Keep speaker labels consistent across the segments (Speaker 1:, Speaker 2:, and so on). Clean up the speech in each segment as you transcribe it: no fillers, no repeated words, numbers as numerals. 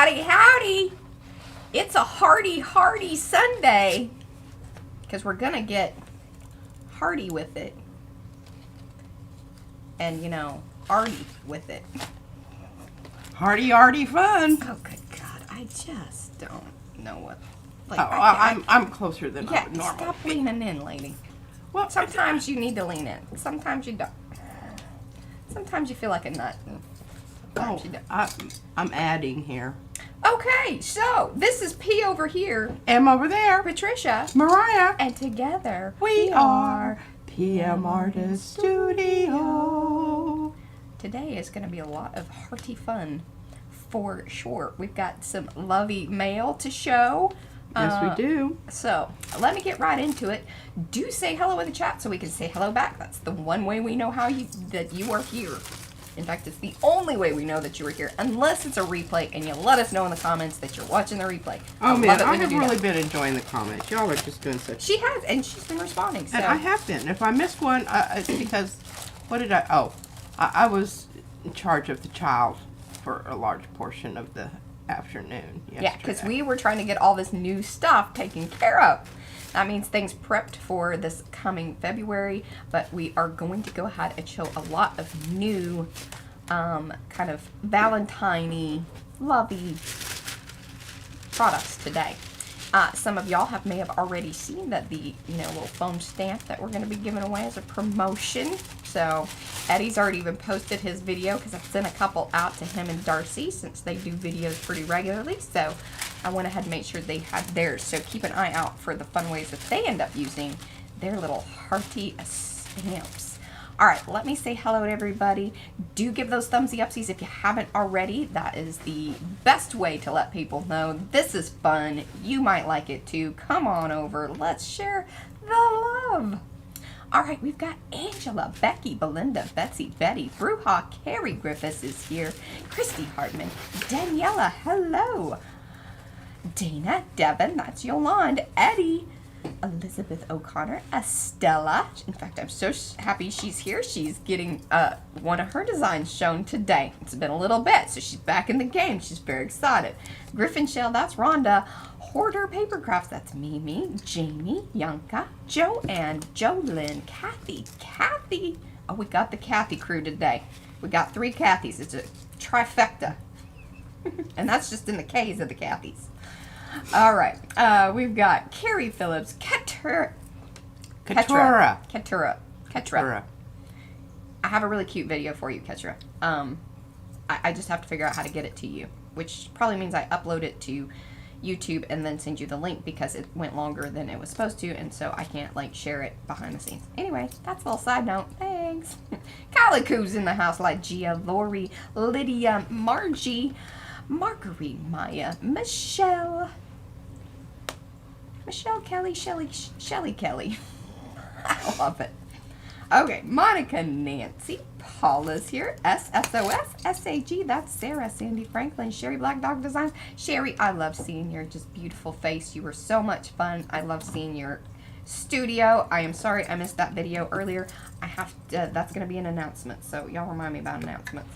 Speaker 1: Howdy, howdy. It's a hearty Sunday. Because we're going to get hearty with it. And, you know, arty with it.
Speaker 2: Arty fun.
Speaker 1: Oh, good God. I just don't know what. Like,
Speaker 2: I'm closer than I would normally.
Speaker 1: Stop leaning in, lady.
Speaker 2: Well,
Speaker 1: Sometimes you need to lean in. Sometimes you don't. Sometimes you feel like a nut.
Speaker 2: Oh, I'm adding here.
Speaker 1: Okay, so this is P over here.
Speaker 2: M over there.
Speaker 1: Patricia.
Speaker 2: Mariah.
Speaker 1: And together
Speaker 2: We are PM Artist Studio.
Speaker 1: Today is going to be a lot of hearty fun for sure. We've got some lovey mail to show.
Speaker 2: Yes, we do.
Speaker 1: So let me get right into it. Do say hello in the chat so we can say hello back. That's the one way we know that you are here. In fact, it's the only way we know that you were here, unless it's a replay and you let us know in the comments that you're watching the replay.
Speaker 2: Oh man, I have really been enjoying the comments. Y'all are just doing such.
Speaker 1: She has, and she's been responding. So.
Speaker 2: And I have been. If I missed one, it's because what did I? Oh, I was in charge of the child for a large portion of the afternoon yesterday.
Speaker 1: Yeah, because we were trying to get all this new stuff taken care of. That means things prepped for this coming February, but we are going to go ahead and show a lot of new kind of Valentine-y, lovey products today. Some of y'all may have already seen that the little foam stamp that we're going to be giving away as a promotion. So Eddie's already even posted his video because I've sent a couple out to him and Darcy since they do videos pretty regularly. So I went ahead and made sure they had theirs. So keep an eye out for the fun ways that they end up using their little hearty stamps. All right, let me say hello to everybody. Do give those thumbsy upsies if you haven't already. That is the best way to let people know this is fun. You might like it too. Come on over. Let's share the love. All right, we've got Angela, Becky, Belinda, Betsy, Betty, Bruja, Carrie Griffiths is here, Christy Hartman, Daniela, hello, Dana, Devin, that's Yolande, Eddie, Elizabeth O'Connor, Estella. In fact, I'm so happy she's here. She's getting one of her designs shown today. It's been a little bit, so she's back in the game. She's very excited. Griffin Shell, that's Rhonda. Hoarder Papercrafts, that's Mimi, Jamie, Yanka, Joanne, Jolyn, Kathy. Oh, we got the Kathy crew today. We got 3 Kathys. It's a trifecta. And that's just in the K's of the Kathys. All right, we've got Carrie Phillips, Ketura. I have a really cute video for you, Ketura. I just have to figure out how to get it to you, which probably means I upload it to YouTube and then send you the link because it went longer than it was supposed to, and so I can't share it behind the scenes. Anyway, that's a little side note. Thanks. Calico's in the house, like Gia, Lori, Lydia, Margie, Marguerite, Maya, Michelle Kelly, Shelly Kelly. I love it. Okay, Monica, Nancy, Paula's here, SSOS, SAG, that's Sarah, Sandy Franklin, Sherry Black Dog Designs. Sherry, I love seeing your just beautiful face. You were so much fun. I love seeing your studio. I am sorry I missed that video earlier. That's going to be an announcement, so y'all remind me about announcements.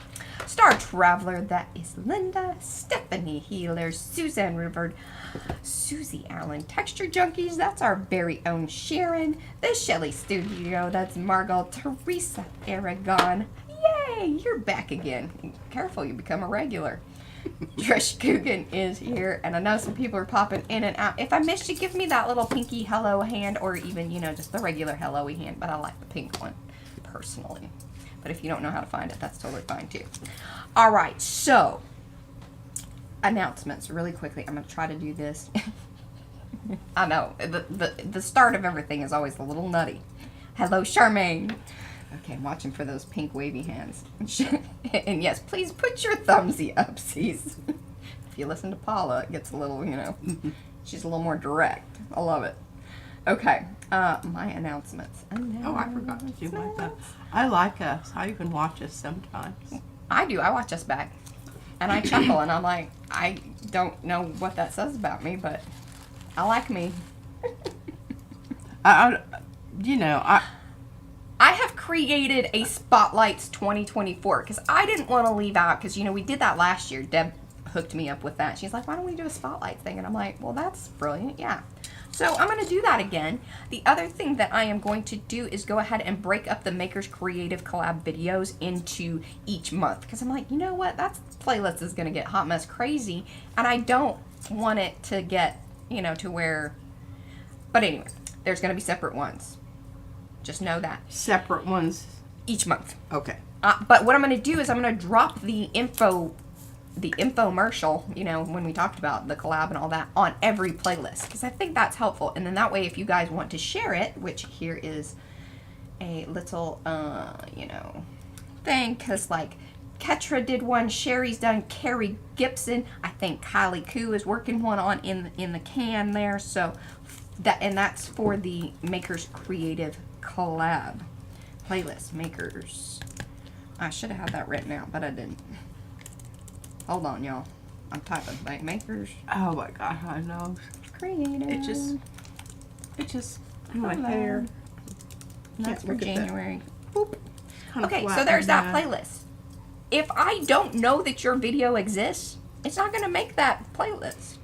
Speaker 1: Star Traveler, that is Linda, Stephanie Healer, Suzanne Rivard, Susie Allen, Texture Junkies, that's our very own Sharon, the Shelley Studio, that's Margot, Teresa Aragon, yay, you're back again. Careful, you become a regular. Trish Coogan is here, and I know some people are popping in and out. If I missed you, give me that little pinky hello hand, or even, just the regular hello-y hand, but I like the pink one, personally. But if you don't know how to find it, that's totally fine, too. All right, so, announcements really quickly. I'm going to try to do this. I know, the start of everything is always a little nutty. Hello, Charmaine. Okay, I'm watching for those pink wavy hands. And yes, please put your thumbsy upsies. If you listen to Paula, it gets a little, she's a little more direct. I love it. Okay, my announcements.
Speaker 2: Oh, I forgot to do my stuff. I like us. How you can watch us sometimes.
Speaker 1: I do. I watch us back. And I chuckle, and I'm like, I don't know what that says about me, but I like me.
Speaker 2: I
Speaker 1: have created a Spotlights 2024 because I didn't want to leave out, because, we did that last year. Deb hooked me up with that. She's like, why don't we do a spotlight thing? And I'm like, well, that's brilliant. Yeah. So I'm going to do that again. The other thing that I am going to do is go ahead and break up the Makers Creative Collab videos into each month. Because I'm like, you know what? That playlist is going to get hot mess crazy. And I don't want it to get, you know, to where... But anyway, there's going to be separate ones. Just know that.
Speaker 2: Separate ones?
Speaker 1: Each month.
Speaker 2: Okay.
Speaker 1: But what I'm going to do is I'm going to drop the infomercial, you know, when we talked about the collab and all that, on every playlist, because I think that's helpful. And then that way, if you guys want to share it, which here is a little, you know, thing, because like Ketra did one, Sherry's done, Carrie Gibson, I think Kylie Koo is working one on in the can there. So that's for the Makers Creative Collab playlist. Makers. I should have had that written out, but I didn't. Hold on, y'all. I'm typing. Makers.
Speaker 2: Oh my God, I know.
Speaker 1: Creative.
Speaker 2: It just, my hair.
Speaker 1: That's for
Speaker 2: look at that.
Speaker 1: January. Boop.
Speaker 2: Kinda
Speaker 1: Okay,
Speaker 2: flat
Speaker 1: so there's
Speaker 2: like
Speaker 1: that playlist. If I don't know that your video exists, it's not going to make that playlist.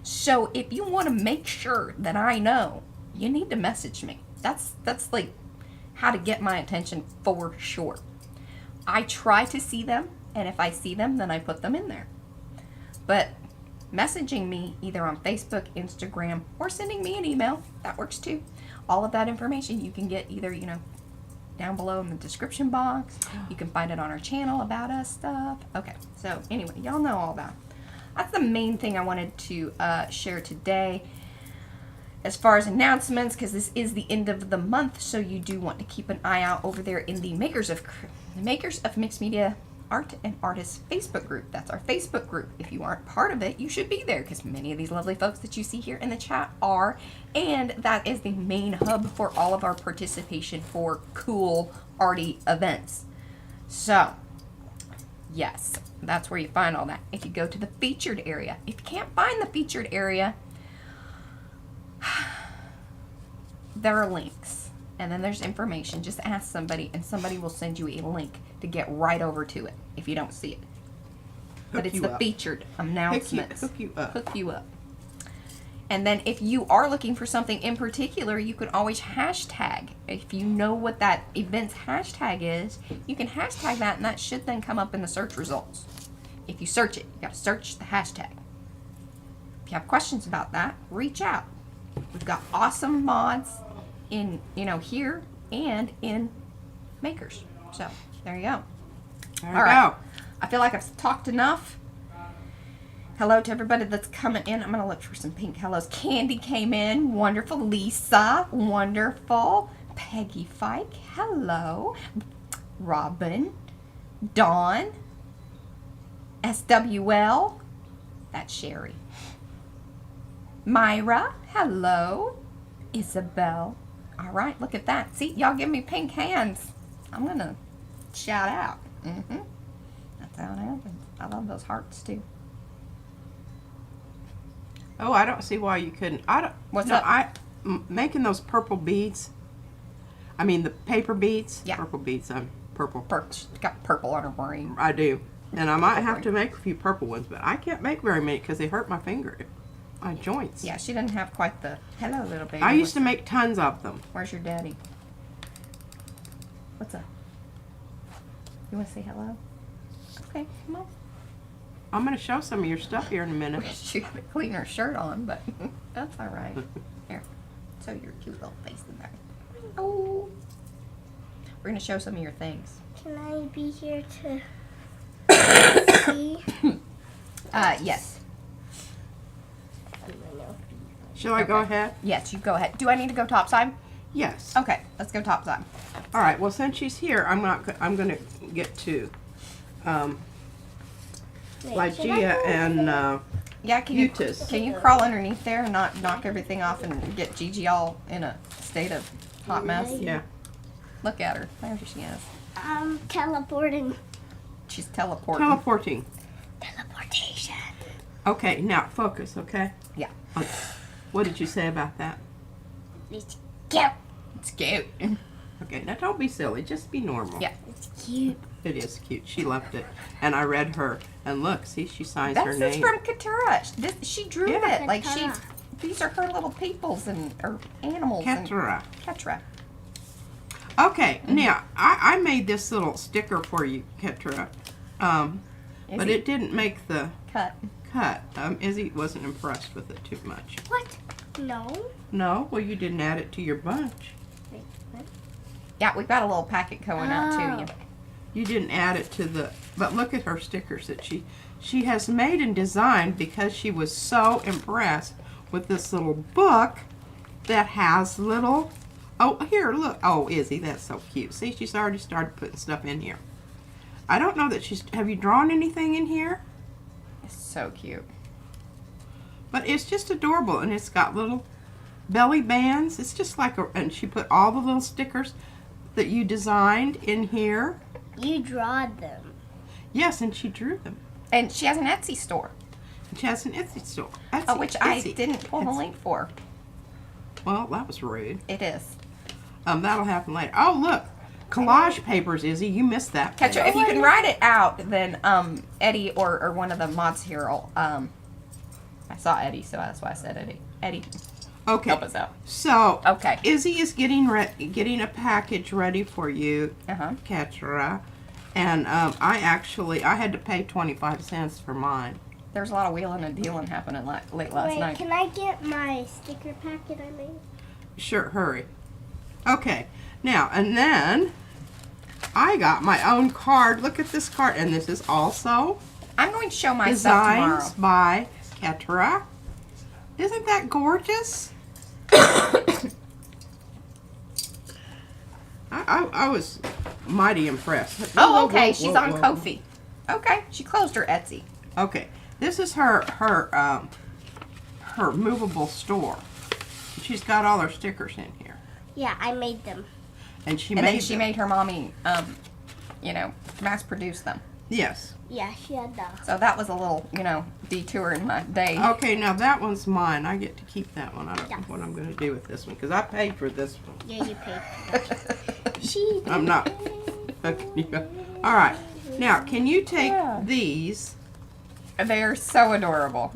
Speaker 1: So if you want to make sure that I know, you need to message me. That's like how to get my attention for sure. I try to see them, and if I see them, then I put them in there. But messaging me either on Facebook, Instagram, or sending me an email, that works too. All of that information you can get either, you know, down below in the description box. You can find it on our channel, about us stuff. Okay, so anyway, y'all know all that. That's the main thing I wanted to share today. As far as announcements, because this is the end of the month, so you do want to keep an eye out over there in the Makers of Mixed Media Art and Artists Facebook group. That's our Facebook group. If you aren't part of it, you should be there, because many of these lovely folks that you see here in the chat are, and that is the main hub for all of our participation for cool, arty events. So, yes, that's where you find all that. If you go to the featured area, if you can't find the featured area, there are links, and then there's information. Just ask somebody, and somebody will send you a link to get right over to it if you don't see it. But it's the featured announcements.
Speaker 2: Hook you up.
Speaker 1: And then if you are looking for something in particular, you can always hashtag. If you know what that event's hashtag is, you can hashtag that, and that should then come up in the search results. If you search it, you got to search the hashtag. If you have questions about that, reach out. We've got awesome mods in, you know, here and in Makers. So there you go.
Speaker 2: All right.
Speaker 1: I feel like I've talked enough. Hello to everybody that's coming in. I'm going to look for some pink hellos. Candy came in. Wonderful. Lisa. Wonderful. Peggy Fike. Hello. Robin. Dawn. SWL. That's Sherry. Myra. Hello. Isabel. All right. Look at that. See, y'all give me pink hands. I'm going to shout out. That's how it happens. I love those hearts too.
Speaker 2: Oh, I don't see why you couldn't.
Speaker 1: What's up?
Speaker 2: Making those purple beads. I mean the paper beads.
Speaker 1: Yeah.
Speaker 2: Purple beads. Purple.
Speaker 1: Got purple on her brain.
Speaker 2: I do, and I might have to make a few purple ones, but I can't make very many because they hurt my finger, my joints.
Speaker 1: Yeah, she doesn't have quite the hello little baby.
Speaker 2: I used to make tons of them.
Speaker 1: Where's your daddy? What's up? You want to say hello? Okay, come on.
Speaker 2: I'm going to show some of your stuff here in a minute.
Speaker 1: She got to clean her shirt on, but that's all right. Here, show your cute little face in there. Oh, we're going to show some of your things.
Speaker 3: Can I be here to see?
Speaker 1: Yes.
Speaker 2: Shall I go ahead?
Speaker 1: Yes, you go ahead. Do I need to go topside?
Speaker 2: Yes.
Speaker 1: Okay, let's go topside.
Speaker 2: All right. Well, since she's here, I'm going to get to Lygia and
Speaker 1: Yeah, can you
Speaker 2: Utis.
Speaker 1: crawl underneath there and not knock everything off and get Gigi all in a state of hot mess?
Speaker 2: Yeah.
Speaker 1: Look at her. There she is.
Speaker 3: Teleporting.
Speaker 1: She's teleporting.
Speaker 2: Teleporting.
Speaker 3: Teleportation.
Speaker 2: Okay. Now focus. Okay.
Speaker 1: Yeah.
Speaker 2: What did you say about that?
Speaker 3: It's cute.
Speaker 1: It's cute.
Speaker 2: Okay. Now don't be silly. Just be normal.
Speaker 1: Yeah.
Speaker 3: It's cute.
Speaker 2: It is cute. She loved it. And I read her. And look, see, she signs her
Speaker 1: This
Speaker 2: name.
Speaker 1: is from Katura. She drew
Speaker 2: Yeah.
Speaker 1: it. Like
Speaker 3: Katura.
Speaker 1: these are her little peoples or animals.
Speaker 2: Ketra.
Speaker 1: Ketra.
Speaker 2: Okay, now, I made this little sticker for you, Ketra. But it didn't make the
Speaker 1: Cut.
Speaker 2: cut. Izzy wasn't impressed with it too much.
Speaker 3: What? No.
Speaker 2: No? Well, you didn't add it to your bunch.
Speaker 3: Wait, what?
Speaker 1: Yeah, we've got a little packet going out to you.
Speaker 2: You didn't add it to the... But look at her stickers that she has made and designed because she was so impressed with this little book that has little... Oh, here, look. Oh, Izzy, that's so cute. See, she's already started putting stuff in here. I don't know that she's... Have you drawn anything in here?
Speaker 1: It's so cute.
Speaker 2: But it's just adorable, and it's got little belly bands. It's just like a... And she put all the little stickers that you designed in here.
Speaker 3: You drawed them.
Speaker 2: Yes, and she drew them.
Speaker 1: And she has an Etsy store,
Speaker 2: And she has an Etsy store. Etsy,
Speaker 1: which I
Speaker 2: Etsy.
Speaker 1: didn't pull the
Speaker 2: Etsy.
Speaker 1: link for.
Speaker 2: Well, that was rude.
Speaker 1: It is.
Speaker 2: That'll happen later. Oh, look. Collage papers, Izzy. You missed that.
Speaker 1: Ketra, if you can write it out, then Eddie or one of the mods here will, I saw Eddie, so that's why I said Eddie. Eddie,
Speaker 2: Okay.
Speaker 1: help us out.
Speaker 2: So,
Speaker 1: Okay.
Speaker 2: Izzy is getting a package ready for you,
Speaker 1: Uh-huh.
Speaker 2: Ketra. And I had to pay 25 cents for mine.
Speaker 1: There's a lot of wheeling and dealing happening late last
Speaker 3: Wait,
Speaker 1: night.
Speaker 3: can I get my sticker packet I made?
Speaker 2: Sure, hurry. Okay. Now, and then I got my own card. Look at this card. And this is also
Speaker 1: I'm going to show my stuff tomorrow.
Speaker 2: designs by Ketra. Isn't that gorgeous? I was mighty impressed.
Speaker 1: Oh,
Speaker 2: Whoa,
Speaker 1: okay.
Speaker 2: whoa,
Speaker 1: She's
Speaker 2: whoa,
Speaker 1: on
Speaker 2: whoa.
Speaker 1: Ko-fi. Okay. She closed her Etsy.
Speaker 2: Okay. This is her movable store. She's got all her stickers in here.
Speaker 3: Yeah, I made them.
Speaker 2: And she
Speaker 1: And
Speaker 2: made
Speaker 1: then she
Speaker 2: them.
Speaker 1: made her mommy, mass produce them.
Speaker 2: Yes.
Speaker 3: Yeah, she had the.
Speaker 1: So that was a little, detour in my day.
Speaker 2: Okay, now that one's mine. I get to keep that one. I don't know
Speaker 3: Yes.
Speaker 2: what I'm going to do with this one because I paid for this one.
Speaker 3: Yeah, you paid. She.
Speaker 2: I'm not. Okay. All right. Now, can you take
Speaker 1: Yeah.
Speaker 2: these?
Speaker 1: They're so adorable.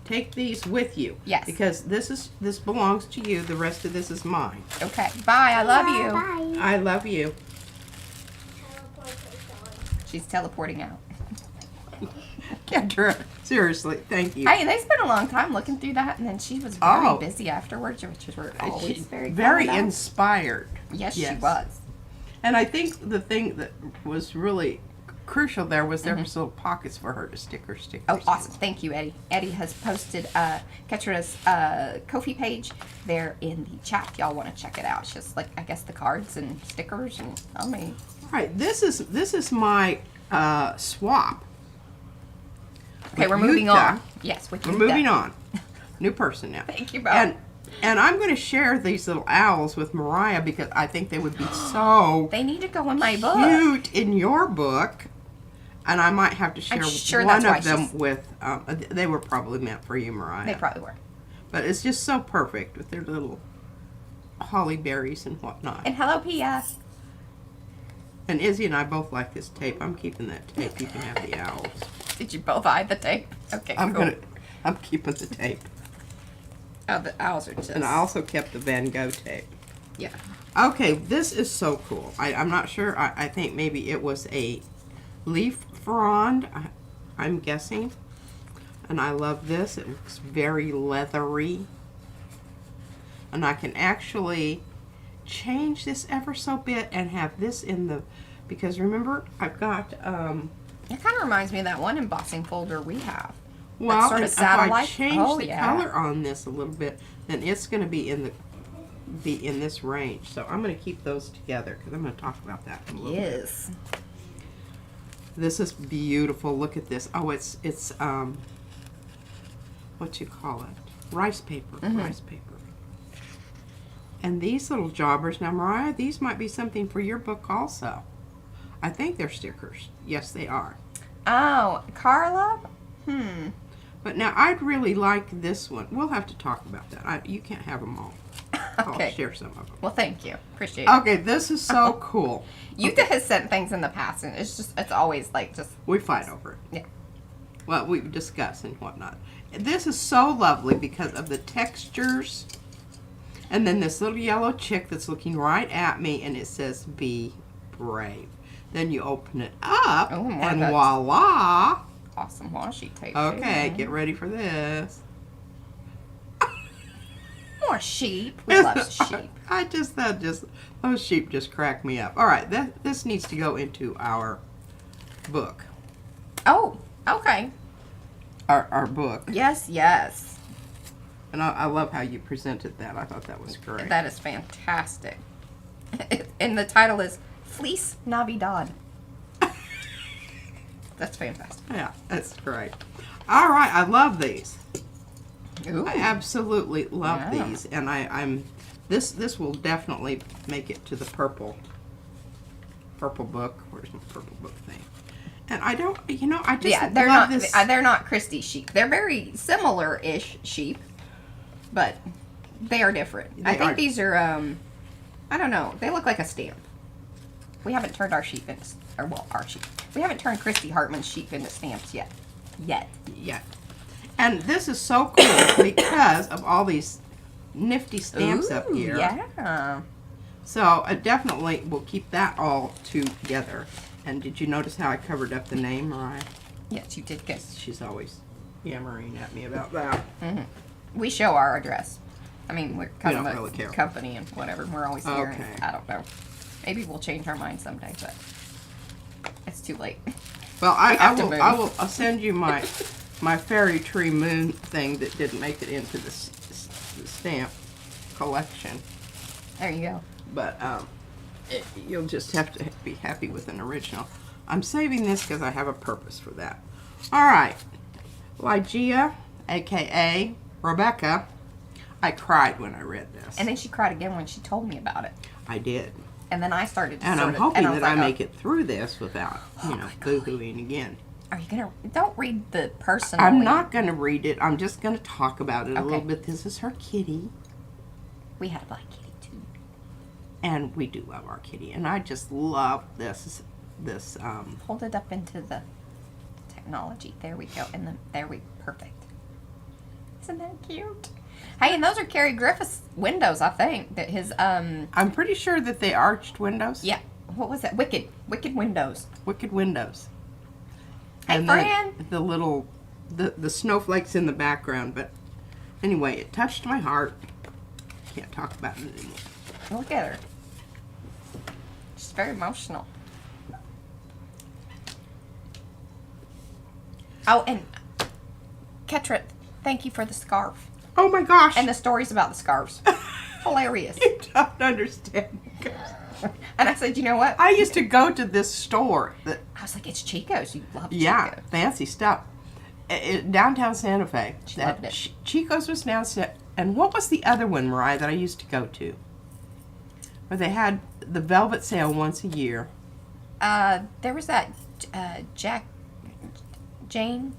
Speaker 2: Take these with you.
Speaker 1: Yes.
Speaker 2: Because this belongs to you. The rest of this is mine.
Speaker 1: Okay. Bye. I love you.
Speaker 3: Bye.
Speaker 2: I love you.
Speaker 1: She's teleporting out.
Speaker 2: Kendra, seriously, thank you.
Speaker 1: Hey, they spent a long time looking through that, and then she was very
Speaker 2: Oh.
Speaker 1: busy afterwards, which is always
Speaker 2: She's
Speaker 1: very
Speaker 2: very
Speaker 1: glad about.
Speaker 2: inspired.
Speaker 1: Yes, she
Speaker 2: Yes.
Speaker 1: was.
Speaker 2: And I think the thing that was really crucial there was there was little pockets for her to stick her stickers.
Speaker 1: Oh,
Speaker 2: in.
Speaker 1: awesome. Thank you, Eddie. Eddie has posted Ketra's Ko-fi page there in the chat if y'all want to check it out. It's just like, I guess, the cards and stickers and,
Speaker 2: All right, this is my swap.
Speaker 1: Okay, we're
Speaker 2: with
Speaker 1: moving
Speaker 2: Yuta.
Speaker 1: on. Yes, with
Speaker 2: We're
Speaker 1: Yuta.
Speaker 2: moving on. New person now.
Speaker 1: Thank you, Bo.
Speaker 2: And I'm going to share these little owls with Mariah because I think they would be so
Speaker 1: They need to go in my book.
Speaker 2: cute in your book. And I might have to share
Speaker 1: sure
Speaker 2: one
Speaker 1: that's why
Speaker 2: of them
Speaker 1: she's-
Speaker 2: with. They were probably meant for you, Mariah.
Speaker 1: They probably were.
Speaker 2: But it's just so perfect with their little holly berries and whatnot.
Speaker 1: And hello, Pia.
Speaker 2: And Izzy and I both like this tape. I'm keeping that tape. You can have the owls.
Speaker 1: Did you both eye the tape? Okay, cool.
Speaker 2: I'm keeping the tape.
Speaker 1: Oh, the owls are just...
Speaker 2: And I also kept the Van Gogh tape.
Speaker 1: Yeah.
Speaker 2: Okay, this is so cool. I'm not sure. I think maybe it was a leaf frond. I'm guessing. And I love this. It looks very leathery. And I can actually change this ever so bit and have this in the... Because remember, I've got...
Speaker 1: It kind of reminds me of that one embossing folder we have.
Speaker 2: Well,
Speaker 1: sort of
Speaker 2: and if I
Speaker 1: satellite.
Speaker 2: change
Speaker 1: Oh,
Speaker 2: the
Speaker 1: yeah.
Speaker 2: color on this a little bit, then it's going to be in this range. So I'm going to keep those together because I'm going to talk about that in a little bit.
Speaker 1: Yes.
Speaker 2: This is beautiful. Look at this. Oh, it's what you call it? Rice paper.
Speaker 1: Mm-hmm.
Speaker 2: Rice paper. And these little jobbers. Now, Mariah, these might be something for your book also. I think they're stickers. Yes, they are.
Speaker 1: Oh, Carla?
Speaker 2: But now I'd really like this one. We'll have to talk about that. You can't have them all.
Speaker 1: Okay.
Speaker 2: I'll share some of them.
Speaker 1: Well, thank you. Appreciate it.
Speaker 2: Okay, this is so cool.
Speaker 1: Yuta has sent things in the past, and it's always like just.
Speaker 2: We fight over it.
Speaker 1: Yeah.
Speaker 2: Well, we discuss and whatnot. This is so lovely because of the textures. And then this little yellow chick that's looking right at me, and it says, be brave. Then you open it up,
Speaker 1: Oh, more
Speaker 2: and
Speaker 1: of that
Speaker 2: voila.
Speaker 1: Awesome washi tape.
Speaker 2: Okay,
Speaker 1: too.
Speaker 2: get ready for this.
Speaker 1: More sheep. We love sheep.
Speaker 2: Those sheep just crack me up. All right, this needs to go into our book.
Speaker 1: Oh, okay.
Speaker 2: Our book.
Speaker 1: Yes, yes.
Speaker 2: And I love how you presented that. I thought that was great.
Speaker 1: That is fantastic. And the title is Fleece Navidad. That's fantastic.
Speaker 2: Yeah, that's great. All right, I love these.
Speaker 1: Ooh.
Speaker 2: I absolutely love
Speaker 1: Yeah.
Speaker 2: these, and I'm this will definitely make it to the purple book. Where's my purple book thing? And I don't, I just
Speaker 1: Yeah, they're
Speaker 2: love
Speaker 1: not.
Speaker 2: this.
Speaker 1: They're not Christie sheep. They're very similar-ish sheep, but they are different. I
Speaker 2: They
Speaker 1: think
Speaker 2: are.
Speaker 1: these are. I don't know. They look like a stamp. We haven't turned our sheep into, our sheep. We haven't turned Christy Hartman's sheep into stamps yet.
Speaker 2: Yeah. And this is so cool because of all these nifty stamps up
Speaker 1: Ooh,
Speaker 2: here.
Speaker 1: Yeah.
Speaker 2: So I definitely will keep that all together. And did you notice how I covered up the name, Mariah?
Speaker 1: Yes, you did good.
Speaker 2: She's always yammering at me about that.
Speaker 1: We show our address. I mean, we're kind
Speaker 2: don't
Speaker 1: of a
Speaker 2: really care.
Speaker 1: company and whatever. We're always here.
Speaker 2: Okay.
Speaker 1: And I don't know. Maybe we'll change our mind someday, but it's too late.
Speaker 2: Well, I
Speaker 1: have to
Speaker 2: will.
Speaker 1: move.
Speaker 2: I'll send you my fairy tree moon thing that didn't make it into the stamp collection.
Speaker 1: There you go.
Speaker 2: But you'll just have to be happy with an original. I'm saving this because I have a purpose for that. All right, Lygia, aka Rebecca. I cried when I read this.
Speaker 1: And then she cried again when she told me about it.
Speaker 2: I did.
Speaker 1: And then I started to
Speaker 2: And
Speaker 1: sort
Speaker 2: I'm
Speaker 1: of,
Speaker 2: hoping
Speaker 1: and I was
Speaker 2: that I
Speaker 1: like,
Speaker 2: make it through this without, boo-hooing again.
Speaker 1: Are you gonna? Don't read the personally.
Speaker 2: I'm not going to read it. I'm just going to talk about it a
Speaker 1: Okay.
Speaker 2: little bit. This is her kitty,
Speaker 1: We had a black kitty too.
Speaker 2: and we do love our kitty. And I just love this.
Speaker 1: Hold it up into the technology. There we go. And then there we perfect. Isn't that cute? Hey, and those are Cary Griffith's windows, I think. That his
Speaker 2: I'm pretty sure that they arched windows.
Speaker 1: yeah. What was that? Wicked windows.
Speaker 2: Wicked windows.
Speaker 1: Hey,
Speaker 2: and
Speaker 1: Fran.
Speaker 2: then the little, the snowflakes in the background. But anyway, it touched my heart. Can't talk about it anymore.
Speaker 1: Look at her. She's very emotional. Oh, and Ketra, thank you for the scarf.
Speaker 2: Oh my gosh.
Speaker 1: And the stories about the scarves. Hilarious.
Speaker 2: You don't understand.
Speaker 1: And I said, you know what?
Speaker 2: I used to go to this store that,
Speaker 1: I was like, it's Chico's. You love
Speaker 2: yeah,
Speaker 1: Chico.
Speaker 2: fancy stuff. Downtown Santa Fe.
Speaker 1: She loved it.
Speaker 2: Chico's was downstairs. And what was the other one, Mariah, that I used to go to? Where they had the velvet sale once a year.
Speaker 1: There was that Jill Jane.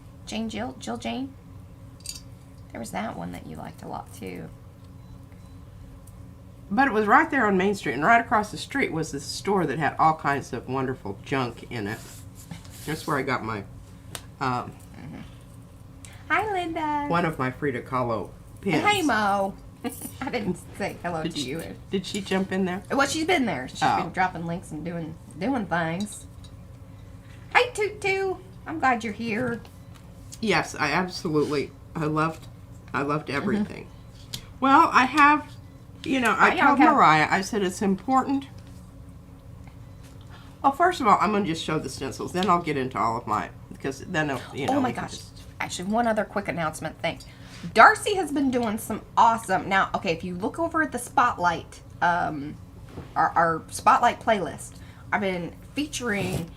Speaker 1: There was that one that you liked a lot too.
Speaker 2: But it was right there on Main Street, and right across the street was this store that had all kinds of wonderful junk in it. That's where I got my
Speaker 1: Hi, Linda.
Speaker 2: one of my Frida Kahlo pins.
Speaker 1: And hey, Mo. I didn't say hello to you.
Speaker 2: Did she jump in there?
Speaker 1: Well, she's been there. She's
Speaker 2: Oh.
Speaker 1: been dropping links and doing things. Hey, Tutu. I'm glad you're here.
Speaker 2: Yes, I absolutely. I loved everything. Well, I have, I
Speaker 1: yeah,
Speaker 2: told
Speaker 1: okay.
Speaker 2: Mariah, I said it's important. Well, first of all, I'm going to just show the stencils. Then I'll get into all of my, because then,
Speaker 1: Oh my
Speaker 2: we can
Speaker 1: gosh.
Speaker 2: just-
Speaker 1: Actually, one other quick announcement thing. Darcy has been doing some awesome. Now, okay, if you look over at the Spotlight, our Spotlight playlist, I've been featuring.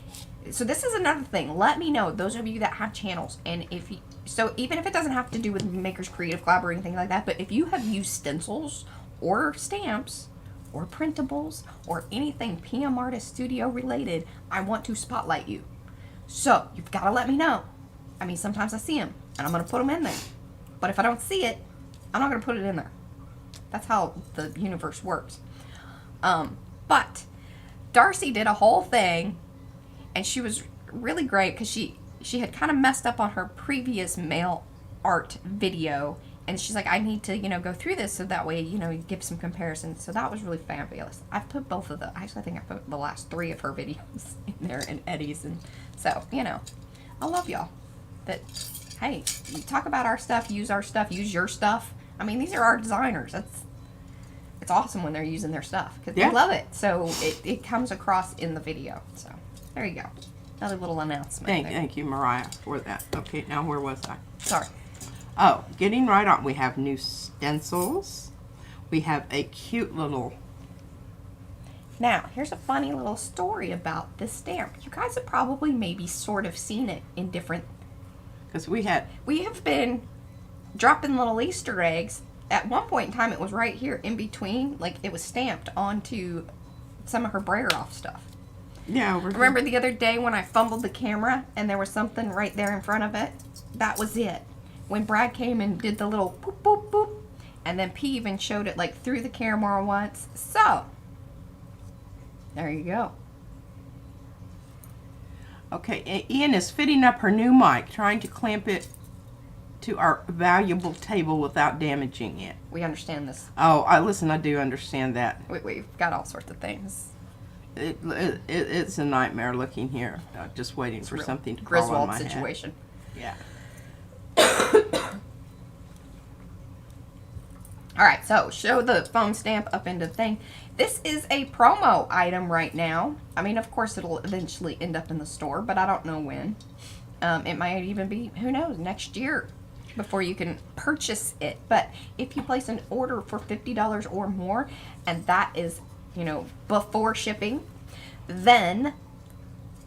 Speaker 1: So this is another thing. Let me know, those of you that have channels, and if you, so even if it doesn't have to do with Makers Creative Club or anything like that, but if you have used stencils or stamps or printables or anything PM Artist Studio related, I want to spotlight you. So you've got to let me know. I mean, sometimes I see them and I'm going to put them in there. But if I don't see it, I'm not going to put it in there. That's how the universe works. But Darcy did a whole thing, and she was really great because she had kind of messed up on her previous mail art video, and she's like, I need to, go through this so that way, you give some comparisons. So that was really fabulous. I've put both of actually I think I put the last 3 of her videos in there, and Eddie's, and so, I love y'all. But, hey, we talk about our stuff, use our stuff, use your stuff. I mean, these are our designers. It's awesome when they're using their stuff because they love it. So it comes across in the video. So there you go. Another little announcement.
Speaker 2: Thank you, Mariah, for that. Okay, now where was I?
Speaker 1: Sorry.
Speaker 2: Oh, getting right on. We have new stencils. We have a cute little...
Speaker 1: Now, here's a funny little story about this stamp. You guys have probably maybe sort of seen it in different...
Speaker 2: Because we have
Speaker 1: been dropping little Easter eggs. At one point in time, it was right here in between. Like, it was stamped onto some of her brayer off stuff.
Speaker 2: Yeah.
Speaker 1: Remember the other day when I fumbled the camera and there was something right there in front of it? That was it. When Brad came and did the little boop, boop, boop. And then P even showed it, like, through the camera once. So, there you go.
Speaker 2: Okay, Ian is fitting up her new mic, trying to clamp it to our valuable table without damaging it.
Speaker 1: We understand this.
Speaker 2: Oh, listen, I do understand that.
Speaker 1: We've got all sorts of things.
Speaker 2: It's a nightmare looking here, just waiting for something to fall on my head.
Speaker 1: Griswold situation.
Speaker 2: Yeah.
Speaker 1: All right, so show the foam stamp up into the thing. This is a promo item right now. I mean, of course, it'll eventually end up in the store, but I don't know when. It might even be, who knows, next year before you can purchase it. But if you place an order for $50 or more, and that is, before shipping, then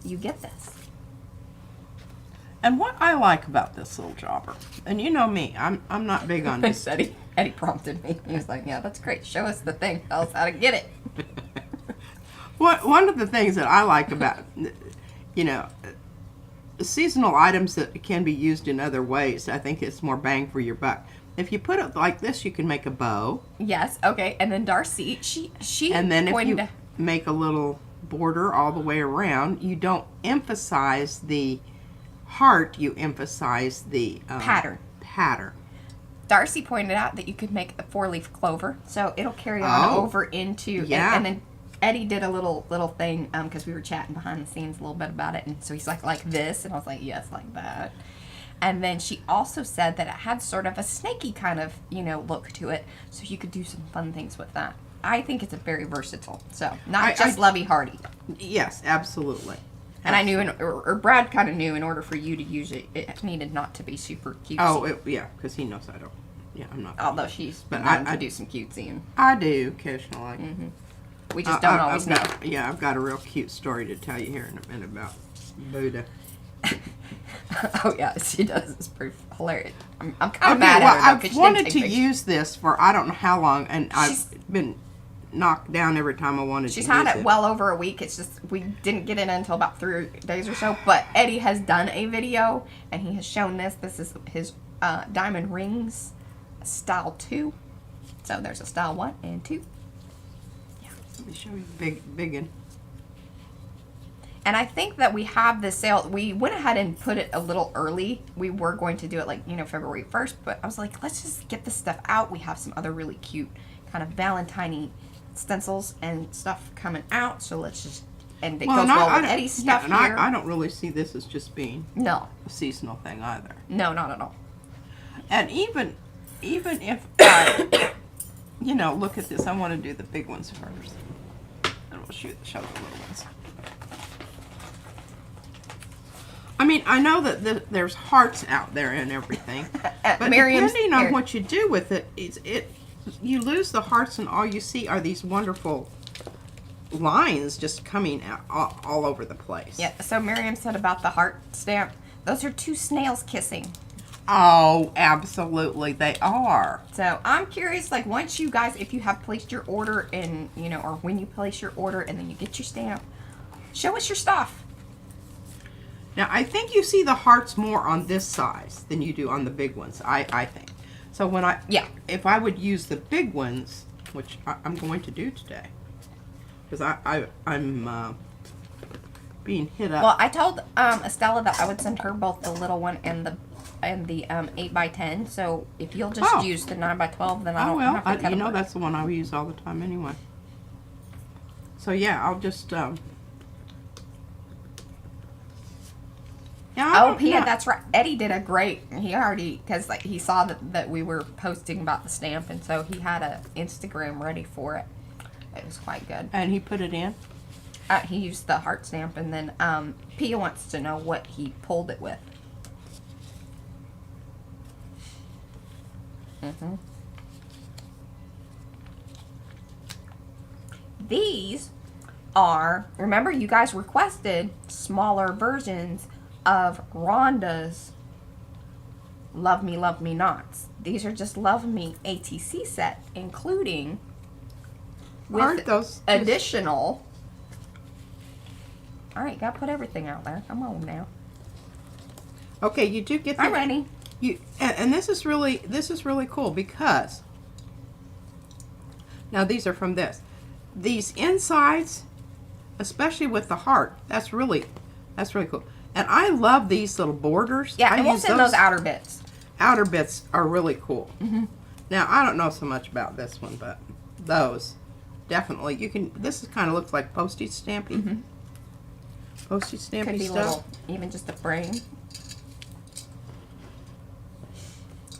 Speaker 1: you get this.
Speaker 2: And what I like about this little jobber, and you know me, I'm not big on this.
Speaker 1: Eddie prompted me. He was like, yeah, that's great. Show us the thing. Tell us how to get it.
Speaker 2: One of the things that I like about, seasonal items that can be used in other ways, I think it's more bang for your buck. If you put it like this, you can make a bow.
Speaker 1: Yes, okay. And then Darcy, she
Speaker 2: and then if you
Speaker 1: to...
Speaker 2: make a little border all the way around, you don't emphasize the heart, you emphasize the pattern.
Speaker 1: Darcy pointed out that you could make a 4-leaf clover, so it'll carry on over into...
Speaker 2: Yeah.
Speaker 1: And then Eddie did a little thing, because we were chatting behind the scenes a little bit about it, and so he's like this, and I was like, yes, like that. And then she also said that it had sort of a snaky kind of, look to it, so you could do some fun things with that. I think it's a very versatile, so not just Lovey Hardy.
Speaker 2: Yes, absolutely.
Speaker 1: And I knew, or Brad kind of knew, in order for you to use it, it needed not to be super cutesy.
Speaker 2: Oh, yeah, because he knows I don't. Yeah, I'm not.
Speaker 1: Although she's been known to do some cutesy. And
Speaker 2: I do, occasionally.
Speaker 1: Mm-hmm. We just don't always know.
Speaker 2: I've got a real cute story to tell you here in a minute about Buddha.
Speaker 1: Oh, yeah, she does. It's pretty hilarious. I'm kind of mad at her, though,
Speaker 2: I've wanted to use this for I don't know how long, and I've been knocked down every time I wanted to use it.
Speaker 1: She's had it well over a week. It's just we didn't get it until about 3 days or so. But Eddie has done a video, and he has shown this. This is his diamond rings style 2. So there's a style 1 and 2.
Speaker 2: Yeah. Let me show you the big one.
Speaker 1: And I think that we have this sale. We went ahead and put it a little early. We were going to do it February 1st, but I was like, let's just get this stuff out. We have some other really cute kind of Valentine-y stencils and stuff coming out, so let's just, and it goes well with Eddie's stuff here.
Speaker 2: I don't really see this as just being
Speaker 1: a
Speaker 2: seasonal thing either.
Speaker 1: No, not at all.
Speaker 2: And even if I, look at this, I want to do the big ones first, and we'll show the little ones. I mean, I know that there's hearts out there and everything, but depending on what you do with it, you lose the hearts and all you see are these wonderful lines just coming out all over the place.
Speaker 1: Yeah, so Miriam said about the heart stamp, those are 2 snails kissing.
Speaker 2: Oh, absolutely, they are.
Speaker 1: So I'm curious, once you guys, if you have placed your order and, or when you place your order and then you get your stamp, show us your stuff.
Speaker 2: Now, I think you see the hearts more on this size than you do on the big ones, I think. So when if I would use the big ones, which I'm going to do today, because I'm being hit up.
Speaker 1: Well, I told Estella that I would send her both the little one and the 8x10. So if you'll just use the 9x12, then I don't have to cut
Speaker 2: you know
Speaker 1: them.
Speaker 2: that's the one I use all the time anyway. So yeah, I'll just
Speaker 1: Oh, Pia, that's right. Eddie did a great. He already, because like he saw that we were posting about the stamp, and so he had a Instagram ready for it. It was quite good.
Speaker 2: And he put it in.
Speaker 1: He used the heart stamp, and then Pia wants to know what he pulled it with. These are, remember you guys requested smaller versions of Rhonda's Love Me Nots. These are just Love Me ATC set, including
Speaker 2: Aren't
Speaker 1: with
Speaker 2: those
Speaker 1: additional. All right, gotta put everything out there. Come on now.
Speaker 2: Okay, you do get.
Speaker 1: I'm ready.
Speaker 2: And this is really cool because now these are from this. These insides, especially with the heart, that's really cool. And I love these little borders.
Speaker 1: Yeah, and we'll send those outer bits.
Speaker 2: Outer bits are really cool. Now I don't know so much about this one, but those definitely you can. This kind of looks like postage stampy. Postage stampy
Speaker 1: Could be
Speaker 2: stuff.
Speaker 1: little, even just a frame.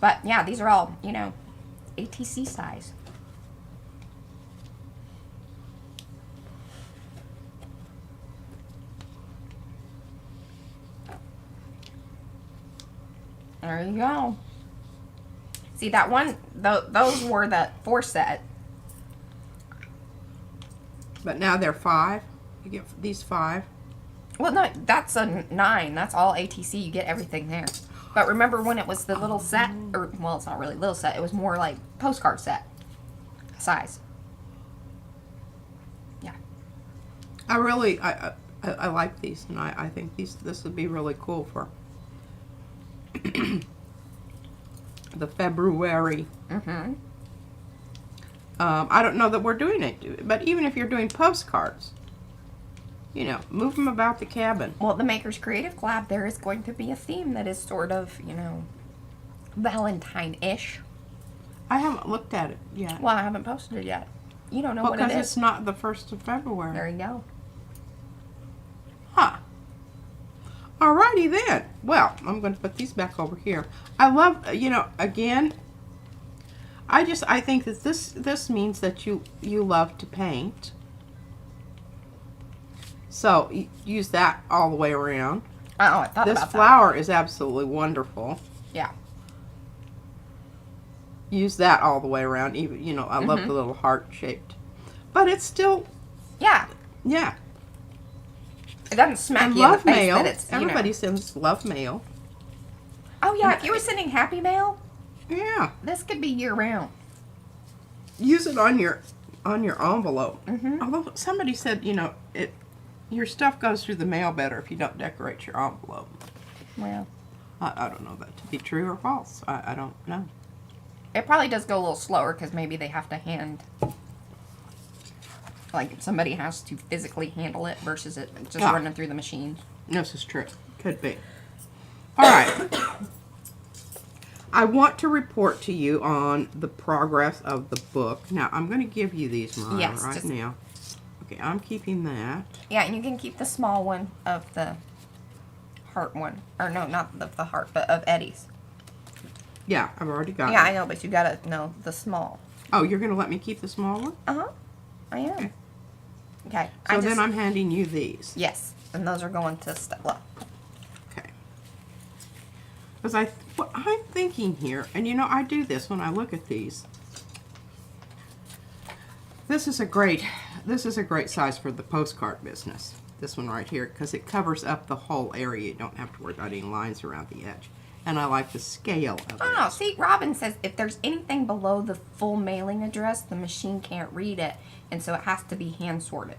Speaker 1: But yeah, these are all, ATC size. There you go. See that one? Those were the 4 set.
Speaker 2: But now they're 5. You get these 5.
Speaker 1: Well, no, that's a 9. That's all ATC. You get everything there. But remember when it was the little set? Or, well, it's not really little set. It was more like postcard set size. Yeah.
Speaker 2: I really, I like these, and I think this would be really cool for the February. I don't know that we're doing it, but even if you're doing postcards, move them about the cabin.
Speaker 1: Well, the Makers Creative Collab, there is going to be a theme that is sort of, Valentine-ish.
Speaker 2: I haven't looked at it yet.
Speaker 1: Well, I haven't posted it yet. You don't know what it
Speaker 2: Because
Speaker 1: is.
Speaker 2: it's not the 1st of February.
Speaker 1: There you go.
Speaker 2: Huh. Alrighty then. Well, I'm going to put these back over here. I love, again, I think that this means that you love to paint. So use that all the way around.
Speaker 1: Oh, I thought
Speaker 2: This
Speaker 1: about
Speaker 2: flower is absolutely wonderful.
Speaker 1: that. Yeah.
Speaker 2: Use that all the way around. Even I love the little heart shaped, but it's still
Speaker 1: Yeah.
Speaker 2: yeah.
Speaker 1: It doesn't smack
Speaker 2: And
Speaker 1: you in the
Speaker 2: love
Speaker 1: face
Speaker 2: mail.
Speaker 1: that it's,
Speaker 2: Everybody sends love mail.
Speaker 1: Oh, yeah, if you were sending happy mail,
Speaker 2: Yeah.
Speaker 1: this could be year-round.
Speaker 2: Use it on your envelope. Although somebody said your stuff goes through the mail better if you don't decorate your envelope.
Speaker 1: Well,
Speaker 2: I don't know that to be true or false. I don't know.
Speaker 1: it probably does go a little slower because maybe they have to like somebody has to physically handle it versus it just running through the machine.
Speaker 2: This is true. Could be. All right. I want to report to you on the progress of the book. Now, I'm going to give you these, Mariah, right now. Okay, I'm keeping that.
Speaker 1: Yeah, and you can keep the small one of the heart one. Or no, not the heart, but of Eddie's.
Speaker 2: Yeah, I've already got it.
Speaker 1: Yeah, I know, but you gotta know the small.
Speaker 2: Oh, you're going to let me keep the small one?
Speaker 1: Uh-huh. I am. Okay.
Speaker 2: So then I'm handing you these.
Speaker 1: Yes, and those are going to Stella.
Speaker 2: Okay. Because I'm thinking here, and I do this when I look at these. This is a great size for the postcard business. This one right here, because it covers up the whole area. You don't have to worry about any lines around the edge. And I like the scale of it.
Speaker 1: Oh, see, Robin says if there's anything below the full mailing address, the machine can't read it, and so it has to be hand sorted.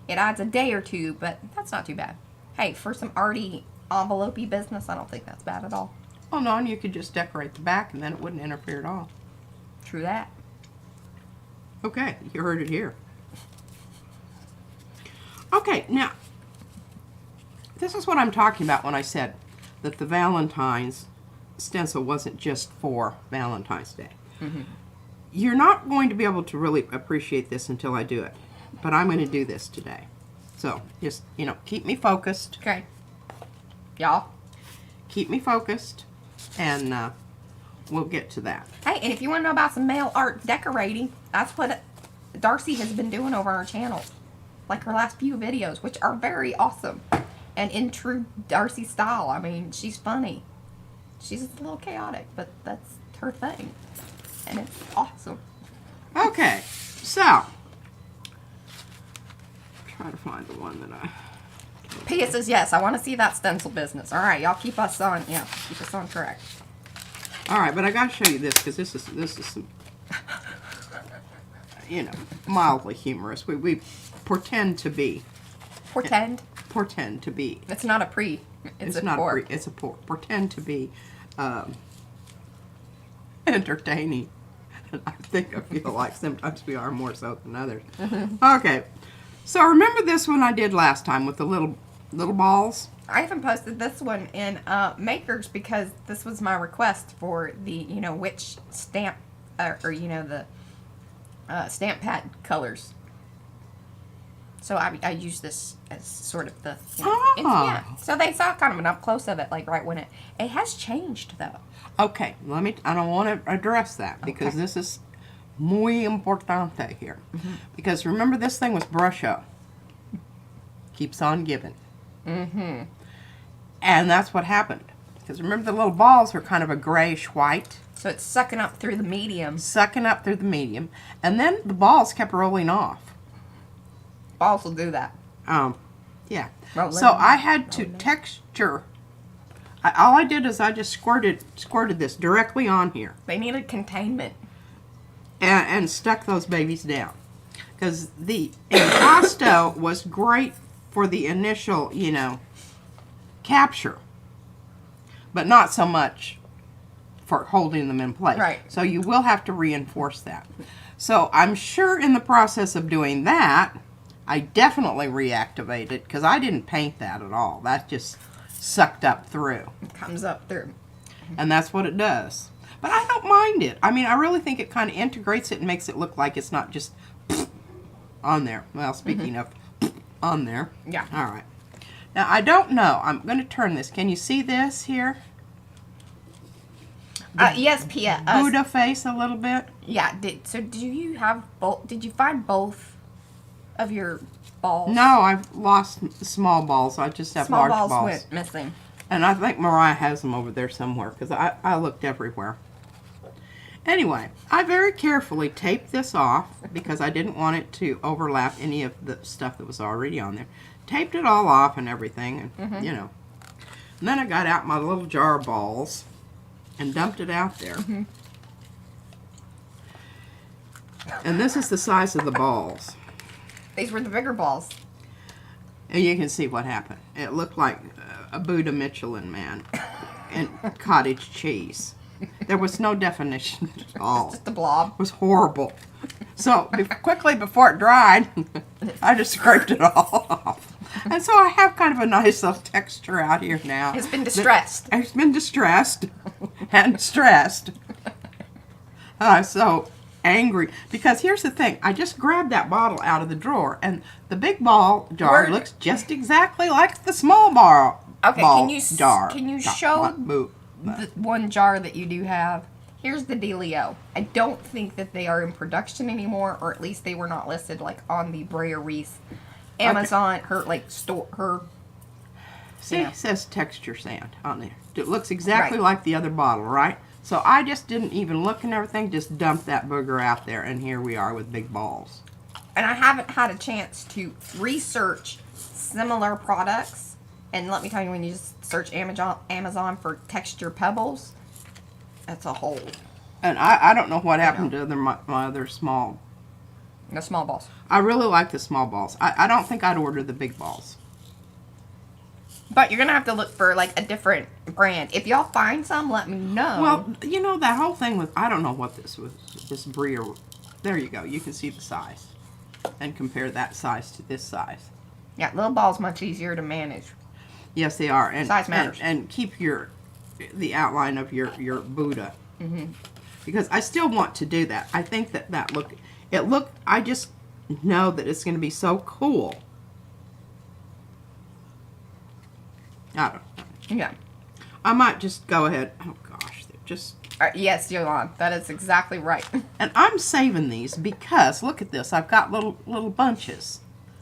Speaker 1: It adds a day or two, but that's not too bad. Hey, for some arty envelope-y business, I don't think that's bad at all.
Speaker 2: Well, no, and you could just decorate the back and then it wouldn't interfere at all.
Speaker 1: True that.
Speaker 2: Okay, you heard it here. Okay, now, this is what I'm talking about when I said that the Valentine's stencil wasn't just for Valentine's Day. You're not going to be able to really appreciate this until I do it, but I'm going to do this today. So, just, keep me focused.
Speaker 1: Okay. Y'all.
Speaker 2: Keep me focused, and we'll get to that.
Speaker 1: Hey, and if you want to know about some mail art decorating, that's what Darcy has been doing over on our channel. Like her last few videos, which are very awesome. And in true Darcy style. I mean, she's funny. She's a little chaotic, but that's her thing. And it's awesome.
Speaker 2: Okay, so, try to find the one that I...
Speaker 1: Pia says, yes, I want to see that stencil business. All right, y'all keep us on track.
Speaker 2: All right, but I got to show you this because this is some, mildly humorous. We pretend to be.
Speaker 1: Pretend?
Speaker 2: Pretend to be.
Speaker 1: It's not a pre. It's a
Speaker 2: not
Speaker 1: pour.
Speaker 2: a pre. It's a pour. Pretend to be entertaining. I feel like sometimes we are more so than others. Okay, so remember this one I did last time with the little balls?
Speaker 1: I haven't posted this one in Makers because this was my request for the, witch stamp, the stamp pad colors. So I use this as sort of the, yeah. So they saw kind of an up close of it, like right when it has changed though.
Speaker 2: Okay, I don't want to address that because this is muy importante here. Because remember this thing was brusho. Keeps on giving. And that's what happened. Because remember the little balls are kind of a grayish white.
Speaker 1: So it's sucking up through the medium.
Speaker 2: Sucking up through the medium. And then the balls kept rolling off.
Speaker 1: Balls will do that.
Speaker 2: Yeah.
Speaker 1: Rolling.
Speaker 2: So I had to texture. All I did is I just squirted this directly on here.
Speaker 1: They needed containment.
Speaker 2: And stuck those babies down. Because the impasto was great for the initial, capture. But not so much for holding them in place.
Speaker 1: Right.
Speaker 2: So you will have to reinforce that. So I'm sure in the process of doing that, I definitely reactivated, because I didn't paint that at all. That just sucked up through.
Speaker 1: It comes up through.
Speaker 2: And that's what it does. But I don't mind it. I mean, I really think it kind of integrates it and makes it look like it's not just on there. Well, speaking of on there.
Speaker 1: Yeah.
Speaker 2: All right. Now, I don't know. I'm going to turn this. Can you see this here?
Speaker 1: Yes, Pia.
Speaker 2: Buddha face a little bit.
Speaker 1: Yeah. Do you have both? Did you find both of your balls?
Speaker 2: No, I've lost small balls. I just have
Speaker 1: Small
Speaker 2: large balls.
Speaker 1: went missing.
Speaker 2: And I think Mariah has them over there somewhere because I looked everywhere. Anyway, I very carefully taped this off because I didn't want it to overlap any of the stuff that was already on there. Taped it all off and everything, and And then I got out my little jar of balls and dumped it out there. And this is the size of the balls.
Speaker 1: These were the bigger balls.
Speaker 2: And you can see what happened. It looked like a Buddha Michelin man and cottage cheese. There was no definition at all.
Speaker 1: Just a blob.
Speaker 2: It was horrible. So quickly before it dried, I just scraped it all off. And so I have kind of a nice little texture out here now.
Speaker 1: It's been distressed.
Speaker 2: It's been distressed and stressed. So angry. Because here's the thing. I just grabbed that bottle out of the drawer, and the big ball jar looks just exactly like the small ball jar.
Speaker 1: Can you show the one jar that you do have? Here's the dealio. I don't think that they are in production anymore, or at least they were not listed like on the Brea Reese Amazon,
Speaker 2: See, it says texture sand on there. It looks exactly like the other bottle, right? So I just didn't even look and everything, just dumped that booger out there, and here we are with big balls.
Speaker 1: And I haven't had a chance to research similar products. And let me tell you, when you just search Amazon for texture pebbles, that's a whole.
Speaker 2: And I don't know what happened to my other small.
Speaker 1: The small balls.
Speaker 2: I really like the small balls. I don't think I'd order the big balls.
Speaker 1: But you're going to have to look for, like, a different brand. If y'all find some, let me know.
Speaker 2: Well, you know, that whole thing with, I don't know what this was, this brie, there you go. You can see the size. And compare that size to this size.
Speaker 1: Yeah, little balls much easier to manage.
Speaker 2: Yes, they are. And,
Speaker 1: Size matters.
Speaker 2: And keep the outline of your Buddha. Because I still want to do that. I think I just know that it's going to be so cool. I don't know.
Speaker 1: Yeah.
Speaker 2: I might just go ahead. Oh gosh, they're just...
Speaker 1: Yes, Yolanda, that is exactly right.
Speaker 2: And I'm saving these because, look at this, I've got little bunches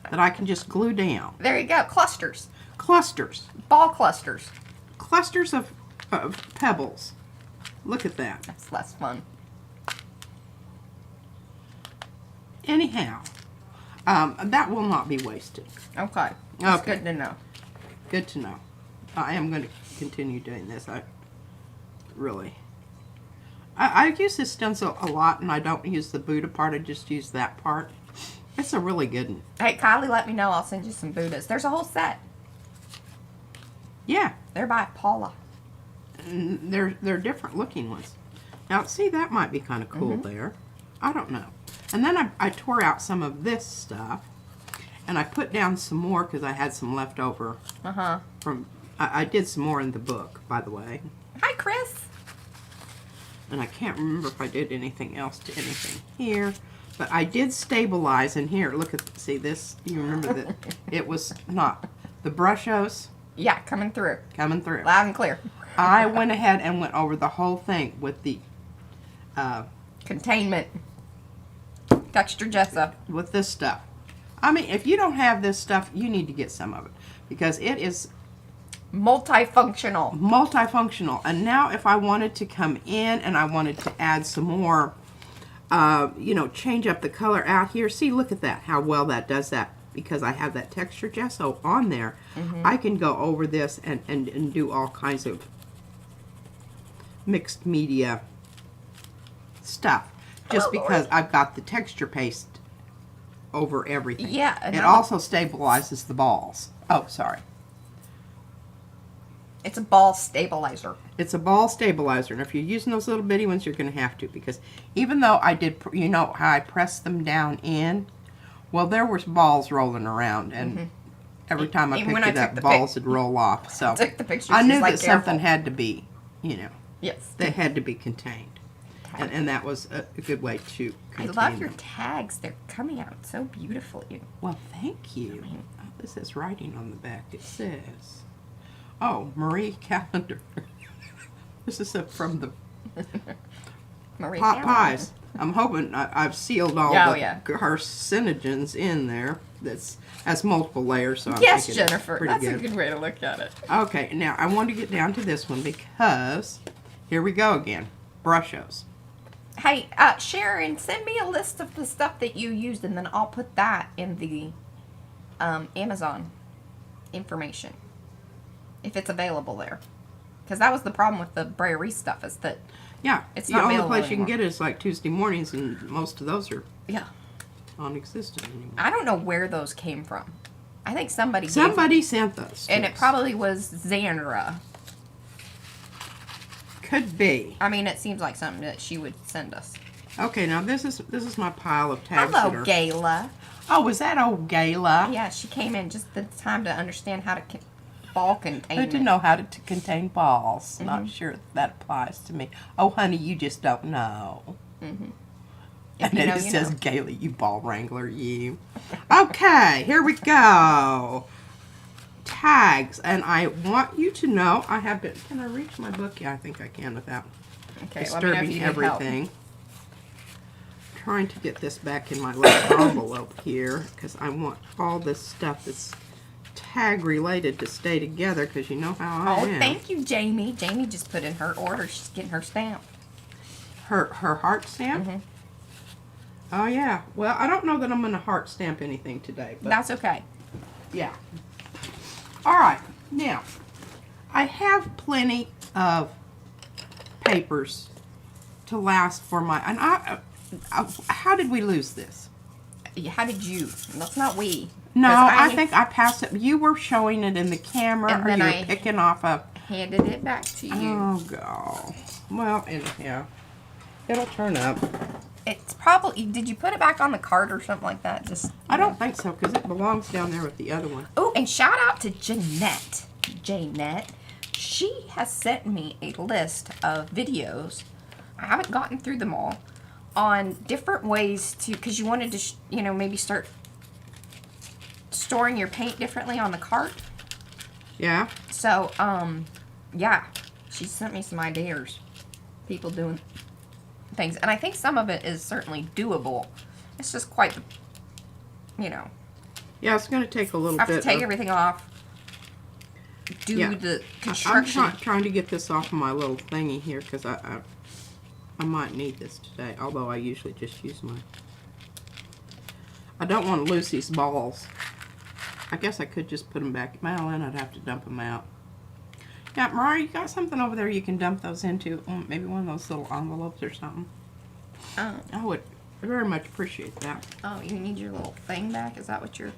Speaker 2: that I can just glue down.
Speaker 1: There you go, clusters.
Speaker 2: Clusters.
Speaker 1: Ball clusters.
Speaker 2: Clusters of pebbles. Look at that.
Speaker 1: That's less fun.
Speaker 2: Anyhow, that will not be wasted.
Speaker 1: Okay. That's
Speaker 2: Okay.
Speaker 1: good to know.
Speaker 2: Good to know. I am going to continue doing this. I use this stencil a lot, and I don't use the Buddha part. I just use that part. It's a really good one.
Speaker 1: Hey, Kylie, let me know. I'll send you some Buddhas. There's a whole set.
Speaker 2: Yeah.
Speaker 1: They're by Paula.
Speaker 2: And they're different looking ones. Now, see, that might be kind of cool there. I don't know. And then I tore out some of this stuff, and I put down some more because I had some left over from... I did some more in the book, by the way.
Speaker 1: Hi, Chris.
Speaker 2: And I can't remember if I did anything else to anything here. But I did stabilize in here. Look at, see this? You remember that it was not the brushos
Speaker 1: Yeah, coming through.
Speaker 2: coming through.
Speaker 1: Loud and clear.
Speaker 2: I went ahead and went over the whole thing with the
Speaker 1: Containment. Texture gesso.
Speaker 2: with this stuff. I mean, if you don't have this stuff, you need to get some of it because it is
Speaker 1: Multifunctional.
Speaker 2: multifunctional. And now if I wanted to come in and I wanted to add some more, you know, change up the color out here. See, look at that, how well that does that. Because I have that texture gesso on there, I can go over this and do all kinds of mixed media stuff. Just because I've got the texture paste over everything.
Speaker 1: Yeah. And
Speaker 2: It also stabilizes the balls. Oh, sorry.
Speaker 1: it's a ball stabilizer.
Speaker 2: It's a ball stabilizer, and if you're using those little bitty ones, you're going to have to, because even though I did, you know how I pressed them down in, well, there was balls rolling around, and every time I
Speaker 1: Even
Speaker 2: picked
Speaker 1: when
Speaker 2: it
Speaker 1: I
Speaker 2: up,
Speaker 1: took the
Speaker 2: balls would roll off. So
Speaker 1: took the pictures,
Speaker 2: I knew
Speaker 1: she's like,
Speaker 2: that something
Speaker 1: "Careful."
Speaker 2: had to be, you know,
Speaker 1: Yes.
Speaker 2: they had to be contained, and that was a good way to
Speaker 1: I
Speaker 2: contain
Speaker 1: love your
Speaker 2: them.
Speaker 1: tags. They're coming out so beautifully.
Speaker 2: Well, thank you. Oh, this is writing on the back. It says, "Oh, Marie Calendar." This is from the
Speaker 1: Marie
Speaker 2: pot
Speaker 1: Callen.
Speaker 2: pies. I'm hoping I've sealed all
Speaker 1: Oh,
Speaker 2: the
Speaker 1: yeah.
Speaker 2: carcinogens in there. That's multiple layers, so I'm
Speaker 1: Yes,
Speaker 2: thinking it's
Speaker 1: Jennifer.
Speaker 2: pretty
Speaker 1: That's
Speaker 2: good.
Speaker 1: a good way to look at it.
Speaker 2: Okay, now I want to get down to this one because here we go again. Brushos.
Speaker 1: Hey, Sharon, send me a list of the stuff that you used, and then I'll put that in the Amazon information, if it's available there. Because that was the problem with the Braillery stuff, is that
Speaker 2: Yeah,
Speaker 1: It's
Speaker 2: the
Speaker 1: not
Speaker 2: only
Speaker 1: available
Speaker 2: place you can
Speaker 1: anymore.
Speaker 2: get it is like Tuesday mornings, and most of those are
Speaker 1: yeah,
Speaker 2: non-existent anymore.
Speaker 1: I don't know where those came from. I think somebody gave
Speaker 2: Somebody sent those, to
Speaker 1: and it
Speaker 2: us.
Speaker 1: probably was Xandra.
Speaker 2: Could be.
Speaker 1: I mean, it seems like something that she would send us.
Speaker 2: Okay, now this is my pile of tags.
Speaker 1: Hello,
Speaker 2: that are,
Speaker 1: Gayla.
Speaker 2: Oh, was that old Gayla?
Speaker 1: Yeah, she came in just the time to understand how to ball containment.
Speaker 2: Good to know how to contain balls.
Speaker 1: Mm-hmm.
Speaker 2: Not sure if that applies to me. Oh, honey, you just don't know.
Speaker 1: Mm-hmm.
Speaker 2: And then it says, Gaily, you ball wrangler, you. Okay, here we go. Tags. And I want you to know, I have been, can I reach my book? Yeah, I think I can without
Speaker 1: Okay, let me know if
Speaker 2: disturbing
Speaker 1: you need help.
Speaker 2: everything. Trying to get this back in my little envelope here, because I want all this stuff that's tag related to stay together, because you know how I
Speaker 1: Oh,
Speaker 2: am.
Speaker 1: thank you, Jamie. Jamie just put in her order. She's getting her stamp.
Speaker 2: Her heart stamp?
Speaker 1: Mm-hmm.
Speaker 2: Oh, yeah. Well, I don't know that I'm going to heart stamp anything today. But
Speaker 1: That's okay.
Speaker 2: yeah. All right. Now, I have plenty of papers to last for my... And how did we lose this?
Speaker 1: How did you? That's not we.
Speaker 2: No,
Speaker 1: 'Cause
Speaker 2: I think I passed it. You were showing it in the camera,
Speaker 1: And
Speaker 2: or
Speaker 1: then
Speaker 2: you were
Speaker 1: I
Speaker 2: picking off a...
Speaker 1: handed it back to you.
Speaker 2: Oh, God. Well, yeah. It'll turn up.
Speaker 1: It's probably, did you put it back on the cart or something like that? Just
Speaker 2: I don't think so, because it belongs down there with the other one.
Speaker 1: Oh, and shout out to Jeanette. She has sent me a list of videos. I haven't gotten through them all, on different ways to, because you wanted to, you know, maybe start storing your paint differently on the cart.
Speaker 2: Yeah?
Speaker 1: So, yeah, she sent me some ideas. People doing things. And I think some of it is certainly doable. It's just quite, you know.
Speaker 2: Yeah, it's going to take a little
Speaker 1: I have
Speaker 2: bit.
Speaker 1: to take everything off. Do the construction.
Speaker 2: I'm trying to get this off of my little thingy here, because I might need this today. Although I usually just use my... I don't want to lose these balls. I guess I could just put them back. Well, then I'd have to dump them out. Yeah, Mariah, you got something over there you can dump those into? Maybe one of those little envelopes or something.
Speaker 1: Oh.
Speaker 2: I would very much appreciate that.
Speaker 1: Oh, you need your little thing back? Is that what you're...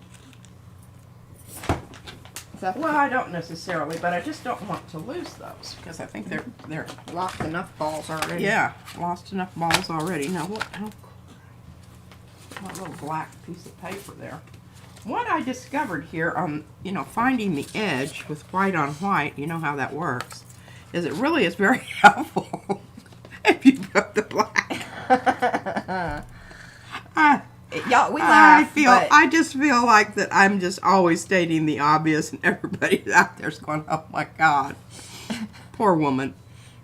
Speaker 2: Well, I don't necessarily, but I just don't want to lose those, because I think they're
Speaker 1: Lost enough balls already.
Speaker 2: yeah, lost enough balls already. Now what? My little black piece of paper there. What I discovered here on, you know, finding the edge with white on white, you know how that works, is it really is very helpful if you put the black.
Speaker 1: Y'all, we laugh.
Speaker 2: I just feel like that I'm just always stating the obvious, and everybody out there's going, "Oh my God, poor woman."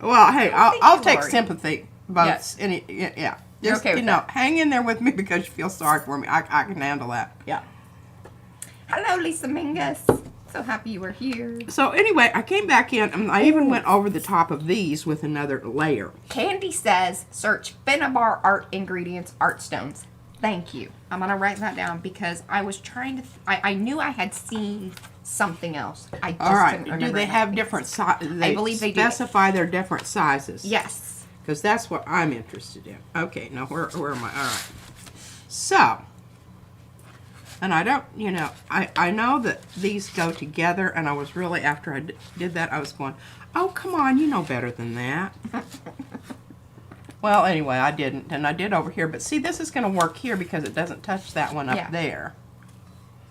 Speaker 2: Well, hey, I'll take sympathy votes.
Speaker 1: Yes.
Speaker 2: Yeah. Just,
Speaker 1: okay with
Speaker 2: you know, hang in there with me because you feel sorry for me. I can handle that.
Speaker 1: Yeah. Hello, Lisa Mingus. So happy you were here.
Speaker 2: So anyway, I came back in, and I even went over the top of these with another layer.
Speaker 1: Candy says, search Finnabar art ingredients, art stones. Thank you. I'm going to write that down because I was trying to... I knew I had seen something else. I just
Speaker 2: All right.
Speaker 1: couldn't remember.
Speaker 2: Do they have different sizes?
Speaker 1: I believe they do.
Speaker 2: Specify their different sizes.
Speaker 1: Yes.
Speaker 2: Because that's what I'm interested in. Okay, now where am I? All right. So, and I don't, you know, I know that these go together, and I was really, after I did that, I was going, oh, come on, you know better than that. Well, anyway, I didn't, and I did over here. But see, this is going to work here because it doesn't touch that one up there.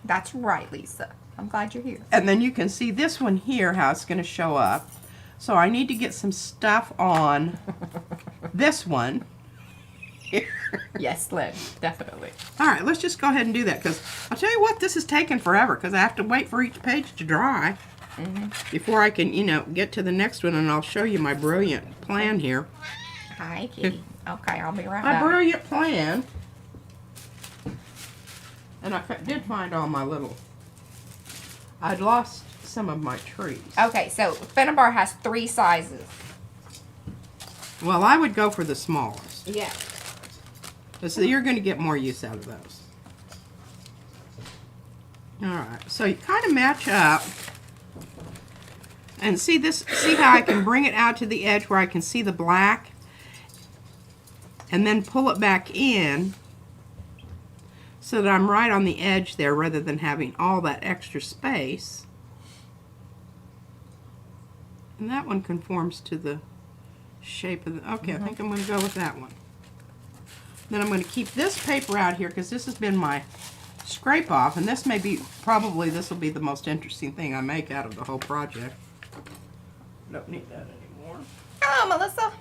Speaker 1: That's right, Lisa. I'm glad you're here.
Speaker 2: And then you can see this one here, how it's going to show up. So I need to get some stuff on this one.
Speaker 1: Yes, Lynn, definitely.
Speaker 2: All right, let's just go ahead and do that, because I'll tell you what, this is taking forever because I have to wait for each page to dry before I can, you know, get to the next one, and I'll show you my brilliant plan here.
Speaker 1: Hi, Kitty. Okay, I'll be right
Speaker 2: My
Speaker 1: back.
Speaker 2: brilliant plan. And I did find all my little... I'd lost some of my trees.
Speaker 1: Okay, so Finnabar has 3 sizes.
Speaker 2: Well, I would go for the smallest.
Speaker 1: Yeah.
Speaker 2: So you're going to get more use out of those. Alright, so you kind of match up. And see this? See how I can bring it out to the edge where I can see the black? And then pull it back in so that I'm right on the edge there rather than having all that extra space. And that one conforms to the shape of the... Okay, I think I'm going to go with that one. Then I'm going to keep this paper out here because this has been my scrape off, and this may be, probably this will be the most interesting thing I make out of the whole project. Don't need that anymore.
Speaker 1: Hello, Melissa.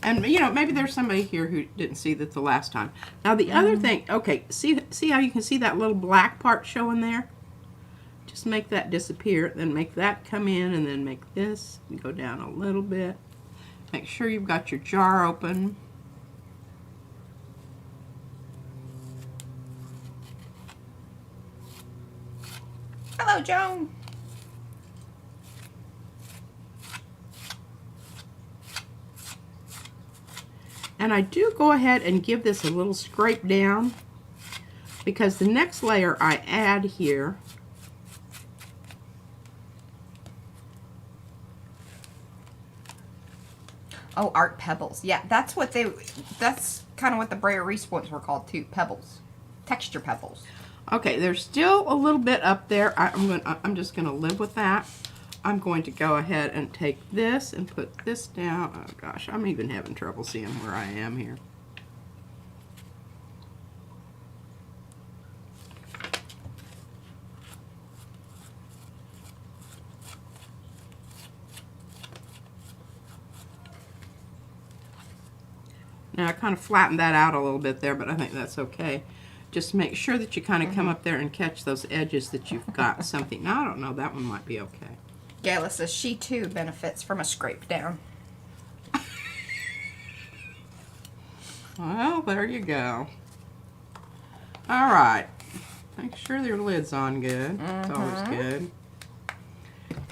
Speaker 2: And, you know, maybe there's somebody here who didn't see that the last time. Now, the other thing, okay, see how you can see that little black part showing there? Just make that disappear, then make that come in, and then make this go down a little bit. Make sure you've got your jar open.
Speaker 1: Hello, Joan.
Speaker 2: And I do go ahead and give this a little scrape down because the next layer I add here
Speaker 1: Oh, art pebbles. Yeah, that's kind of what the Brea Reese ones were called too. Pebbles. Texture pebbles.
Speaker 2: Okay, there's still a little bit up there. I'm just gonna live with that. I'm going to go ahead and take this and put this down. Oh gosh, I'm even having trouble seeing where I am here. Now I kind of flattened that out a little bit there, but I think that's okay. Just make sure that you kind of come up there and catch those edges that you've got something. Now I don't know, that one might be okay.
Speaker 1: Gayla says she too benefits from a scrape down.
Speaker 2: Well, there you go. All right. Make sure your lid's on good. It's always good.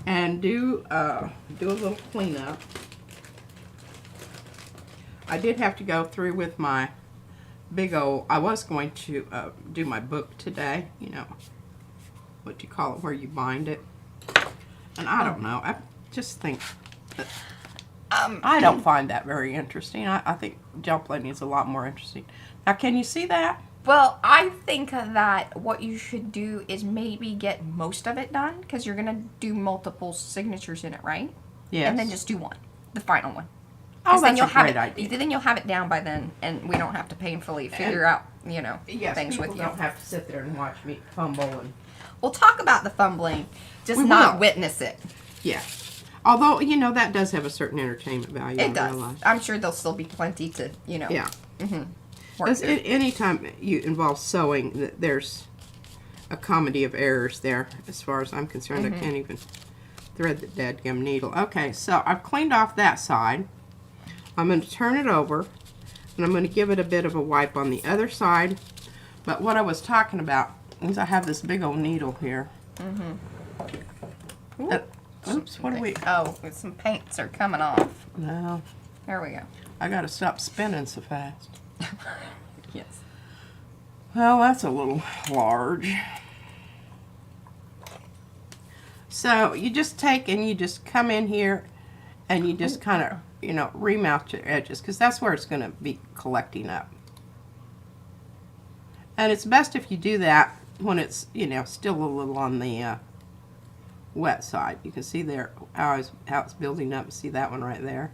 Speaker 2: And do a little cleanup. I did have to go through with my big old, I was going to do my book today, you know, what you call it, where you bind it. And I don't know, I just think that I don't find that very interesting. I think gel plating is a lot more interesting. Now, can you see that?
Speaker 1: Well, I think that what you should do is maybe get most of it done, because you're going to do multiple signatures in it, right?
Speaker 2: Yes.
Speaker 1: And then just do one, the final one.
Speaker 2: Oh,
Speaker 1: Then
Speaker 2: that's
Speaker 1: you'll
Speaker 2: a
Speaker 1: have
Speaker 2: great
Speaker 1: it,
Speaker 2: idea.
Speaker 1: Then you'll have it down by then, and we don't have to painfully figure out, you know,
Speaker 2: Yes,
Speaker 1: things
Speaker 2: people
Speaker 1: with you.
Speaker 2: don't have to sit there and watch me fumble and...
Speaker 1: We'll talk about the fumbling, just
Speaker 2: We
Speaker 1: not
Speaker 2: will.
Speaker 1: witness it.
Speaker 2: Yeah. Although, you know, that does have a certain entertainment value.
Speaker 1: It
Speaker 2: I
Speaker 1: does.
Speaker 2: realize.
Speaker 1: I'm sure there'll still be plenty to, you know.
Speaker 2: Yeah.
Speaker 1: Work
Speaker 2: Because
Speaker 1: through.
Speaker 2: anytime you involve sewing, there's a comedy of errors there. As far as I'm concerned, I can't even thread the dadgum needle. Okay, so I've cleaned off that side. I'm going to turn it over, and I'm going to give it a bit of a wipe on the other side. But what I was talking about is I have this big old needle here. Oops, what do we...
Speaker 1: Oh, some paints are coming off.
Speaker 2: No,
Speaker 1: There we go.
Speaker 2: I got to stop spinning so fast.
Speaker 1: Yes.
Speaker 2: Well, that's a little large. So you just take and you just come in here and you just kind of, you know, remount your edges, because that's where it's going to be collecting up. And it's best if you do that when it's, you know, still a little on the wet side. You can see there how it's building up. See that one right there?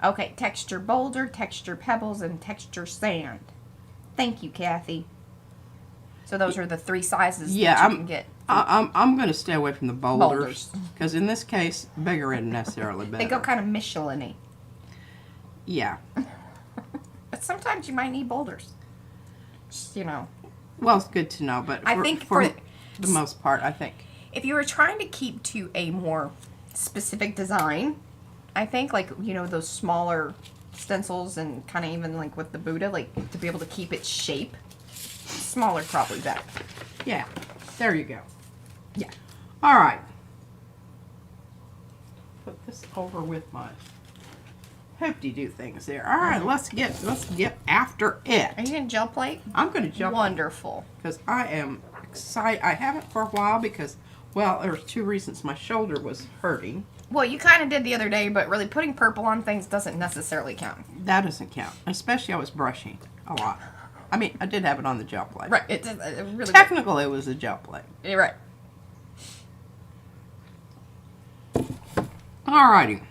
Speaker 1: Okay, texture boulder, texture pebbles, and texture sand. Thank you, Kathy. So those are the three sizes
Speaker 2: Yeah,
Speaker 1: that you can get.
Speaker 2: I'm going to stay away from the boulders,
Speaker 1: Boulders.
Speaker 2: because in this case, bigger isn't necessarily better.
Speaker 1: They go kind of Michelin-y.
Speaker 2: Yeah.
Speaker 1: But sometimes you might need boulders. Just, you know.
Speaker 2: Well, it's good to know, but
Speaker 1: I think
Speaker 2: for
Speaker 1: for-
Speaker 2: the most part, I think.
Speaker 1: If you were trying to keep to a more specific design, I think, like, you know, those smaller stencils and kind of even like with the Buddha, like to be able to keep its shape, smaller probably better.
Speaker 2: Yeah, there you go.
Speaker 1: Yeah.
Speaker 2: All right. Put this over with my hoop-de-doo things there. All right, let's get after it.
Speaker 1: Are you going to gel plate?
Speaker 2: I'm going to jump
Speaker 1: Wonderful.
Speaker 2: because I am excited. I haven't for a while because, well, there's two reasons. My shoulder was hurting.
Speaker 1: Well, you kind of did the other day, but really putting purple on things doesn't necessarily count.
Speaker 2: That doesn't count. Especially I was brushing a lot. I mean, I did have it on the gel plate.
Speaker 1: Right. It's really good.
Speaker 2: Technically, it was a gel plate.
Speaker 1: You're right.
Speaker 2: Alrighty.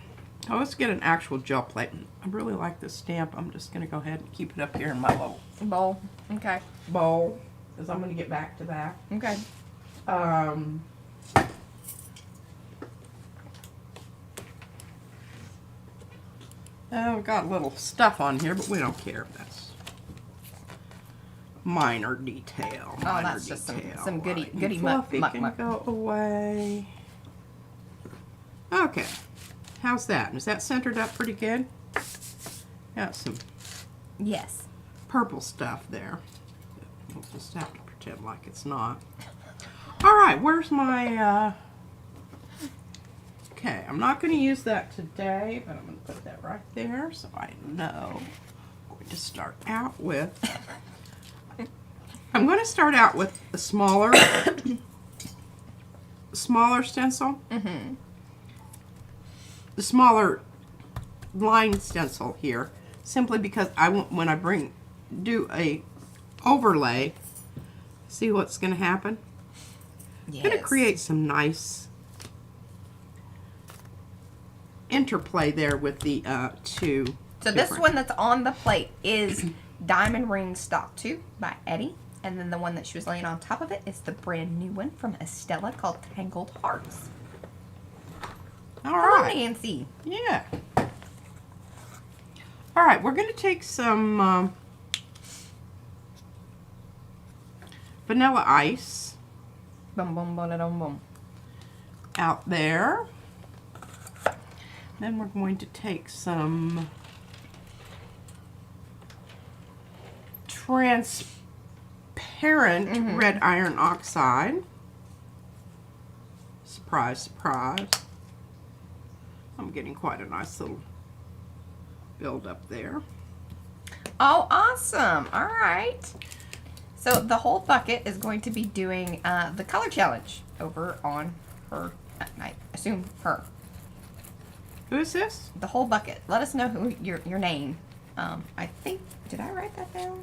Speaker 2: Now let's get an actual gel plate. I really like this stamp. I'm just going to go ahead and keep it up here in my little
Speaker 1: Bowl. Okay.
Speaker 2: bowl, because I'm going to get back to that.
Speaker 1: Okay.
Speaker 2: We've got a little stuff on here, but we don't care. That's minor detail.
Speaker 1: Oh,
Speaker 2: Minor
Speaker 1: that's just
Speaker 2: detail.
Speaker 1: some goody
Speaker 2: Right.
Speaker 1: goody muck
Speaker 2: Fluffy
Speaker 1: muck
Speaker 2: can
Speaker 1: muck.
Speaker 2: go away. Okay. How's that? Is that centered up pretty good? Got some
Speaker 1: Yes.
Speaker 2: purple stuff there. We'll just have to pretend like it's not. All right, where's my, okay, I'm not going to use that today, but I'm going to put that right there so I know. I'm going to start out with, I'm going to start out with the smaller stencil. The smaller line stencil here, simply because I want, when I do a overlay, see what's going to happen?
Speaker 1: Yes.
Speaker 2: I'm going to create some nice interplay there with the two.
Speaker 1: So this one that's on the plate is Diamond Ring Stock 2 by Eddie. And then the one that she was laying on top of it is the brand new one from Estella called Tangled Hearts.
Speaker 2: All
Speaker 1: Hello,
Speaker 2: right.
Speaker 1: Nancy.
Speaker 2: Yeah. All right, we're going to take some vanilla ice
Speaker 1: Boom, boom, boom, boom, boom.
Speaker 2: out there. Then we're going to take some transparent red iron oxide. Surprise, surprise. I'm getting quite a nice little build up there.
Speaker 1: Oh, awesome. All right. So the whole bucket is going to be doing the color challenge over on her, I assume her.
Speaker 2: Who is this?
Speaker 1: The whole bucket. Let us know who your name. I think, did I write that down?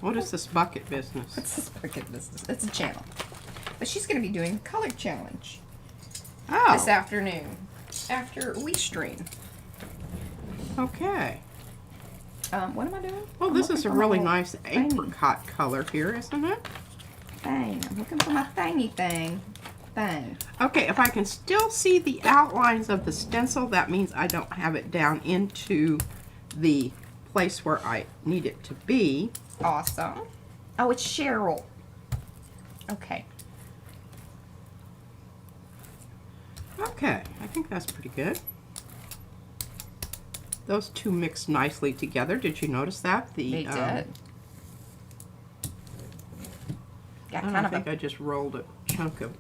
Speaker 2: What is this bucket business?
Speaker 1: What's this bucket business? It's a channel. But she's going to be doing the color challenge this
Speaker 2: Oh,
Speaker 1: afternoon after we stream.
Speaker 2: okay.
Speaker 1: What am I doing?
Speaker 2: Well,
Speaker 1: I'm
Speaker 2: this
Speaker 1: looking
Speaker 2: is a
Speaker 1: for my
Speaker 2: really
Speaker 1: little
Speaker 2: nice
Speaker 1: thingy.
Speaker 2: apricot color here, isn't it?
Speaker 1: Thing. I'm looking for my thingy thing. Thing.
Speaker 2: Okay, if I can still see the outlines of the stencil, that means I don't have it down into the place where I need it to be.
Speaker 1: Awesome. Oh, it's Cheryl. Okay.
Speaker 2: Okay, I think that's pretty good. Those two mix nicely together. Did you notice that?
Speaker 1: They did. Got
Speaker 2: I
Speaker 1: kind of
Speaker 2: think
Speaker 1: a
Speaker 2: I just rolled a chunk of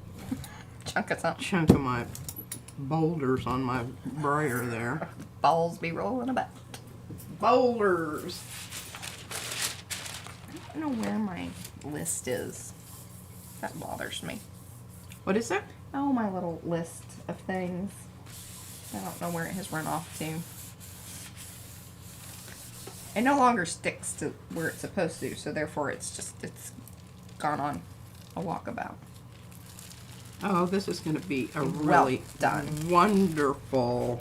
Speaker 1: chunk of something.
Speaker 2: my boulders on my brayer there.
Speaker 1: Balls be rolling about.
Speaker 2: Boulders.
Speaker 1: I don't know where my list is. That bothers me.
Speaker 2: What is it?
Speaker 1: Oh, my little list of things. I don't know where it has run off to. It no longer sticks to where it's supposed to, so therefore it's gone on a walkabout.
Speaker 2: Oh, this is going to be a
Speaker 1: Well
Speaker 2: really
Speaker 1: done.
Speaker 2: wonderful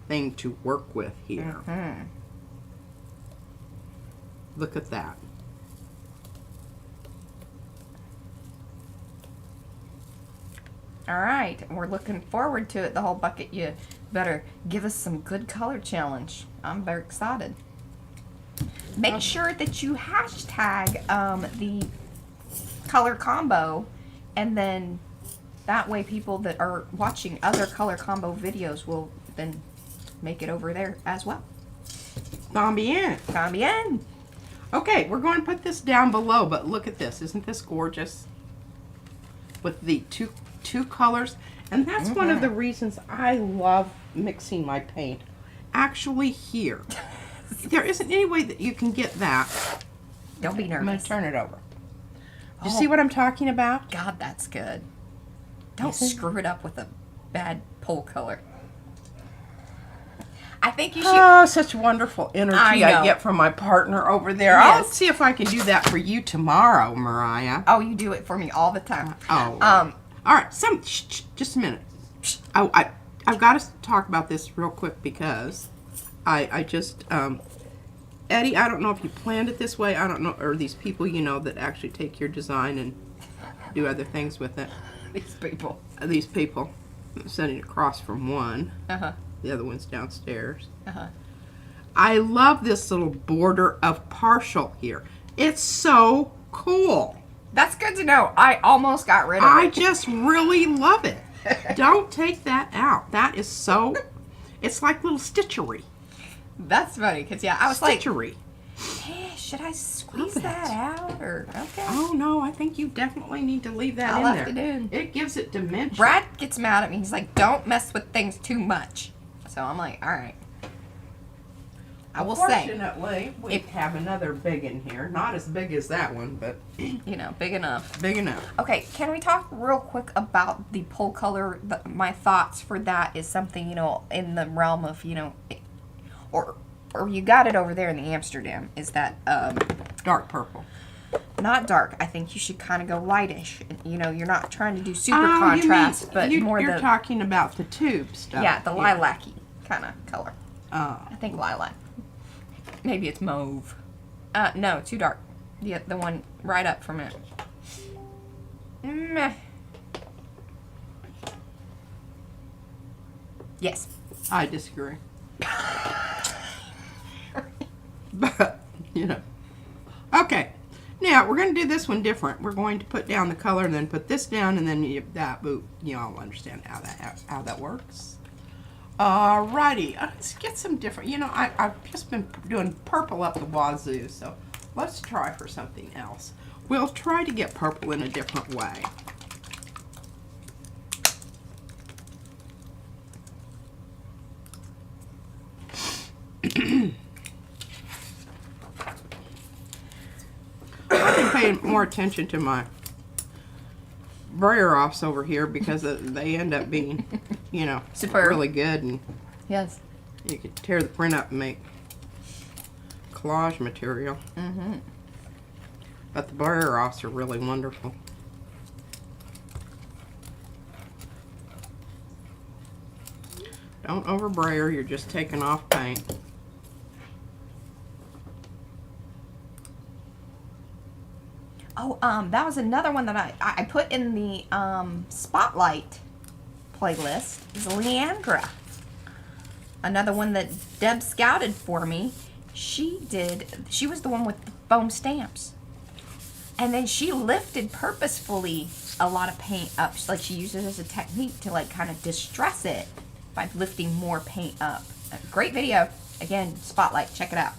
Speaker 2: thing to work with here.
Speaker 1: Hmm.
Speaker 2: Look at that.
Speaker 1: All right, we're looking forward to it. The whole bucket. You better give us some good color challenge. I'm very excited. Make sure that you hashtag the color combo, and then that way people that are watching other color combo videos will then make it over there as well.
Speaker 2: Bien.
Speaker 1: Bien.
Speaker 2: Okay, we're going to put this down below, but look at this. Isn't this gorgeous? With the two colors. And that's one of the reasons I love mixing my paint. Actually here. There isn't any way that you can get that.
Speaker 1: Don't be
Speaker 2: I'm going
Speaker 1: nervous.
Speaker 2: to turn it over. You see what I'm talking about?
Speaker 1: God, that's good. Don't
Speaker 2: Isn't-
Speaker 1: screw it up with a bad pole color. I think you should.
Speaker 2: Oh, such wonderful energy
Speaker 1: I know.
Speaker 2: I get from my partner over there.
Speaker 1: Yes.
Speaker 2: I'll see if I can do that for you tomorrow, Mariah.
Speaker 1: Oh, you do it for me all the time.
Speaker 2: Oh. All right. Just a minute. I've got to talk about this real quick because I just Eddie, I don't know if you planned it this way. I don't know, or these people you know that actually take your design and do other things with it.
Speaker 1: These people.
Speaker 2: These people. I'm sending it across from one.
Speaker 1: Uh-huh.
Speaker 2: The other one's downstairs.
Speaker 1: Uh-huh.
Speaker 2: I love this little border of partial here. It's so cool.
Speaker 1: That's good to know. I almost got rid of
Speaker 2: I
Speaker 1: it.
Speaker 2: just really love it. Don't take that out. That is so, it's like little stitchery.
Speaker 1: That's funny, because, yeah, I was like,
Speaker 2: Stitchery.
Speaker 1: hey, should I squeeze
Speaker 2: Love it.
Speaker 1: that out? Or, okay.
Speaker 2: Oh no, I think you definitely need to leave that
Speaker 1: I'll
Speaker 2: in
Speaker 1: have
Speaker 2: there.
Speaker 1: to do.
Speaker 2: It gives it dimension.
Speaker 1: Brad gets mad at me. He's like, don't mess with things too much. So I'm like, all right. I will say,
Speaker 2: Fortunately, we have another big in here. Not as big as that one, but
Speaker 1: you know, big enough.
Speaker 2: big enough.
Speaker 1: Okay, can we talk real quick about the pole color? My thoughts for that is something, you know, in the realm of, you know, or you got it over there in the Amsterdam, is that
Speaker 2: Dark purple.
Speaker 1: not dark. I think you should kind of go lightish. You know, you're not trying to do super
Speaker 2: Oh,
Speaker 1: contrast, but more
Speaker 2: you're
Speaker 1: the
Speaker 2: talking about the tube stuff.
Speaker 1: yeah, the lilac-y kind of color.
Speaker 2: Oh.
Speaker 1: I think lilac. Maybe it's mauve. No, too dark. The one right up from it. Meh. Yes.
Speaker 2: I disagree. But, you know. Okay. Now, we're going to do this one different. We're going to put down the color and then put this down and then you all understand how that works. Alrighty. Let's get some different. You know, I've just been doing purple up the wazoo, so let's try for something else. We'll try to get purple in a different way. I've been paying more attention to my brayer offs over here because they end up being, you know,
Speaker 1: Superb.
Speaker 2: really good, and
Speaker 1: Yes.
Speaker 2: you could tear the print up and make collage material.
Speaker 1: Mm-hmm.
Speaker 2: But the brayer offs are really wonderful. Don't over brayer, you're just taking off paint.
Speaker 1: Oh, that was another one that I put in the spotlight playlist. Is Leandra. Another one that Deb scouted for me. She was the one with the foam stamps. And then she lifted purposefully a lot of paint up. Like she used it as a technique to like kind of distress it by lifting more paint up. Great video. Again, spotlight, check it out.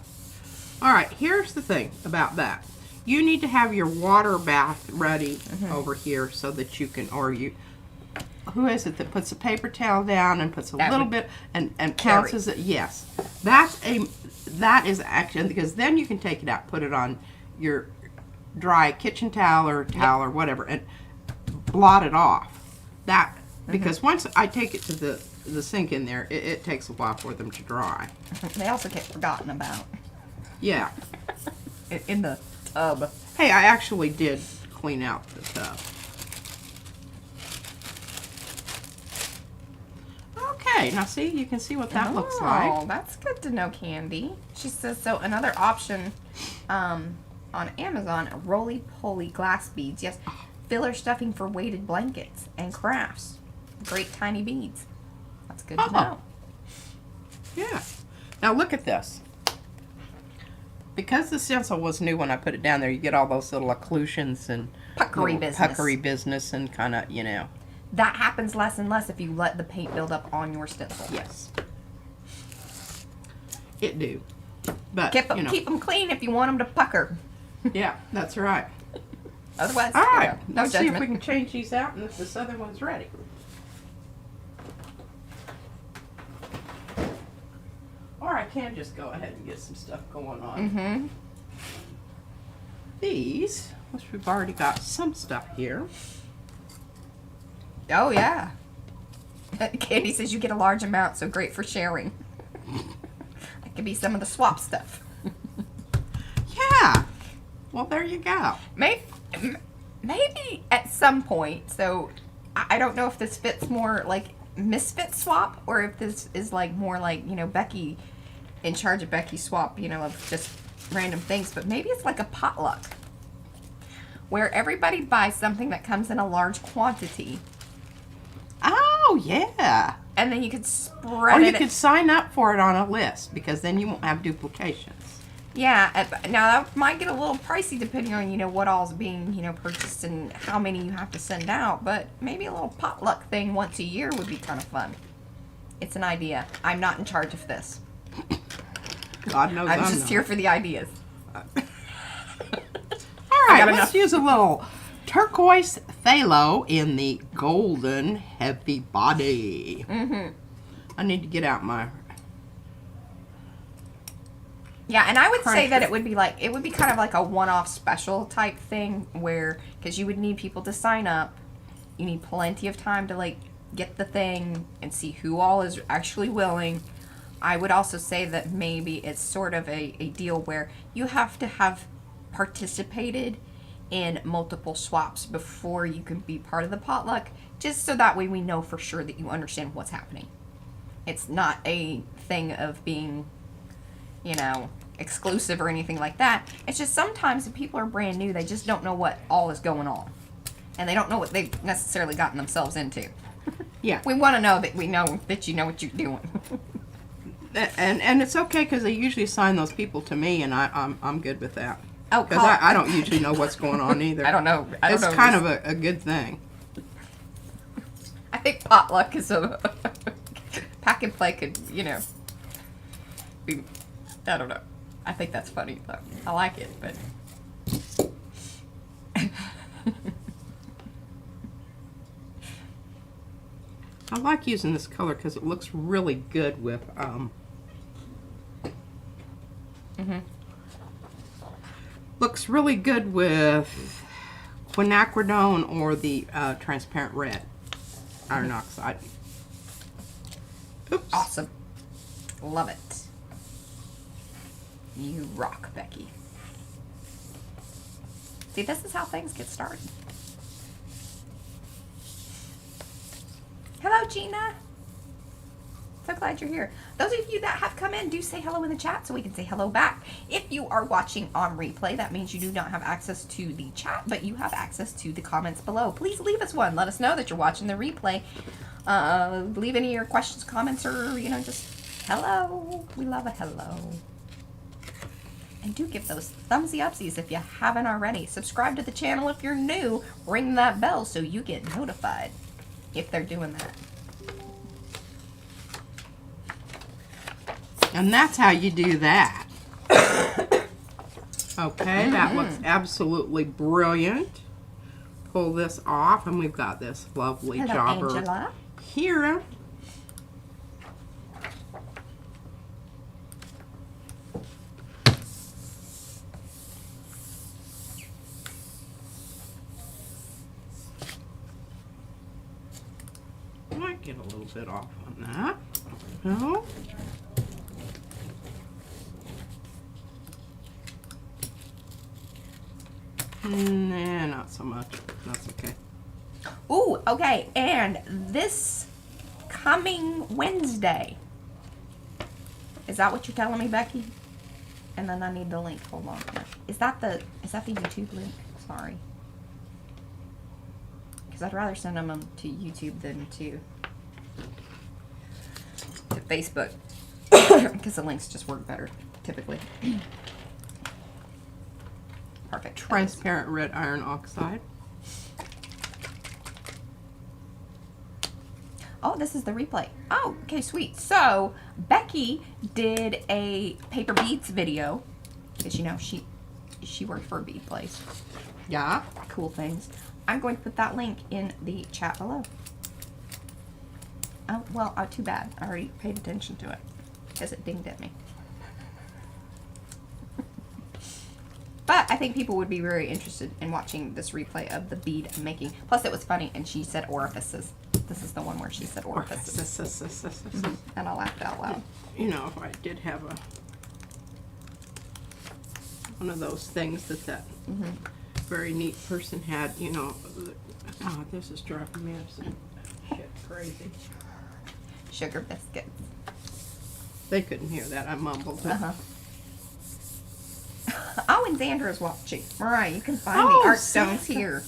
Speaker 2: Alright, here's the thing about that. You need to have your water bath ready over here so that you can, who is it that puts a paper towel down and puts a little bit and pounces it? Yes. That is action, because then you can take it out, put it on your dry kitchen towel or towel or whatever and blot it off. That, because once I take it to the sink in there, it takes a while for them to dry.
Speaker 1: They also get forgotten about.
Speaker 2: Yeah.
Speaker 1: In the tub.
Speaker 2: Hey, I actually did clean out the tub. Okay, now see, you can see what that looks like.
Speaker 1: Oh, that's good to know, Candy. She says, so another option on Amazon, roly-poly glass beads. Yes, filler stuffing for weighted blankets and crafts. Great tiny beads. That's good to know.
Speaker 2: Yeah. Now look at this. Because the stencil was new when I put it down there, you get all those little occlusions and
Speaker 1: Puckery business.
Speaker 2: and kind of, you know.
Speaker 1: That happens less and less if you let the paint build up on your stencil.
Speaker 2: Yes. It do. But,
Speaker 1: Keep them clean if you want them to pucker.
Speaker 2: Yeah, that's right.
Speaker 1: Otherwise,
Speaker 2: All right.
Speaker 1: no
Speaker 2: Let's see if
Speaker 1: judgment.
Speaker 2: we can change these out and if this other one's ready. Or I can just go ahead and get some stuff going on.
Speaker 1: Mm-hmm.
Speaker 2: These, which we've already got some stuff here.
Speaker 1: Oh, yeah. Candy says you get a large amount, so great for sharing. That could be some of the swap stuff.
Speaker 2: Yeah. Well, there you go.
Speaker 1: Maybe at some point, so I don't know if this fits more like misfit swap or if this is like more like, you know, Becky, in charge of Becky swap, you know, of just random things, but maybe it's like a potluck where everybody buys something that comes in a large quantity.
Speaker 2: Oh, yeah.
Speaker 1: And then you could spread
Speaker 2: Or
Speaker 1: it.
Speaker 2: you could sign up for it on a list because then you won't have duplications.
Speaker 1: Yeah, now that might get a little pricey depending on, you know, what all's being, you know, purchased and how many you have to send out, but maybe a little potluck thing once a year would be kind of fun. It's an idea. I'm not in charge of this.
Speaker 2: God knows
Speaker 1: I'm
Speaker 2: I'm
Speaker 1: just
Speaker 2: not.
Speaker 1: here for the ideas.
Speaker 2: All right,
Speaker 1: got
Speaker 2: let's
Speaker 1: enough.
Speaker 2: use a little turquoise phthalo in the golden heavy body.
Speaker 1: Mm-hmm.
Speaker 2: I need to get out my
Speaker 1: Yeah, and I would say
Speaker 2: Crunch.
Speaker 1: that it would be kind of like a one-off special type thing where, because you would need people to sign up, you need plenty of time to like get the thing and see who all is actually willing. I would also say that maybe it's sort of a deal where you have to have participated in multiple swaps before you can be part of the potluck, just so that way we know for sure that you understand what's happening. It's not a thing of being, you know, exclusive or anything like that. It's just sometimes if people are brand new, they just don't know what all is going on. And they don't know what they've necessarily gotten themselves into.
Speaker 2: Yeah.
Speaker 1: We want to know that we know that you know what you're doing.
Speaker 2: And it's okay because they usually assign those people to me, and I'm good with that.
Speaker 1: Oh,
Speaker 2: Because I don't usually know what's going on either.
Speaker 1: I don't know.
Speaker 2: It's kind of a good thing.
Speaker 1: I think potluck is a pack and play could, you know, be, I don't know. I think that's funny though. I like it, but
Speaker 2: I like using this color because it looks really good with looks really good with quinacridone or the transparent red iron oxide. Oops.
Speaker 1: awesome. Love it. You rock, Becky. See, this is how things get started. Hello, Gina. So glad you're here. Those of you that have come in, do say hello in the chat so we can say hello back. If you are watching on replay, that means you do not have access to the chat, but you have access to the comments below. Please leave us one. Let us know that you're watching the replay. Leave any of your questions, comments, or, you know, just hello. We love a hello. And do give those thumbsy upsies if you haven't already. Subscribe to the channel if you're new. Ring that bell so you get notified if they're doing that.
Speaker 2: And that's how you do that. Okay, that looks absolutely brilliant. Pull this off, and we've got this lovely
Speaker 1: Hello,
Speaker 2: jobber
Speaker 1: Angela.
Speaker 2: here. Might get a little bit off on that. No. Nah, not so much. That's okay.
Speaker 1: Ooh, okay. And this coming Wednesday. Is that what you're telling me, Becky? And then I need the link. Hold on. Is that the YouTube link? Sorry. Because I'd rather send them to YouTube than to Facebook. Because the links just work better, typically. Perfect.
Speaker 2: Transparent red iron oxide.
Speaker 1: Oh, this is the replay. Oh, okay, sweet. So, Becky did a paper beads video. Because, you know, she worked for a bead place.
Speaker 2: Yeah.
Speaker 1: Cool things. I'm going to put that link in the chat below. Oh, well, too bad. I already paid attention to it. Because it dinged at me. But I think people would be very interested in watching this replay of the bead making. Plus, it was funny, and she said orifices. This is the one where she said orifices. And I laughed out loud.
Speaker 2: You know, if I did have one of those things that very neat person had, you know. Oh, this is driving me some shit crazy.
Speaker 1: Sugar biscuits.
Speaker 2: They couldn't hear that. I mumbled it.
Speaker 1: Oh, and Xander is watching. Mariah, you can find
Speaker 2: Oh,
Speaker 1: the art stones here.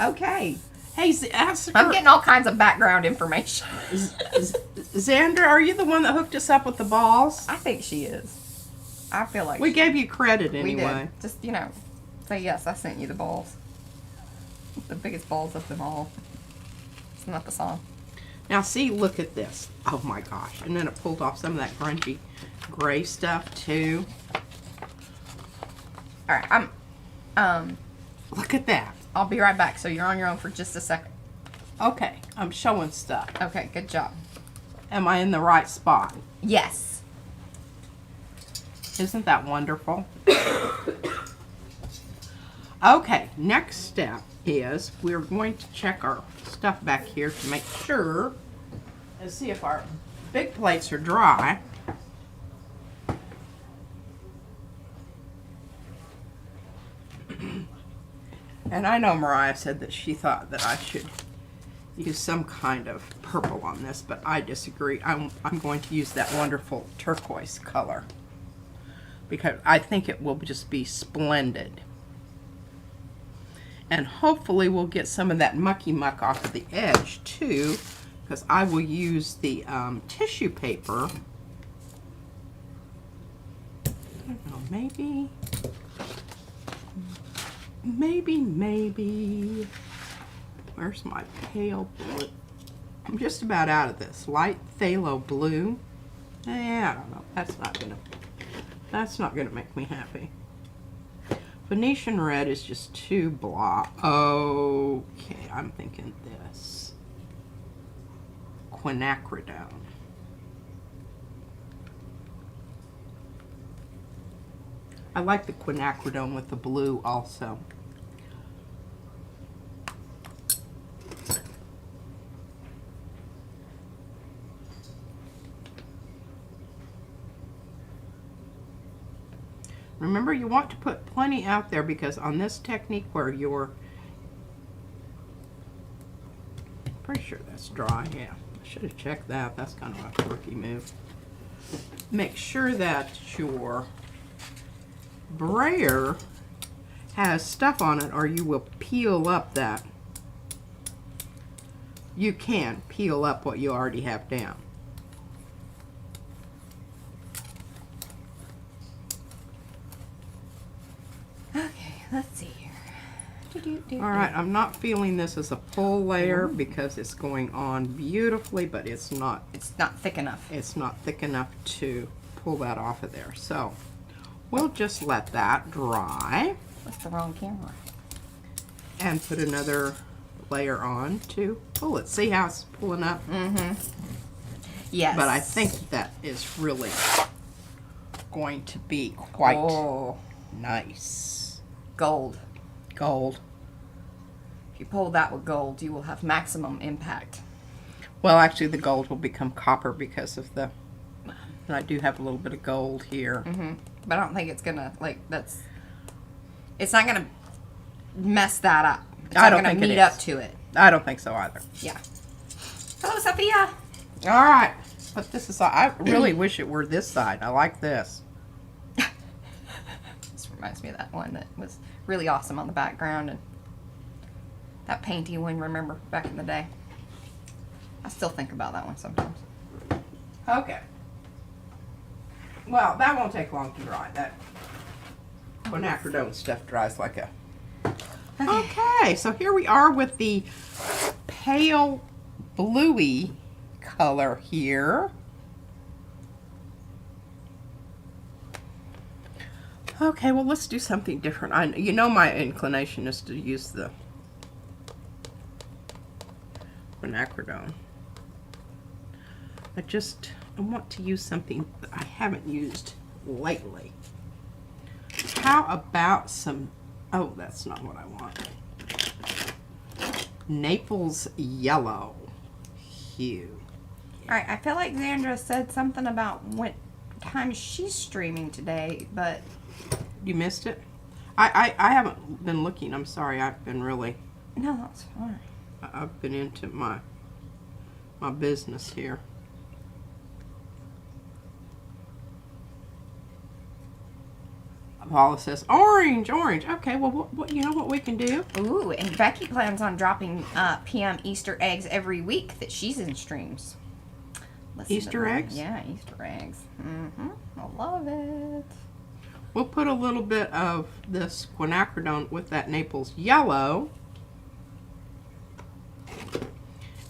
Speaker 1: Okay.
Speaker 2: Hey,
Speaker 1: I'm getting all kinds of background information.
Speaker 2: Xander, are you the one that hooked us up with the balls?
Speaker 1: I think she is. I feel like
Speaker 2: We gave you credit
Speaker 1: we
Speaker 2: anyway.
Speaker 1: did. Just, you know, say yes, I sent you the balls. The biggest balls of them all. It's not the song.
Speaker 2: Now see, look at this. Oh my gosh. And then it pulled off some of that grungy gray stuff too.
Speaker 1: All right,
Speaker 2: Look at that.
Speaker 1: I'll be right back. So you're on your own for just a second.
Speaker 2: Okay, I'm showing stuff.
Speaker 1: Okay, good job.
Speaker 2: Am I in the right spot?
Speaker 1: Yes.
Speaker 2: Isn't that wonderful? Okay, next step is we're going to check our stuff back here to make sure and see if our big plates are dry. And I know Mariah said that she thought that I should use some kind of purple on this, but I disagree. I'm going to use that wonderful turquoise color because I think it will just be splendid. And hopefully we'll get some of that mucky muck off of the edge too, because I will use the tissue paper. I don't know, maybe. Where's my pale blue? I'm just about out of this. Light phthalo blue. Yeah, I don't know. That's not gonna make me happy. Venetian red is just too blah. Okay, I'm thinking this. Quinacridone. I like the quinacridone with the blue also. Remember, you want to put plenty out there because on this technique where you're pretty sure that's dry, yeah. I should have checked that. That's kind of a rookie move. Make sure that your brayer has stuff on it or you will peel up that. You can peel up what you already have down.
Speaker 1: Let's see here.
Speaker 2: All right, I'm not feeling this as a full layer because it's going on beautifully, but it's not
Speaker 1: thick enough.
Speaker 2: It's not thick enough to pull that off of there. So we'll just let that dry.
Speaker 1: That's the wrong camera.
Speaker 2: And put another layer on to pull it. See how it's pulling up?
Speaker 1: Mm-hmm. Yes.
Speaker 2: But I think that is really going to be quite nice.
Speaker 1: Gold.
Speaker 2: Gold.
Speaker 1: If you pull that with gold, you will have maximum impact.
Speaker 2: Well, actually, the gold will become copper because of the... I do have a little bit of gold here.
Speaker 1: Mm-hmm. But I don't think it's gonna, it's not gonna mess that up. It's not gonna meet up to it.
Speaker 2: I don't think so either.
Speaker 1: Yeah. Hello, Sophia.
Speaker 2: All right. But this is... I really wish it were this side. I like this.
Speaker 1: This reminds me of that one that was really awesome on the background, and that painting one, remember, back in the day. I still think about that one sometimes.
Speaker 2: Okay. Well, that won't take long to dry. That quinacridone stuff dries like a... Okay, so here we are with the pale bluey color here. Okay, well, let's do something different. You know my inclination is to use the quinacridone. I want to use something that I haven't used lately. How about some... Oh, that's not what I want. Naples yellow hue.
Speaker 1: All right, I feel like Xandra said something about what time she's streaming today, but...
Speaker 2: You missed it? I haven't been looking. I'm sorry. I've been really...
Speaker 1: No, that's fine.
Speaker 2: I've been into my business here. Paula says, orange. Okay, well, what you know what we can do?
Speaker 1: Ooh, and Becky plans on dropping PM Easter eggs every week that she's in streams. Listen
Speaker 2: Easter eggs?
Speaker 1: Yeah, Easter eggs. Mm-hmm. I love it.
Speaker 2: We'll put a little bit of this quinacridone with that Naples yellow.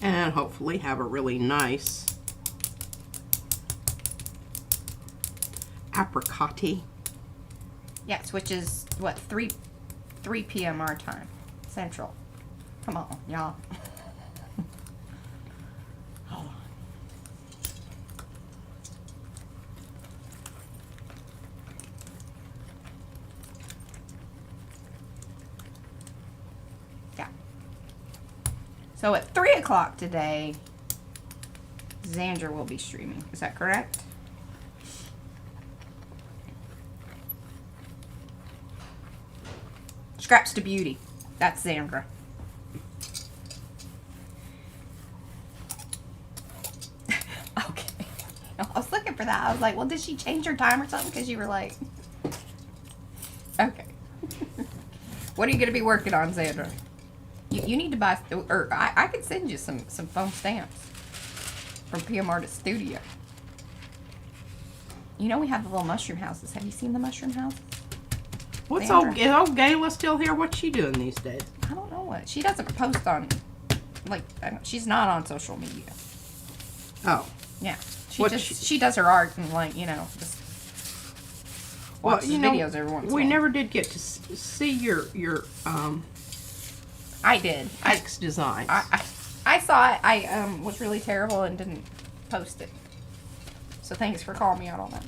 Speaker 2: And hopefully have a really nice apricot-y.
Speaker 1: Yes, which is, what, 3 p.m. our time, Central. Come on, y'all. Hold on. Yeah. So at 3 o'clock today, Xandra will be streaming. Is that correct? Scraps to Beauty. That's Xandra. Okay. I was looking for that. I was like, well, did she change her time or something? Because you were like... Okay. What are you going to be working on, Xandra? You need to buy... Or I could send you some foam stamps from PM Artist Studio. You know we have the little mushroom houses. Have you seen the mushroom houses?
Speaker 2: What's
Speaker 1: Xandra.
Speaker 2: is old Gayla still here? What's she doing these days?
Speaker 1: I don't know what. She doesn't post on... Like, she's not on social media.
Speaker 2: Oh.
Speaker 1: Yeah.
Speaker 2: What
Speaker 1: She does her art and, like, you know, just watches videos every once in a while.
Speaker 2: We never did get to see your
Speaker 1: I did.
Speaker 2: X designs.
Speaker 1: I saw it. I was really terrible and didn't post it. So thanks for calling me out on that.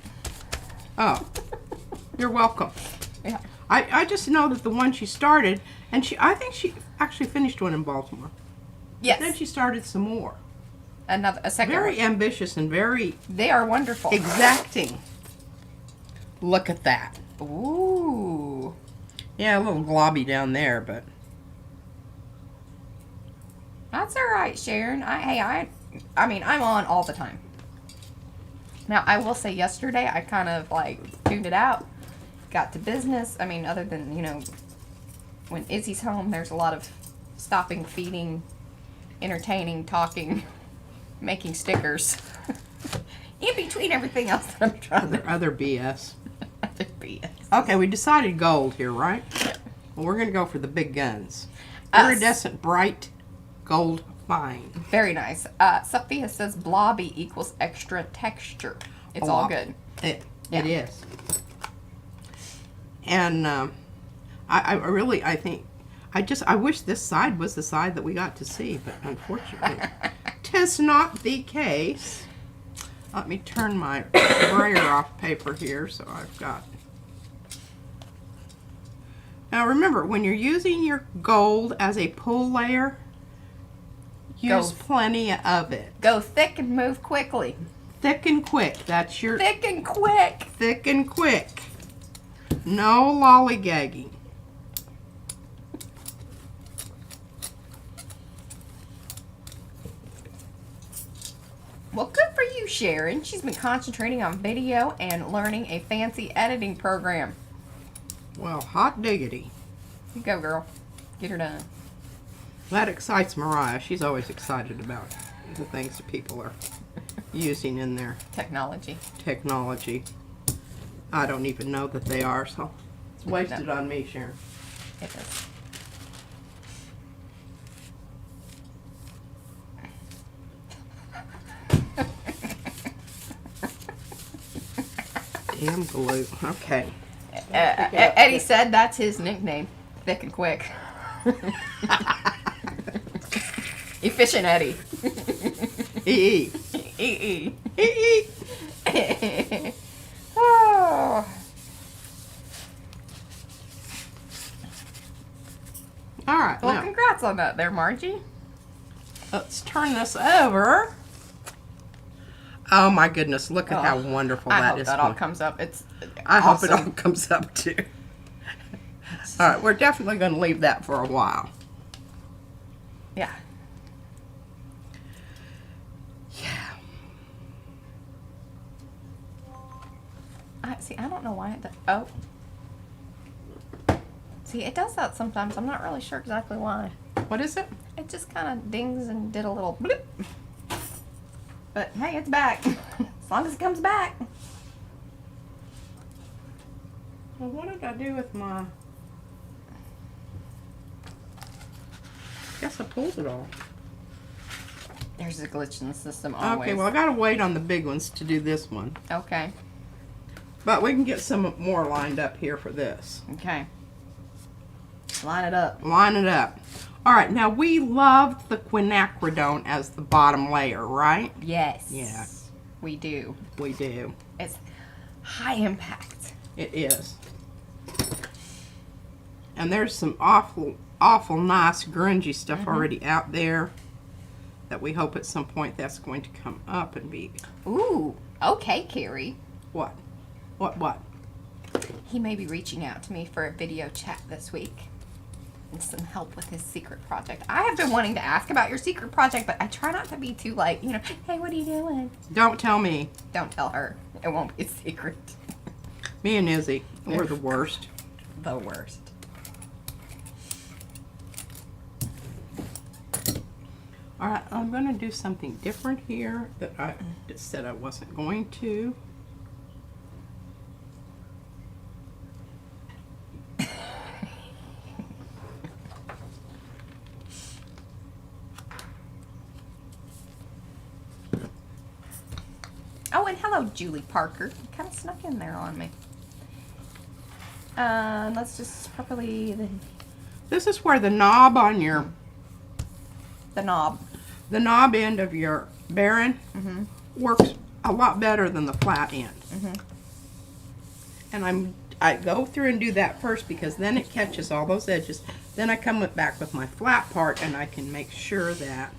Speaker 2: Oh. You're welcome.
Speaker 1: Yeah.
Speaker 2: I just know that the one she started, and I think she actually finished one in Baltimore.
Speaker 1: Yes.
Speaker 2: Then she started some more.
Speaker 1: A second
Speaker 2: Very
Speaker 1: one.
Speaker 2: ambitious and very
Speaker 1: They are wonderful.
Speaker 2: exacting. Look at that.
Speaker 1: Ooh.
Speaker 2: Yeah, a little globby down there, but
Speaker 1: That's all right, Sharon. I mean, I'm on all the time. Now, I will say yesterday, I kind of, like, tuned it out. Got to business. I mean, other than, you know, when Izzy's home, there's a lot of stopping, feeding, entertaining, talking, making stickers. In between everything else that I'm trying to
Speaker 2: other BS.
Speaker 1: other BS.
Speaker 2: Okay, we decided gold here, right? Well, we're going to go for the big guns. Iridescent, bright, gold, fine.
Speaker 1: Very nice. Sophia says blobby equals extra texture. It's all good.
Speaker 2: It
Speaker 1: Yeah.
Speaker 2: is. And I think, I wish this side was the side that we got to see, but unfortunately, 'tis not the case. Let me turn my brayer off paper here so I've got. Now remember, when you're using your gold as a pull layer, use plenty of it.
Speaker 1: Go thick and move quickly.
Speaker 2: Thick and quick. That's your
Speaker 1: Thick and quick.
Speaker 2: thick and quick. No lollygagging.
Speaker 1: Well, good for you, Sharon. She's been concentrating on video and learning a fancy editing program.
Speaker 2: Well, hot diggity.
Speaker 1: You go, girl. Get her done.
Speaker 2: That excites Mariah. She's always excited about the things that people are using in their
Speaker 1: Technology.
Speaker 2: technology. I don't even know that they are, so it's wasted on me, Sharon.
Speaker 1: It is.
Speaker 2: Damn glue. Okay.
Speaker 1: Eddie said that's his nickname. Thick and quick. Efficient Eddie.
Speaker 2: E.
Speaker 1: E.
Speaker 2: E.
Speaker 1: Oh.
Speaker 2: All right.
Speaker 1: Well,
Speaker 2: Now,
Speaker 1: congrats on that there, Margie.
Speaker 2: let's turn this over. Oh my goodness! Look at how
Speaker 1: Oh,
Speaker 2: wonderful
Speaker 1: I
Speaker 2: that
Speaker 1: hope
Speaker 2: is.
Speaker 1: that all comes up. It's
Speaker 2: I hope it
Speaker 1: awesome.
Speaker 2: all comes up too. All right, we're definitely going to leave that for a while.
Speaker 1: Yeah.
Speaker 2: Yeah.
Speaker 1: I don't know why it does. Oh. See, it does that sometimes. I'm not really sure exactly why.
Speaker 2: What is it?
Speaker 1: It just kind of dings and did a little bloop. But hey, it's back. As long as it comes back.
Speaker 2: Well, what did I do with my... Guess I pulled it all.
Speaker 1: There's a glitch in the system always.
Speaker 2: Okay, well, I got to wait on the big ones to do this one.
Speaker 1: Okay.
Speaker 2: But we can get some more lined up here for this.
Speaker 1: Okay. Line it up.
Speaker 2: Line it up. All right, now we loved the quinacridone as the bottom layer, right?
Speaker 1: Yes.
Speaker 2: Yeah.
Speaker 1: We do.
Speaker 2: We do.
Speaker 1: It's high impact.
Speaker 2: It is. And there's some awful awful nice grungy stuff already out there that we hope at some point that's going to come up and be.
Speaker 1: Ooh, okay, Carrie.
Speaker 2: What? What?
Speaker 1: He may be reaching out to me for a video chat this week and some help with his secret project. I have been wanting to ask about your secret project, but I try not to be too like, you know, hey, what are you doing?
Speaker 2: Don't tell me.
Speaker 1: Don't tell her. It won't be a secret.
Speaker 2: Me and Izzy, we're the worst.
Speaker 1: The worst.
Speaker 2: All right, I'm going to do something different here that I just said I wasn't going to.
Speaker 1: Oh, and hello, Julie Parker. You kind of snuck in there on me. Let's just properly
Speaker 2: This is where the knob on your
Speaker 1: the knob.
Speaker 2: the knob end of your Baron works a lot better than the flat end. And I go through and do that first because then it catches all those edges. Then I come back with my flat part and I can make sure that.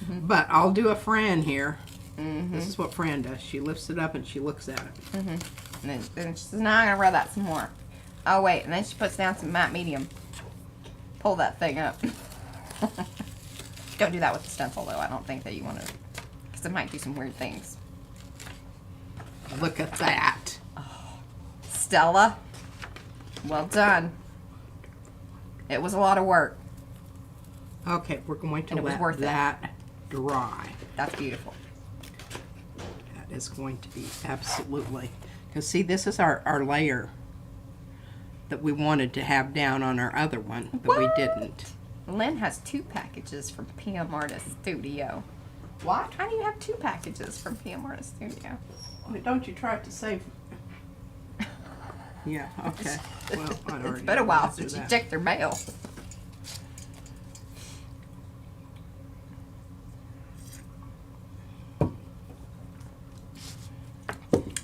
Speaker 2: But I'll do a Fran here. This is what Fran does. She lifts it up and she looks at it.
Speaker 1: And then she's now I'm gonna rub that some more. Oh wait, and then she puts down some matte medium. Pull that thing up. Don't do that with the stencil though. I don't think that you want to, because it might do some weird things.
Speaker 2: Look at that.
Speaker 1: Stella, well done. It was a lot of work.
Speaker 2: Okay, we're going to
Speaker 1: And it was
Speaker 2: let
Speaker 1: worth it.
Speaker 2: that dry.
Speaker 1: That's beautiful.
Speaker 2: That is going to be absolutely, because see, this is our layer that we wanted to have down on our other one, but we didn't.
Speaker 1: Lynn has 2 packages from PM Artist Studio.
Speaker 2: What?
Speaker 1: How do you have 2 packages from PM Artist Studio?
Speaker 2: Don't you try to save? Yeah, okay. Well, I already
Speaker 1: It's been a
Speaker 2: know
Speaker 1: while
Speaker 2: how to do
Speaker 1: since you
Speaker 2: that.
Speaker 1: checked their mail.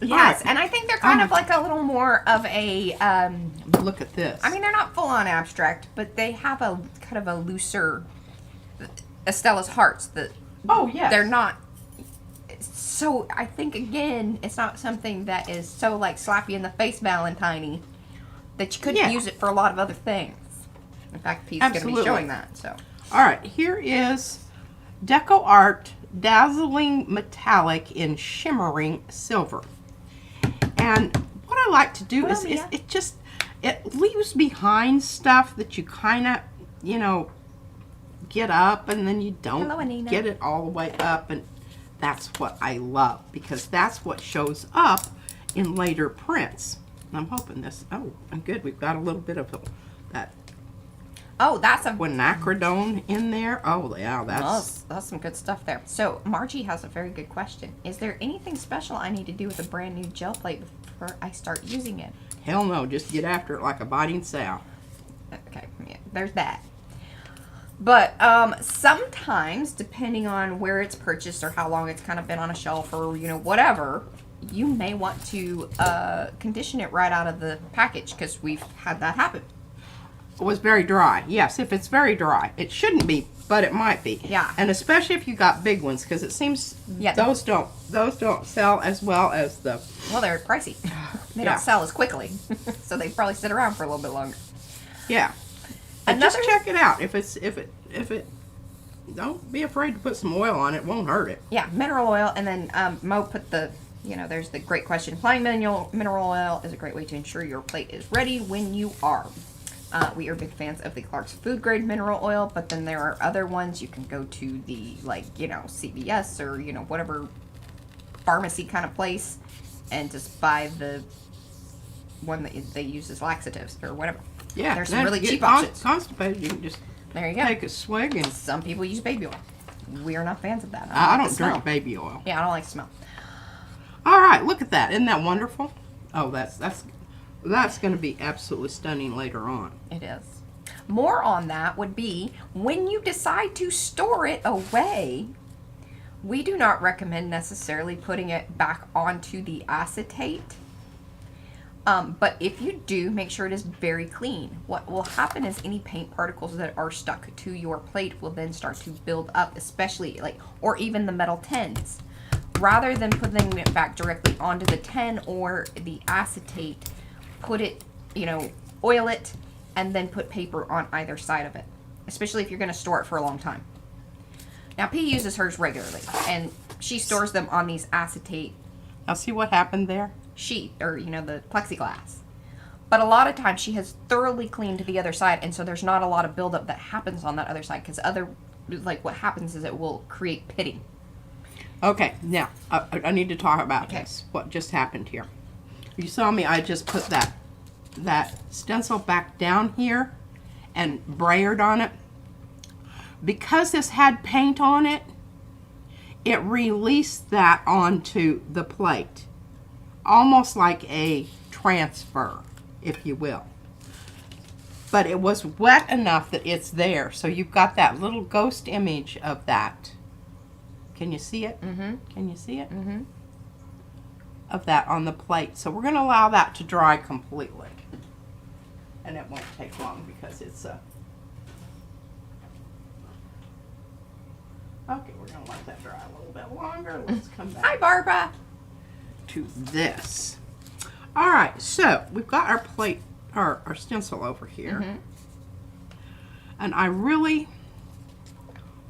Speaker 1: Yes,
Speaker 2: right.
Speaker 1: and I think they're kind of like a little more of a,
Speaker 2: Look at this.
Speaker 1: I mean, they're not full on abstract, but they have a kind of a looser, Estella's hearts, that
Speaker 2: oh, yes.
Speaker 1: they're not, so I think again, it's not something that is so like slap you in the face Valentine-y that you couldn't use it for a lot of other things. In fact, Pete's going to be showing that, so.
Speaker 2: All right, here is Deco Art Dazzling Metallic in Shimmering Silver. And what I like to do is it leaves behind stuff that you kind of, you know, get up and then you don't get it all the way up. And that's what I love because that's what shows up in later prints. And I'm hoping this, oh, I'm good. We've got a little bit of that.
Speaker 1: Oh, that's a
Speaker 2: quinacridone in there. Oh, yeah,
Speaker 1: that's some good stuff there. So Margie has a very good question. Is there anything special I need to do with a brand new gel plate before I start using it?
Speaker 2: Hell no, just get after it like a biting sow.
Speaker 1: Okay, yeah, there's that. But sometimes, depending on where it's purchased or how long it's kind of been on a shelf or, you know, whatever, you may want to condition it right out of the package because we've had that happen.
Speaker 2: It was very dry. Yes, if it's very dry. It shouldn't be, but it might be.
Speaker 1: Yeah.
Speaker 2: And especially if you got big ones, because it seems those don't sell as well as the.
Speaker 1: Well, they're pricey. They don't sell as quickly, so they probably sit around for a little bit longer.
Speaker 2: Yeah. And just check it out. If it, don't be afraid to put some oil on it. It won't hurt it.
Speaker 1: Yeah, mineral oil, and then Mo put the. You know, there's the great question. Applying mineral oil is a great way to ensure your plate is ready when you are. We are big fans of the Clark's food grade mineral oil, but then there are other ones. You can go to the, like, you know, CVS or, you know, whatever pharmacy kind of place and just buy the one that they use as laxatives or whatever.
Speaker 2: Yeah.
Speaker 1: There's some really cheap options.
Speaker 2: Constipated, you can just
Speaker 1: there you go.
Speaker 2: take a swig and.
Speaker 1: Some people use baby oil. We are not fans of that.
Speaker 2: I don't drink baby oil.
Speaker 1: Yeah, I don't like the smell.
Speaker 2: All right, look at that. Isn't that wonderful? Oh, that's going to be absolutely stunning later on.
Speaker 1: It is. More on that would be when you decide to store it away, we do not recommend necessarily putting it back onto the acetate. But if you do, make sure it is very clean. What will happen is any paint particles that are stuck to your plate will then start to build up, especially or even the metal tins. Rather than putting it back directly onto the tin or the acetate, put it, oil it, and then put paper on either side of it, especially if you're going to store it for a long time. Now, P uses hers regularly, and she stores them on these acetate
Speaker 2: Now see what happened there?
Speaker 1: sheet, or the plexiglass. But a lot of times she has thoroughly cleaned the other side, and so there's not a lot of buildup that happens on that other side, because what happens is it will create pitting.
Speaker 2: Okay, now I need to talk about this. What just happened here? You saw me. I just put that stencil back down here and brayered on it. Because this had paint on it, it released that onto the plate, almost like a transfer, if you will. But it was wet enough that it's there, so you've got that little ghost image of that. Can you see it?
Speaker 1: Mm-hmm.
Speaker 2: Can you see it?
Speaker 1: Mm-hmm.
Speaker 2: Of that on the plate. So we're going to allow that to dry completely. And it won't take long because it's a... Okay, we're going to let that dry a little bit longer. Let's come back.
Speaker 1: Hi, Barbara.
Speaker 2: To this. All right, so we've got our plate, our stencil over here.
Speaker 1: Mm-hmm.
Speaker 2: And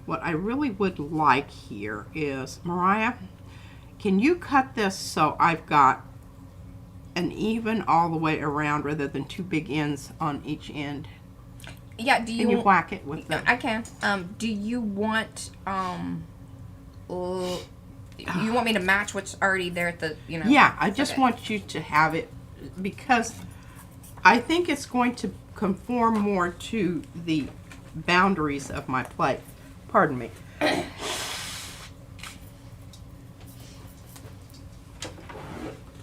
Speaker 2: what I really would like here is, Mariah, can you cut this so I've got an even all the way around rather than two big ends on each end?
Speaker 1: Yeah, do you...
Speaker 2: Can you whack it with the...
Speaker 1: I can. Do you want, you want me to match what's already there at the,
Speaker 2: Yeah, I just want you to have it because I think it's going to conform more to the boundaries of my plate. Pardon me.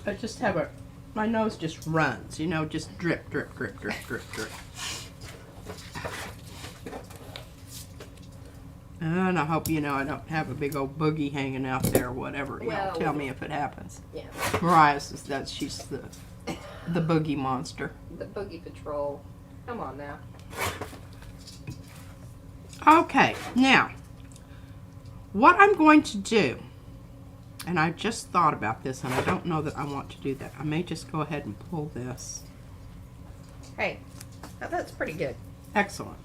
Speaker 2: I just have my nose just runs, just drip, drip, drip, drip, drip, drip. And I hope I don't have a big old boogie hanging out there or whatever.
Speaker 1: Well,
Speaker 2: Tell me if it happens.
Speaker 1: Yeah.
Speaker 2: Mariah says that she's the boogie monster.
Speaker 1: The Boogie Patrol. Come on now.
Speaker 2: Okay, now, what I'm going to do, and I just thought about this, and I don't know that I want to do that. I may just go ahead and pull this.
Speaker 1: Hey, that's pretty good.
Speaker 2: Excellent.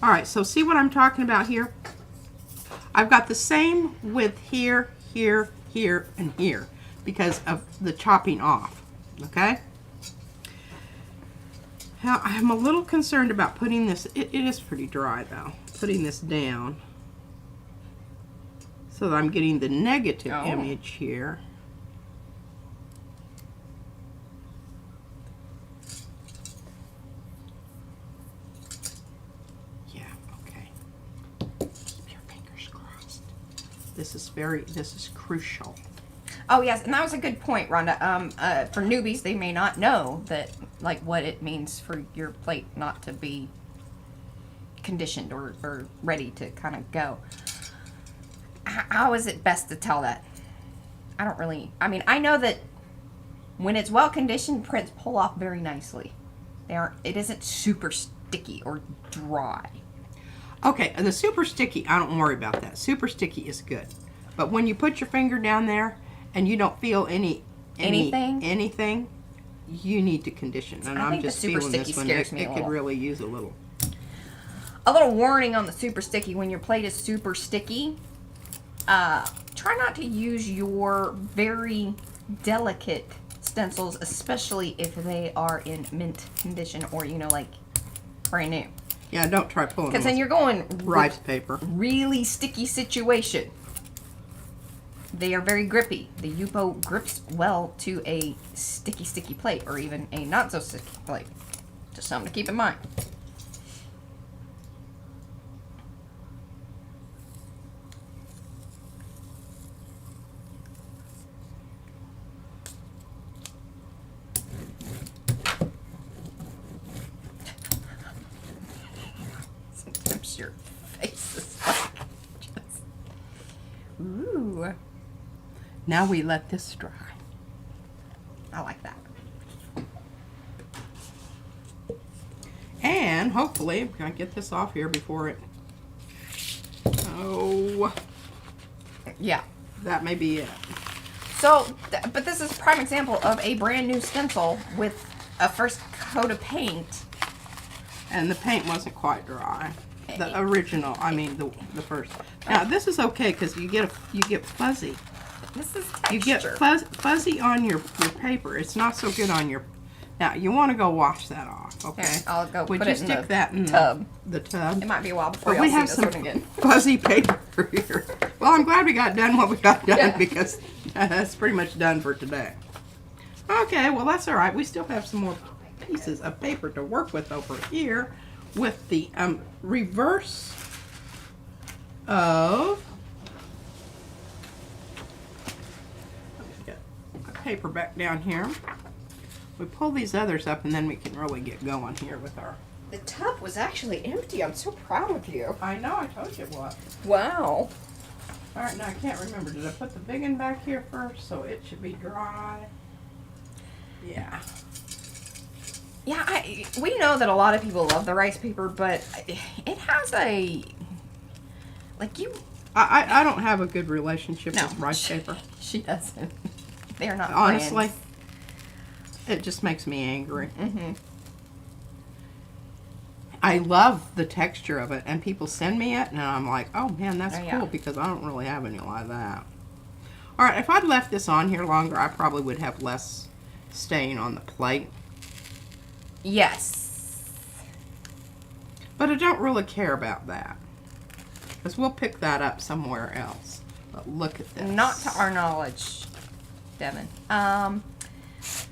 Speaker 2: All right, so see what I'm talking about here? I've got the same width here, here, here, and here because of the chopping off, okay? Now, I'm a little concerned about putting this, it is pretty dry though, putting this down so that I'm getting the negative image here. Yeah, okay. Keep your fingers crossed. This is crucial.
Speaker 1: Oh, yes, and that was a good point, Rhonda. For newbies, they may not know that, what it means for your plate not to be conditioned or ready to kind of go. How is it best to tell that? I know that when it's well conditioned, prints pull off very nicely. It isn't super sticky or dry.
Speaker 2: Okay, the super sticky, I don't worry about that. Super sticky is good. But when you put your finger down there and you don't feel anything, you need to condition. And I'm just feeling this one. It could really use a little
Speaker 1: warning on the super sticky. When your plate is super sticky, try not to use your very delicate stencils, especially if they are in mint condition or, brand new.
Speaker 2: Yeah, don't try pulling them.
Speaker 1: Because then you're going
Speaker 2: rice paper.
Speaker 1: Really sticky situation. They are very grippy. The Yupo grips well to a sticky plate or even a not so sticky plate. Just something to keep in mind. Sometimes your face is just... Ooh.
Speaker 2: Now we let this dry.
Speaker 1: I like that.
Speaker 2: And hopefully, I'm going to get this off here before it... Oh,
Speaker 1: Yeah.
Speaker 2: that may be it.
Speaker 1: So, but this is a prime example of a brand new stencil with a first coat of paint.
Speaker 2: And the paint wasn't quite dry. The original, I mean the first. Now this is okay because you get fuzzy.
Speaker 1: This is texture.
Speaker 2: You get fuzzy on your paper. It's not so good on your. Now you want to go wash that off, okay?
Speaker 1: Here, I'll go
Speaker 2: Would
Speaker 1: put
Speaker 2: you
Speaker 1: it in
Speaker 2: stick
Speaker 1: the
Speaker 2: that in
Speaker 1: tub.
Speaker 2: the tub?
Speaker 1: It might be a while before
Speaker 2: But
Speaker 1: y'all
Speaker 2: we
Speaker 1: see
Speaker 2: have
Speaker 1: this
Speaker 2: some
Speaker 1: one again.
Speaker 2: fuzzy paper here. Well, I'm glad we got done what we got done
Speaker 1: Yeah.
Speaker 2: because that's pretty much done for today. Okay, well that's all right. We still have some more pieces of paper to work with over here with the reverse of. Let me get my paper back down here. We pull these others up and then we can really get going here with our.
Speaker 1: The tub was actually empty. I'm so proud of you.
Speaker 2: I know, I told you what.
Speaker 1: Wow.
Speaker 2: All right, now I can't remember. Did I put the big one back here first? So it should be dry. Yeah.
Speaker 1: Yeah, we know that a lot of people love the rice paper, but it has a, like you.
Speaker 2: I don't have a good relationship
Speaker 1: No.
Speaker 2: with rice paper.
Speaker 1: She doesn't. They're not
Speaker 2: Honestly,
Speaker 1: friends.
Speaker 2: it just makes me angry.
Speaker 1: Mm-hmm.
Speaker 2: I love the texture of it, and people send me it, and I'm like, oh man, that's
Speaker 1: Oh,
Speaker 2: cool,
Speaker 1: yeah.
Speaker 2: because I don't really have any like that. All right, if I'd left this on here longer, I probably would have less stain on the plate.
Speaker 1: Yes.
Speaker 2: But I don't really care about that, because we'll pick that up somewhere else. But look at this.
Speaker 1: Not to our knowledge, Devin.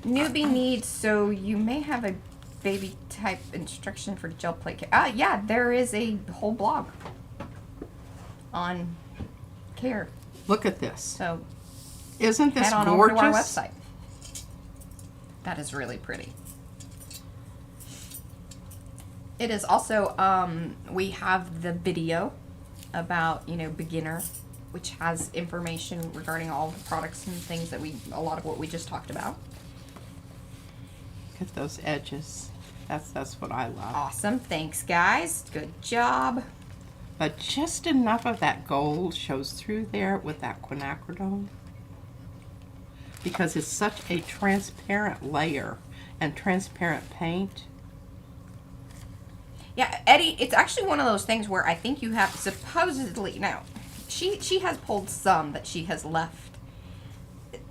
Speaker 1: Newbie needs, so you may have a baby type instruction for gel plate care. Yeah, there is a whole blog on care.
Speaker 2: Look at this.
Speaker 1: So
Speaker 2: Isn't this
Speaker 1: head on
Speaker 2: gorgeous?
Speaker 1: over to our website. That is really pretty. It is also, we have the video about, beginner, which has information regarding all the products and things that a lot of what we just talked about.
Speaker 2: Look at those edges. That's what I love.
Speaker 1: Awesome. Thanks, guys. Good job.
Speaker 2: But just enough of that gold shows through there with that quinacridone. Because it's such a transparent layer and transparent paint.
Speaker 1: Yeah, Eddie, it's actually one of those things where I think you have supposedly, now, she has pulled some that she has left.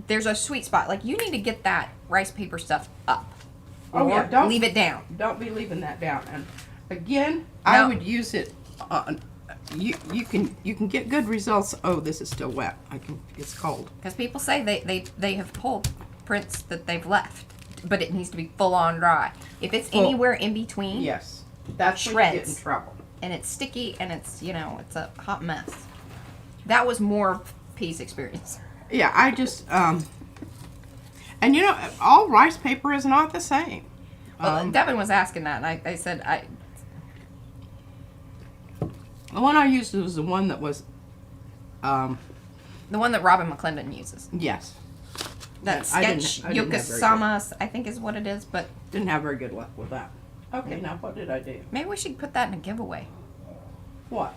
Speaker 1: There's a sweet spot. Like, you need to get that rice paper stuff up.
Speaker 2: Oh,
Speaker 1: Or
Speaker 2: yeah, don't
Speaker 1: leave it down.
Speaker 2: Don't be leaving that down. And again, I would use it on. You can get good results. Oh, this is still wet. It's cold.
Speaker 1: Because people say they have pulled prints that they've left, but it needs to be full on dry. If it's anywhere in between,
Speaker 2: Yes, that's when you get in
Speaker 1: Shreds.
Speaker 2: trouble.
Speaker 1: and it's sticky and it's it's a hot mess. That was more P's experience.
Speaker 2: Yeah, I just and all rice paper is not the same.
Speaker 1: Well, Devin was asking that, and I said
Speaker 2: The one I used was the one that was
Speaker 1: the one that Robin McClendon uses.
Speaker 2: yes.
Speaker 1: That
Speaker 2: I didn't-
Speaker 1: sketch
Speaker 2: I didn't have very
Speaker 1: Yokosamas, I think is what it is, but
Speaker 2: Didn't have very good luck with that. Okay, now what did I do?
Speaker 1: maybe we should put that in a giveaway.
Speaker 2: What?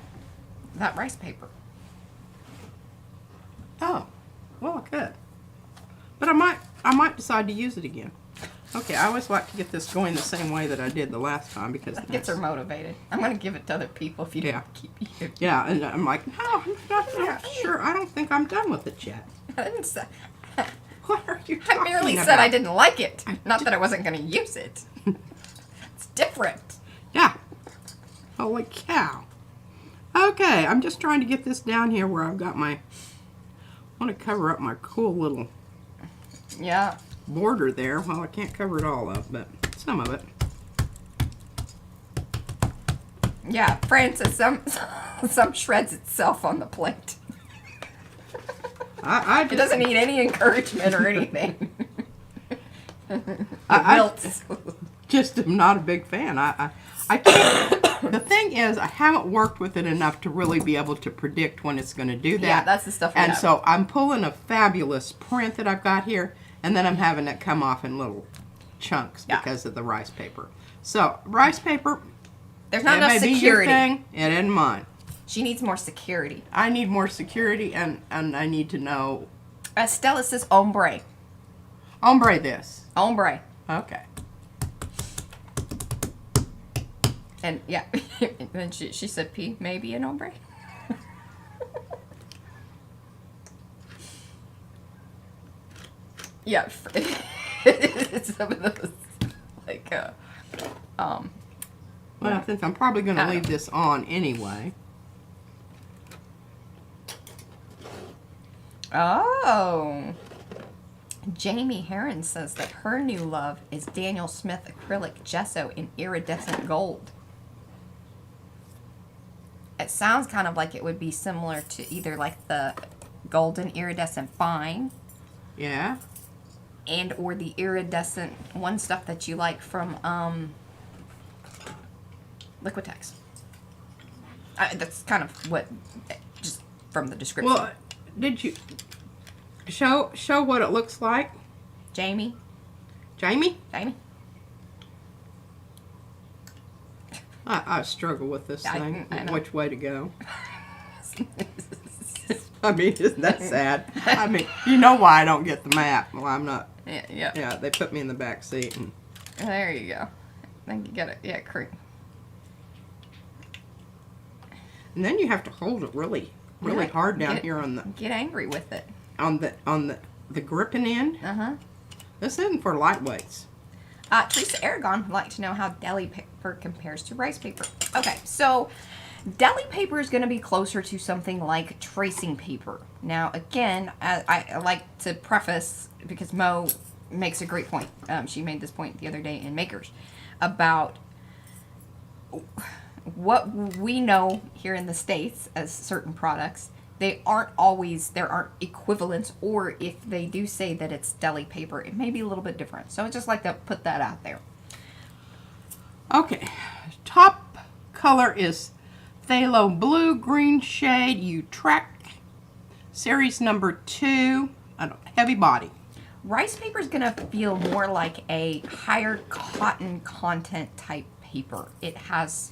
Speaker 1: That rice paper.
Speaker 2: Oh, well, I could. But I might decide to use it again. Okay, I always like to get this going the same way that I did the last time because
Speaker 1: That gets her motivated. I'm going to give it to other people if you
Speaker 2: Yeah.
Speaker 1: don't keep it.
Speaker 2: Yeah, and I'm like, no, I'm not sure. I don't think I'm done with it yet.
Speaker 1: I didn't say.
Speaker 2: What are you
Speaker 1: I
Speaker 2: talking
Speaker 1: merely
Speaker 2: about?
Speaker 1: said I didn't like it. Not that I wasn't going to use it. It's different.
Speaker 2: Yeah. Holy cow. Okay, I'm just trying to get this down here where I've got my. I want to cover up my cool little
Speaker 1: Yeah.
Speaker 2: border there. Well, I can't cover it all up, but some of it.
Speaker 1: Yeah, Francis, some shreds itself on the plate.
Speaker 2: I
Speaker 1: It
Speaker 2: just,
Speaker 1: doesn't need any encouragement or anything.
Speaker 2: I
Speaker 1: Wilts.
Speaker 2: just am not a big fan. I can't. The thing is, I haven't worked with it enough to really be able to predict when it's going to do that.
Speaker 1: Yeah, that's the stuff we
Speaker 2: And
Speaker 1: have.
Speaker 2: so I'm pulling a fabulous print that I've got here, and then I'm having it come off in little chunks
Speaker 1: Yeah.
Speaker 2: because of the rice paper. So, rice paper,
Speaker 1: There's not
Speaker 2: it
Speaker 1: enough
Speaker 2: may be your
Speaker 1: security.
Speaker 2: thing, it isn't mine.
Speaker 1: She needs more security.
Speaker 2: I need more security, and I need to know.
Speaker 1: Stella says ombre.
Speaker 2: Ombre this.
Speaker 1: Ombre.
Speaker 2: Okay.
Speaker 1: And yeah, and then she said P, maybe an ombre. Yeah, it's some of those, like,
Speaker 2: Well, since I'm probably going to leave this on anyway.
Speaker 1: Oh. Jamie Heron says that her new love is Daniel Smith acrylic gesso in iridescent gold. It sounds kind of like it would be similar to either like the golden iridescent fine
Speaker 2: Yeah.
Speaker 1: and or the iridescent one stuff that you like from Liquitex. That's kind of what, just from the description.
Speaker 2: Well, did you show what it looks like,
Speaker 1: Jamie?
Speaker 2: Jamie?
Speaker 1: Jamie?
Speaker 2: I struggle with this thing.
Speaker 1: I know.
Speaker 2: Which way to go? I mean, isn't that sad? I mean, you know why I don't get the map. Well, I'm not.
Speaker 1: Yeah.
Speaker 2: Yeah, they put me in the back seat. And
Speaker 1: There you go. I think you got it. Yeah, correct.
Speaker 2: then you have to hold it really hard down here on the
Speaker 1: Get angry with it.
Speaker 2: on the gripping end.
Speaker 1: Uh-huh.
Speaker 2: This isn't for lightweights.
Speaker 1: Teresa Aragon would like to know how deli paper compares to rice paper. Okay, so deli paper is going to be closer to something like tracing paper. Now, again, I like to preface, because Mo makes a great point. She made this point the other day in Makers about what we know here in the States as certain products. They aren't always, there aren't equivalents, or if they do say that it's deli paper, it may be a little bit different. So I just like to put that out there.
Speaker 2: Okay, top color is phthalo blue green shade. You track series number 2. Heavy body.
Speaker 1: Rice paper is going to feel more like a higher cotton content type paper. It has,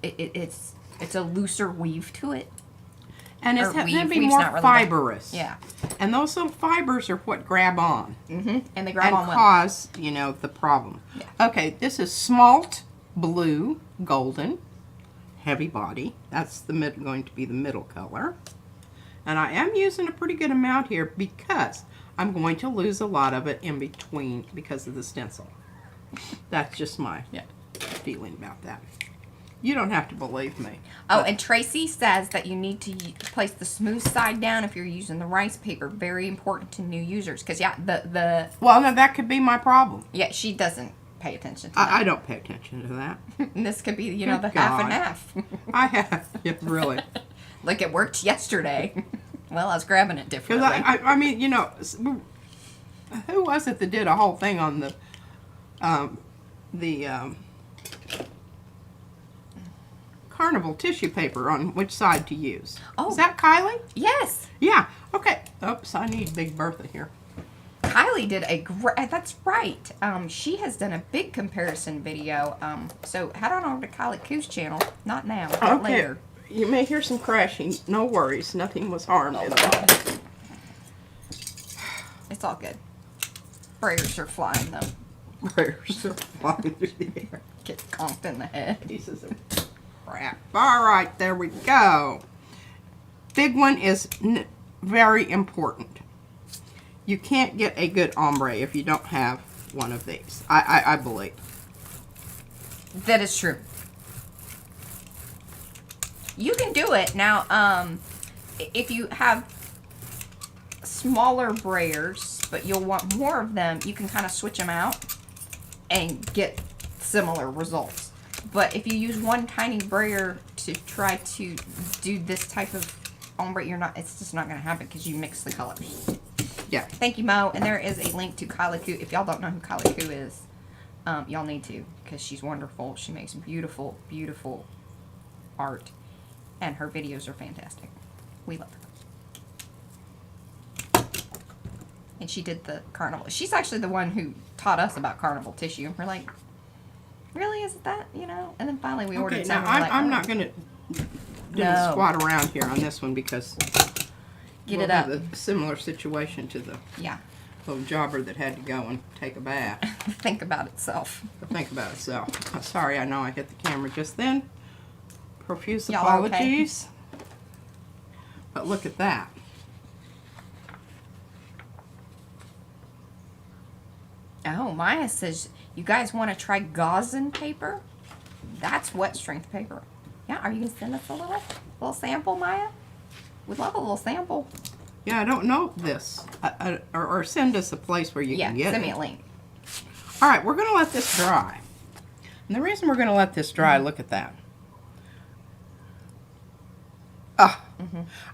Speaker 1: it's a looser weave to it.
Speaker 2: And it's
Speaker 1: Or
Speaker 2: going to
Speaker 1: weave.
Speaker 2: be
Speaker 1: Weave's
Speaker 2: more
Speaker 1: not really
Speaker 2: fibrous.
Speaker 1: Yeah.
Speaker 2: And those little fibers are what grab on.
Speaker 1: Mm-hmm. And they grab
Speaker 2: And
Speaker 1: on well.
Speaker 2: cause, the problem.
Speaker 1: Yeah.
Speaker 2: Okay, this is smalt blue golden. Heavy body. That's going to be the middle color. And I am using a pretty good amount here because I'm going to lose a lot of it in between because of the stencil. That's just my feeling about that. You don't have to believe me.
Speaker 1: Oh, and Tracy says that you need to place the smooth side down if you're using the rice paper. Very important to new users. Because,
Speaker 2: Well, no, that could be my problem.
Speaker 1: yeah, she doesn't pay attention to that.
Speaker 2: I don't pay attention to that.
Speaker 1: And this could be, the
Speaker 2: Good
Speaker 1: half and
Speaker 2: God.
Speaker 1: half.
Speaker 2: I have, yeah, really.
Speaker 1: Like it worked yesterday. Well, I was grabbing it
Speaker 2: Because
Speaker 1: differently.
Speaker 2: I mean, who was it that did a whole thing on the carnival tissue paper on which side to use?
Speaker 1: Oh.
Speaker 2: Is that Kylie?
Speaker 1: Yes.
Speaker 2: Yeah. Okay. Oops, I need Big Bertha here.
Speaker 1: Kylie did a great, that's right. She has done a big comparison video. So head on over to Kylie Koo's channel. Not now, but
Speaker 2: Okay.
Speaker 1: later.
Speaker 2: You may hear some crashing. No worries. Nothing was harmed in that.
Speaker 1: It's all good. Prayers are flying though.
Speaker 2: Prayers are flying through the air.
Speaker 1: Get conked in the head.
Speaker 2: Pieces of crap. All right, there we go. Big one is very important. You can't get a good ombre if you don't have one of these. I believe.
Speaker 1: That is true. You can do it. Now, if you have smaller brayers, but you'll want more of them, you can kind of switch them out and get similar results. But if you use one tiny brayer to try to do this type of ombre, it's just not going to happen because you mix the colors.
Speaker 2: Yeah.
Speaker 1: Thank you, Mo. And there is a link to Kylie Koo. If y'all don't know who Kylie Koo is, y'all need to, because she's wonderful. She makes beautiful, beautiful art, and her videos are fantastic. We love her. And she did the carnival. She's actually the one who taught us about carnival tissue. We're like, Really, is it that, you know? And then finally we
Speaker 2: Okay,
Speaker 1: ordered
Speaker 2: now
Speaker 1: some. and we're
Speaker 2: I'm
Speaker 1: like,
Speaker 2: not
Speaker 1: oh,
Speaker 2: gonna
Speaker 1: No.
Speaker 2: squat around here on this one because
Speaker 1: Get
Speaker 2: we'll
Speaker 1: it
Speaker 2: have
Speaker 1: up.
Speaker 2: a similar situation to the
Speaker 1: Yeah.
Speaker 2: little jobber that had to go and take a bath.
Speaker 1: Think about itself.
Speaker 2: But think about it. So, sorry, I know I hit the camera just then. Profuse
Speaker 1: Y'all okay?
Speaker 2: apologies. But look at that.
Speaker 1: Oh, Maya says, you guys want to try gauzen paper? That's wet strength paper. Yeah, are you going to send us a little sample, Maya? We'd love a little sample.
Speaker 2: Yeah, I don't know this. Or send us a place where you
Speaker 1: Yeah,
Speaker 2: can get
Speaker 1: send
Speaker 2: it.
Speaker 1: me a link.
Speaker 2: All right, we're going to let this dry. And the reason we're going to let this dry, look at that.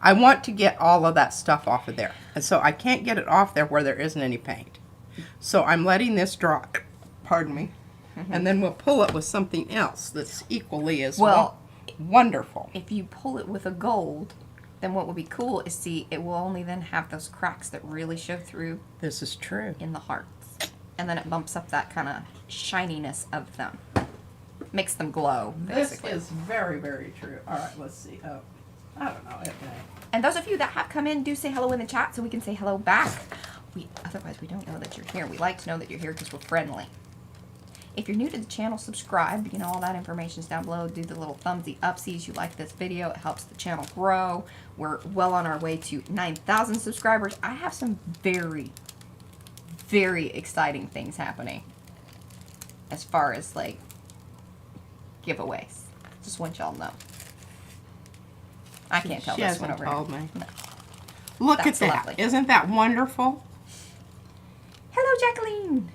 Speaker 2: I want to get all of that stuff off of there. And so I can't get it off there where there isn't any paint. So I'm letting this dry, pardon me, and then we'll pull it with something else that's equally as wonderful.
Speaker 1: If you pull it with a gold, then what would be cool is, see, it will only then have those cracks that really show through
Speaker 2: This is true.
Speaker 1: in the hearts. And then it bumps up that kind of shininess of them. Makes them glow, basically.
Speaker 2: This is very, very true. All right, let's see. Oh, I don't know.
Speaker 1: And those of you that have come in, do say hello in the chat so we can say hello back. Otherwise, we don't know that you're here. We like to know that you're here because we're friendly. If you're new to the channel, subscribe. You know, all that information's down below. Do the little thumbsy upsies. You like this video. It helps the channel grow. We're well on our way to 9,000 subscribers. I have some very, very exciting things happening as far as, like, giveaways. Just want y'all to know. I can't tell
Speaker 2: She
Speaker 1: this one
Speaker 2: hasn't
Speaker 1: over
Speaker 2: told
Speaker 1: here.
Speaker 2: me.
Speaker 1: No.
Speaker 2: Look
Speaker 1: That's
Speaker 2: at that.
Speaker 1: lovely.
Speaker 2: Isn't that wonderful?
Speaker 1: Hello, Jacqueline.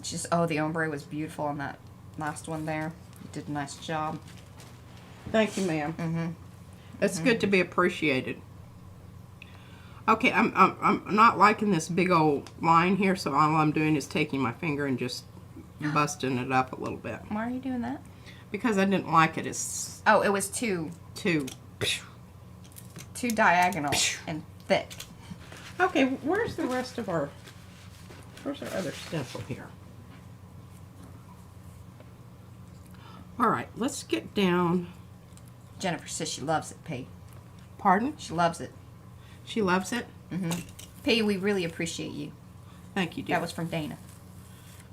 Speaker 1: Just, oh, the ombre was beautiful on that last one there. You did a nice job.
Speaker 2: Thank you, ma'am.
Speaker 1: Mm-hmm.
Speaker 2: It's good to be appreciated. Okay, I'm not liking this big old line here, so all I'm doing is taking my finger and just busting it up a little bit.
Speaker 1: Why are you doing that?
Speaker 2: Because I didn't like it. It's
Speaker 1: Oh, it was too diagonal and thick.
Speaker 2: Okay, where's the rest of our other stencil here? All right, let's get down.
Speaker 1: Jennifer says she loves it, P.
Speaker 2: Pardon?
Speaker 1: She loves it.
Speaker 2: She loves it?
Speaker 1: P, we really appreciate you.
Speaker 2: Thank you, dear.
Speaker 1: That was from Dana.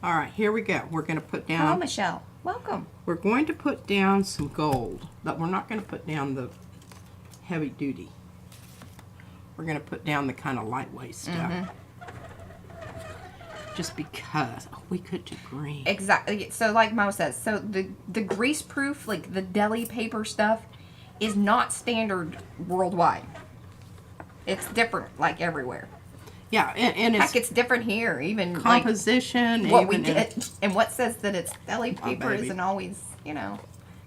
Speaker 2: All right, here we go. We're going to put
Speaker 1: Hello,
Speaker 2: down...
Speaker 1: Michelle. Welcome.
Speaker 2: We're going to put down some gold, but we're not going to put down the heavy duty. We're going to put down the kind of lightweight stuff. Just because. Oh, we could do green.
Speaker 1: Exactly. So like Mo says, so the grease proof, like the deli paper stuff, is not standard worldwide. It's different like everywhere.
Speaker 2: Yeah, and
Speaker 1: Heck, it's different here. Even
Speaker 2: composition.
Speaker 1: like what we
Speaker 2: even
Speaker 1: did, and what says that it's deli
Speaker 2: My
Speaker 1: paper
Speaker 2: baby.
Speaker 1: isn't always, you know.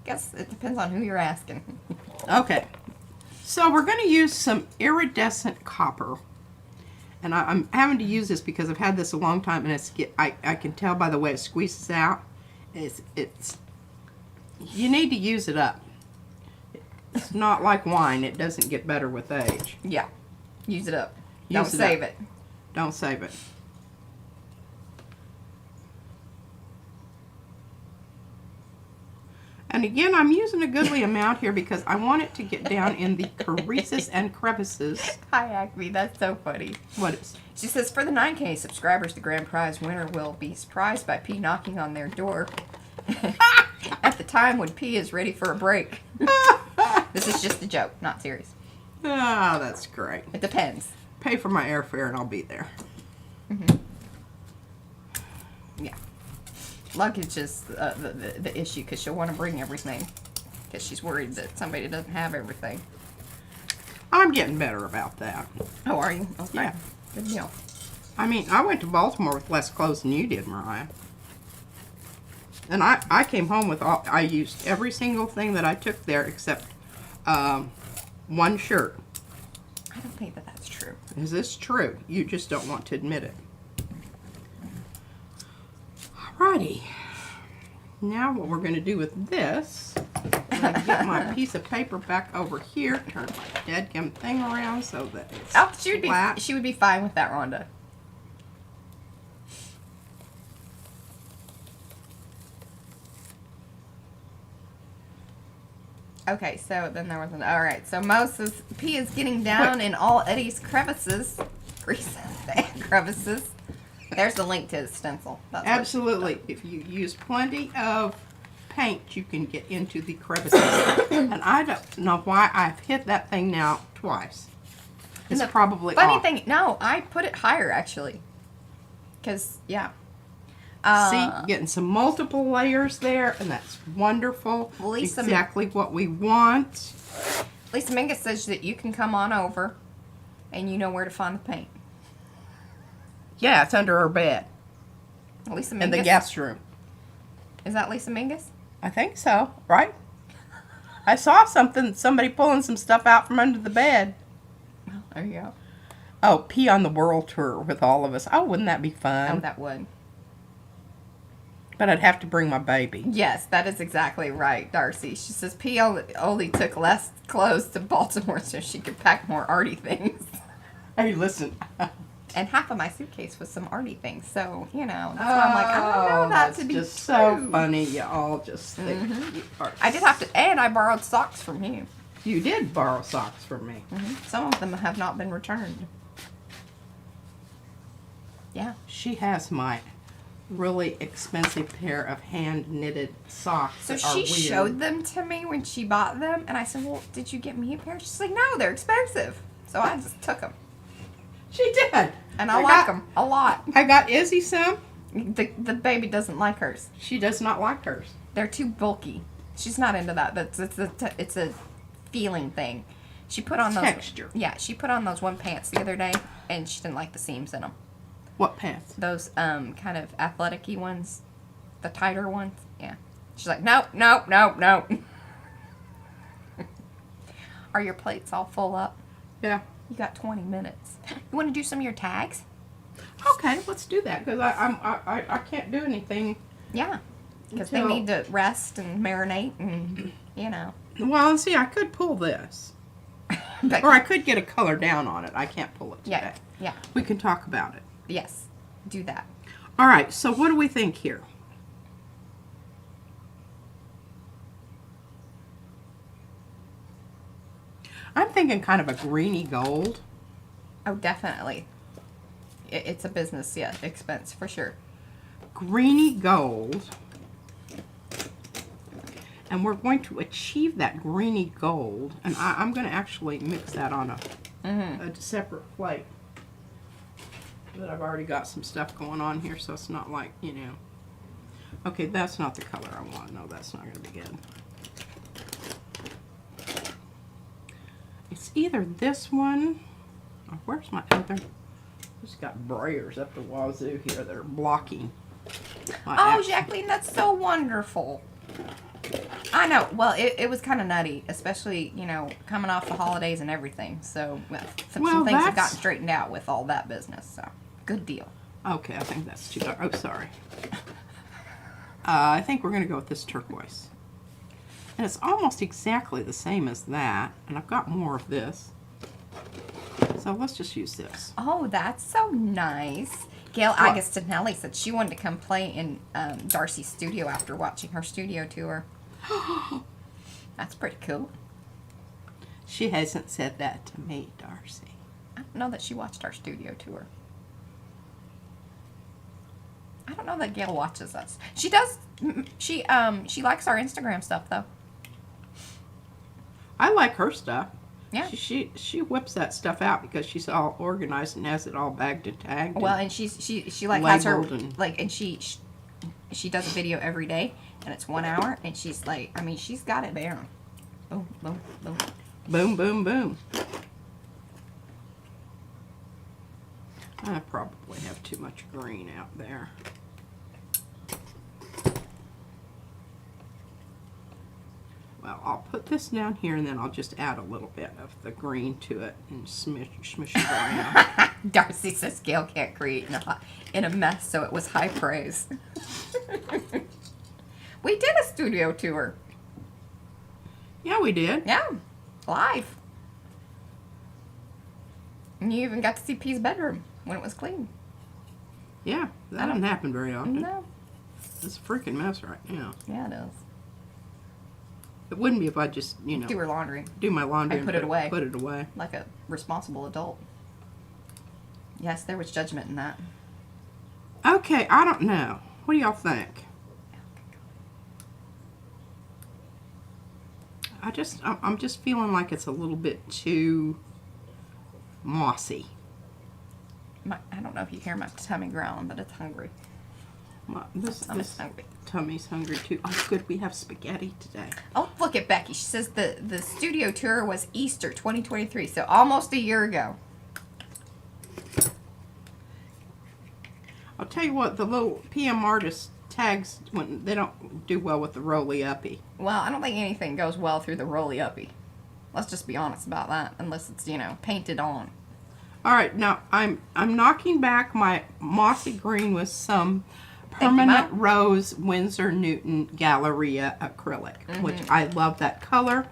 Speaker 1: Guess it depends on who you're asking.
Speaker 2: Okay, so we're going to use some iridescent copper, and I'm having to use this because I've had this a long time, and I can tell by the way it squeezes out. It's you need to use it up. It's not like wine; it doesn't get better with age.
Speaker 1: Yeah, use it up.
Speaker 2: Use
Speaker 1: Don't
Speaker 2: it
Speaker 1: save
Speaker 2: up.
Speaker 1: it.
Speaker 2: Don't save it. And again, I'm using a goodly amount here because I want it to get down in the creases and crevices.
Speaker 1: Hi, Acme. That's so funny.
Speaker 2: What is?
Speaker 1: She says, for the 9K subscribers, the grand prize winner will be surprised by P knocking on their door at the time when P is ready for a break. This is just a joke, not serious.
Speaker 2: Ah, that's great.
Speaker 1: It depends.
Speaker 2: Pay for my airfare and I'll be there.
Speaker 1: Yeah. Luggage is the issue because she'll want to bring everything because she's worried that somebody doesn't have everything.
Speaker 2: I'm getting better about that.
Speaker 1: Oh, are you? Okay.
Speaker 2: Yeah.
Speaker 1: Good deal.
Speaker 2: I mean, I went to Baltimore with less clothes than you did, Mariah. And I came home with I used every single thing that I took there except one shirt.
Speaker 1: I don't think that that's true.
Speaker 2: Is this true? You just don't want to admit it. Alrighty. Now what we're going to do with this is I get my piece of paper back over here, turn my dadgum thing around so that it's
Speaker 1: Oh,
Speaker 2: flat.
Speaker 1: she would be fine with that, Rhonda. Okay, so then there was an. All right, so P is getting down in all Eddie's crevices. Crevices. There's the link to his stencil. That's
Speaker 2: Absolutely. If you use plenty of paint, you can get into the crevices. And I don't know why I've hit that thing now twice. It's probably
Speaker 1: funny
Speaker 2: off.
Speaker 1: thing. No, I put it higher actually. Cause yeah.
Speaker 2: See, getting some multiple layers there, and that's wonderful.
Speaker 1: Lisa,
Speaker 2: exactly what we want.
Speaker 1: Lisa Mingus says that you can come on over, and you know where to find the paint.
Speaker 2: Yeah, it's under her bed
Speaker 1: Lisa Mingus.
Speaker 2: in the guest room.
Speaker 1: Is that Lisa Mingus?
Speaker 2: I think so, right? I saw somebody pulling some stuff out from under the bed.
Speaker 1: Well, there you go.
Speaker 2: Oh, P on the world tour with all of us. Oh, wouldn't that be fun?
Speaker 1: Oh, that would.
Speaker 2: But I'd have to bring my baby.
Speaker 1: Yes, that is exactly right, Darcy. She says P only took less clothes to Baltimore so she could pack more Arty things.
Speaker 2: Hey, listen.
Speaker 1: And half of my suitcase was some Arty things, so, you know, that's why I'm like, I don't know that
Speaker 2: that's
Speaker 1: to be
Speaker 2: just
Speaker 1: true.
Speaker 2: so funny. You all just think you are.
Speaker 1: I did have to, and I borrowed socks from you.
Speaker 2: You did borrow socks from me.
Speaker 1: Some of them have not been returned. Yeah.
Speaker 2: She has my really expensive pair of hand knitted socks.
Speaker 1: So
Speaker 2: that are
Speaker 1: she
Speaker 2: weird.
Speaker 1: showed them to me when she bought them, and I said, well, did you get me a pair? She's like, no, they're expensive. So I just took them.
Speaker 2: She did.
Speaker 1: And I like them a lot.
Speaker 2: I got Izzy some.
Speaker 1: The baby doesn't like hers.
Speaker 2: She does not like hers.
Speaker 1: They're too bulky. She's not into that. It's a feeling thing. She put on those
Speaker 2: texture.
Speaker 1: Yeah, she put on those one pants the other day, and she didn't like the seams in them.
Speaker 2: What pants?
Speaker 1: Those kind of athletic-y ones, the tighter ones. Yeah. She's like, nope, nope, nope, nope. Are your plates all full up?
Speaker 2: Yeah.
Speaker 1: You got 20 minutes. You want to do some of your tags?
Speaker 2: Okay, let's do that because I can't do anything.
Speaker 1: Yeah. Because they need to rest and marinate and, you know.
Speaker 2: Well, and see, I could pull this. Or I could get a color down on it. I can't pull it today.
Speaker 1: Yeah. Yeah.
Speaker 2: We can talk about it.
Speaker 1: Yes. Do that.
Speaker 2: All right, so what do we think here? I'm thinking kind of a greeny gold.
Speaker 1: Oh, definitely. It's a business, yeah, expense for sure.
Speaker 2: Greeny gold. And we're going to achieve that greeny gold. And I'm going to actually mix that on a separate plate. But I've already got some stuff going on here, so it's not like, you know. Okay, that's not the color I want. No, that's not going to be good. It's either this one, or where's my other? Just got briars up the wazoo here that are blocking.
Speaker 1: Oh, Jacqueline, that's so wonderful. I know. Well, it was kind of nutty, especially, you know, coming off the holidays and everything. So, some things have gotten straightened out with all that business. So, good deal.
Speaker 2: Okay, I think that's too dark. Oh, sorry. I think we're going to go with this turquoise. And it's almost exactly the same as that. And I've got more of this. So let's just use this.
Speaker 1: Oh, that's so nice. Gail Agostinelli said she wanted to come play in Darcy's studio after watching her studio tour. That's pretty cool.
Speaker 2: She hasn't said that to me, Darcy.
Speaker 1: I don't know that she watched our studio tour. I don't know that Gail watches us. She does. She likes our Instagram stuff though.
Speaker 2: I like her stuff.
Speaker 1: Yeah.
Speaker 2: She whips that stuff out because she's all organized and has it all bagged and tagged.
Speaker 1: Well, and she like has her
Speaker 2: and
Speaker 1: like, and she does a video every day, and it's 1 hour, and she's like, I mean, she's got it down. Boom, boom, boom.
Speaker 2: Boom, boom, boom. I probably have too much green out there. Well, I'll put this down here, and then I'll just add a little bit of the green to it and smush it around.
Speaker 1: Darcy says Gail can't create in a mess, so it was high praise. We did a studio tour.
Speaker 2: Yeah, we did.
Speaker 1: Yeah, live. And you even got to see P's bedroom when it was clean.
Speaker 2: Yeah, that doesn't happen very often.
Speaker 1: No.
Speaker 2: It's a freaking mess right now.
Speaker 1: Yeah, it is.
Speaker 2: It wouldn't be if I just,
Speaker 1: Do her laundry
Speaker 2: do my laundry
Speaker 1: and put it away.
Speaker 2: Put it away.
Speaker 1: like a responsible adult. Yes, there was judgment in that.
Speaker 2: Okay, I don't know. What do y'all think? I'm just feeling like it's a little bit too mossy.
Speaker 1: I don't know if you hear my tummy growling, but it's hungry.
Speaker 2: This
Speaker 1: Hungry.
Speaker 2: tummy's hungry too. Oh, good, we have spaghetti today.
Speaker 1: Oh, look at Becky. She says the studio tour was Easter 2023, so almost a year ago.
Speaker 2: I'll tell you what, the little PM artist tags, when they don't do well with the roly-uppy.
Speaker 1: Well, I don't think anything goes well through the roly-uppy. Let's just be honest about that, unless it's, painted on.
Speaker 2: All right, now I'm knocking back my mossy green with some permanent rose Winsor Newton Galleria acrylic, which I love that color,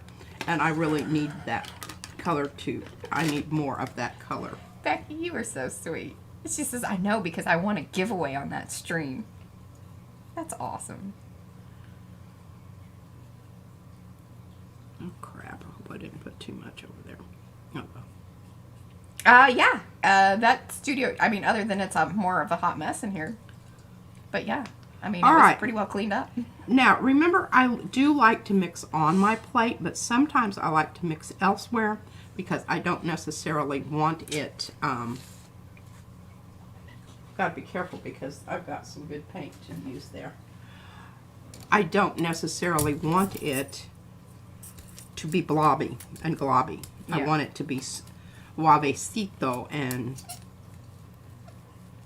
Speaker 2: and I really need that color too. I need more of that color.
Speaker 1: Becky, you are so sweet. She says, I know because I want a giveaway on that stream. That's awesome.
Speaker 2: Oh crap, I hope I didn't put too much over there. Oh well.
Speaker 1: Yeah. That studio, other than it's more of a hot mess in here. But yeah, it was pretty well cleaned up.
Speaker 2: Now, remember, I do like to mix on my plate, but sometimes I like to mix elsewhere because I don't necessarily want it, gotta be careful because I've got some good paint to use there. I don't necessarily want it to be blobby and globby.
Speaker 1: Yeah.
Speaker 2: I want it to be suavecito and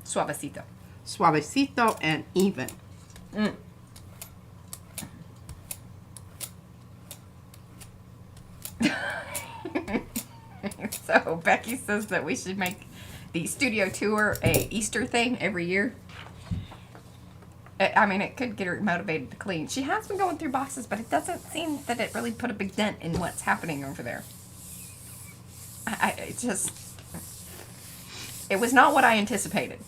Speaker 1: Suavecito.
Speaker 2: and even.
Speaker 1: So Becky says that we should make the studio tour a Easter thing every year. It could get her motivated to clean. She has been going through boxes, but it doesn't seem that it really put a big dent in what's happening over there. It was not what I anticipated.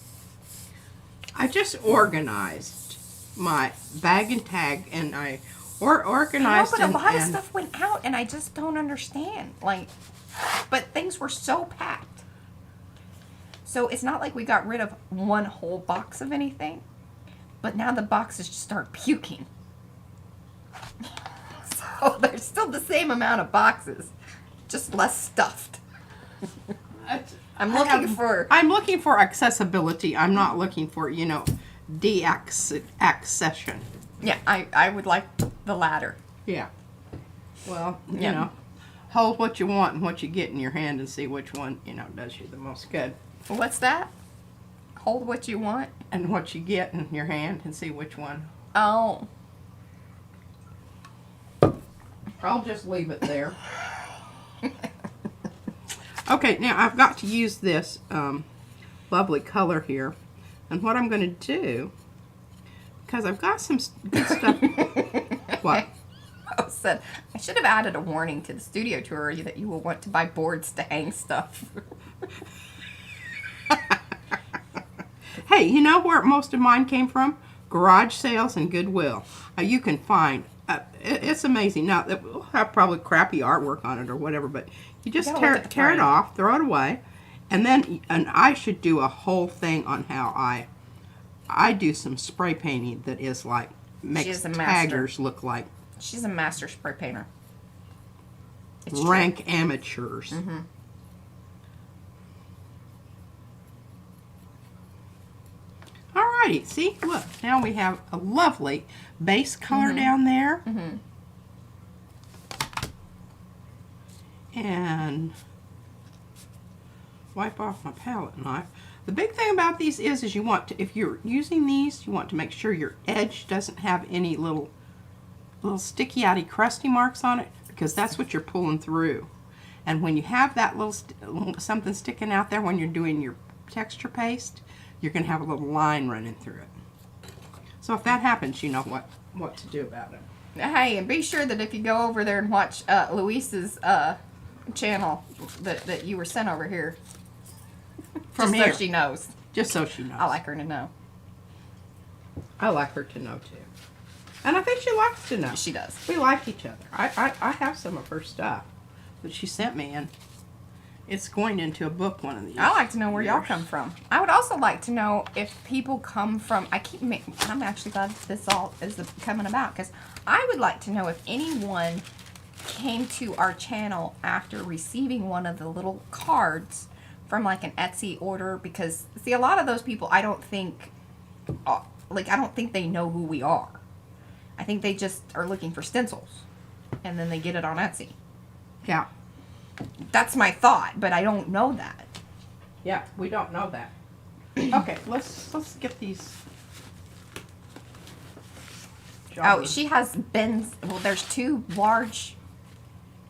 Speaker 2: I just organized my bag and tag, and I organized.
Speaker 1: But a lot of stuff went out, and I just don't understand. But things were so packed. So it's not like we got rid of one whole box of anything, but now the boxes just start puking. So there's still the same amount of boxes, just less stuffed. I'm looking for
Speaker 2: accessibility. I'm not looking for, de-accession.
Speaker 1: Yeah, I would like the latter.
Speaker 2: Yeah. Well, hold what you want and what you get in your hand and see which one, does you the most good.
Speaker 1: What's that? Hold what you want?
Speaker 2: And what you get in your hand and see which one.
Speaker 1: Oh.
Speaker 2: I'll just leave it there. Okay, now I've got to use this lovely color here. And what I'm going to do, because I've got some good stuff. What?
Speaker 1: I should have added a warning to the studio tour that you will want to buy boards to hang stuff.
Speaker 2: Hey, you know where most of mine came from? Garage sales and Goodwill. You can find, it's amazing. Now, it will have probably crappy artwork on it or whatever, but you just tear it off, throw it away, and I should do a whole thing on how I do some spray painting that is like, makes taggers look like.
Speaker 1: She's a master spray painter. It's
Speaker 2: rank amateurs.
Speaker 1: Mm-hmm.
Speaker 2: Alrighty, see, look, now we have a lovely base color down there.
Speaker 1: Mm-hmm.
Speaker 2: And wipe off my palette knife. The big thing about these is you want to, if you're using these, you want to make sure your edge doesn't have any little sticky-outy crusty marks on it, because that's what you're pulling through. And when you have that little something sticking out there when you're doing your texture paste, you're going to have a little line running through it. So if that happens, you know what to do about it.
Speaker 1: Hey, and be sure that if you go over there and watch Luis's channel that you were sent over here,
Speaker 2: From
Speaker 1: just
Speaker 2: here.
Speaker 1: so she knows.
Speaker 2: Just so she knows.
Speaker 1: I like her to know.
Speaker 2: I like her to know too. And I think she likes to know.
Speaker 1: She does.
Speaker 2: We like each other. I have some of her stuff that she sent me, and it's going into a book one of these.
Speaker 1: I like to know where y'all
Speaker 2: years.
Speaker 1: come from. I would also like to know if people come from. I'm actually glad this all is coming about, because I would like to know if anyone came to our channel after receiving one of the little cards from like an Etsy order, because see, a lot of those people, I don't think they know who we are. I think they just are looking for stencils, and then they get it on Etsy.
Speaker 2: Yeah.
Speaker 1: That's my thought, but I don't know that.
Speaker 2: Yeah, we don't know that. Okay, let's get these.
Speaker 1: Oh, she has bins. Well, there's 2 large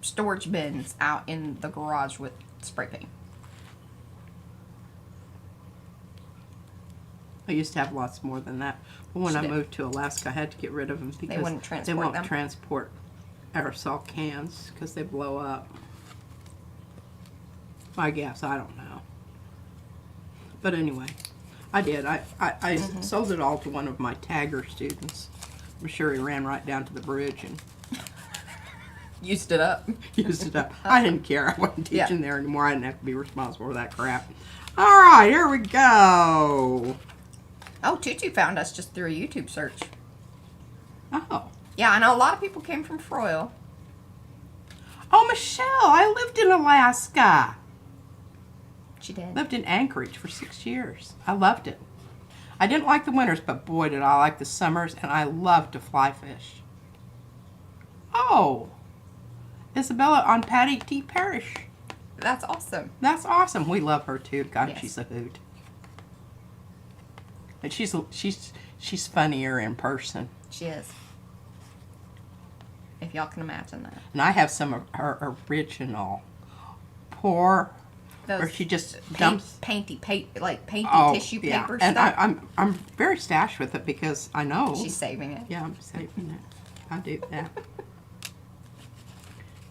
Speaker 1: storage bins out in the garage with spray paint.
Speaker 2: I used to have lots more than that. But when
Speaker 1: She
Speaker 2: I
Speaker 1: did.
Speaker 2: moved to Alaska, I had to get rid of them because
Speaker 1: wouldn't
Speaker 2: they
Speaker 1: transport
Speaker 2: won't
Speaker 1: them?
Speaker 2: transport aerosol cans because they blow up. I guess, I don't know. But anyway, I did. I sold it all to one of my tagger students. I'm sure he ran right down to the bridge and
Speaker 1: Used it up.
Speaker 2: used it up. I didn't care. I wasn't
Speaker 1: Yeah.
Speaker 2: teaching there anymore. I didn't have to be responsible for that crap. All right, here we go.
Speaker 1: Oh, Tutu found us just through a YouTube search.
Speaker 2: Oh.
Speaker 1: Yeah, I know a lot of people came from Froyle.
Speaker 2: Oh, Michelle, I lived in Alaska.
Speaker 1: She did.
Speaker 2: Lived in Anchorage for 6 years. I loved it. I didn't like the winters, but boy, did I like the summers, and I loved to fly fish. Oh, Isabella on Patty T. Parrish.
Speaker 1: That's awesome.
Speaker 2: That's awesome. We love her too. God,
Speaker 1: Yes.
Speaker 2: she's a hoot. And she's funnier in person.
Speaker 1: She is. If y'all can imagine that.
Speaker 2: And I have some of her original pour, where she just dumps.
Speaker 1: Painty tissue
Speaker 2: yeah.
Speaker 1: paper
Speaker 2: And
Speaker 1: stuff.
Speaker 2: I'm very stashed with it because I know.
Speaker 1: She's saving it.
Speaker 2: Yeah, I'm saving it. I do that.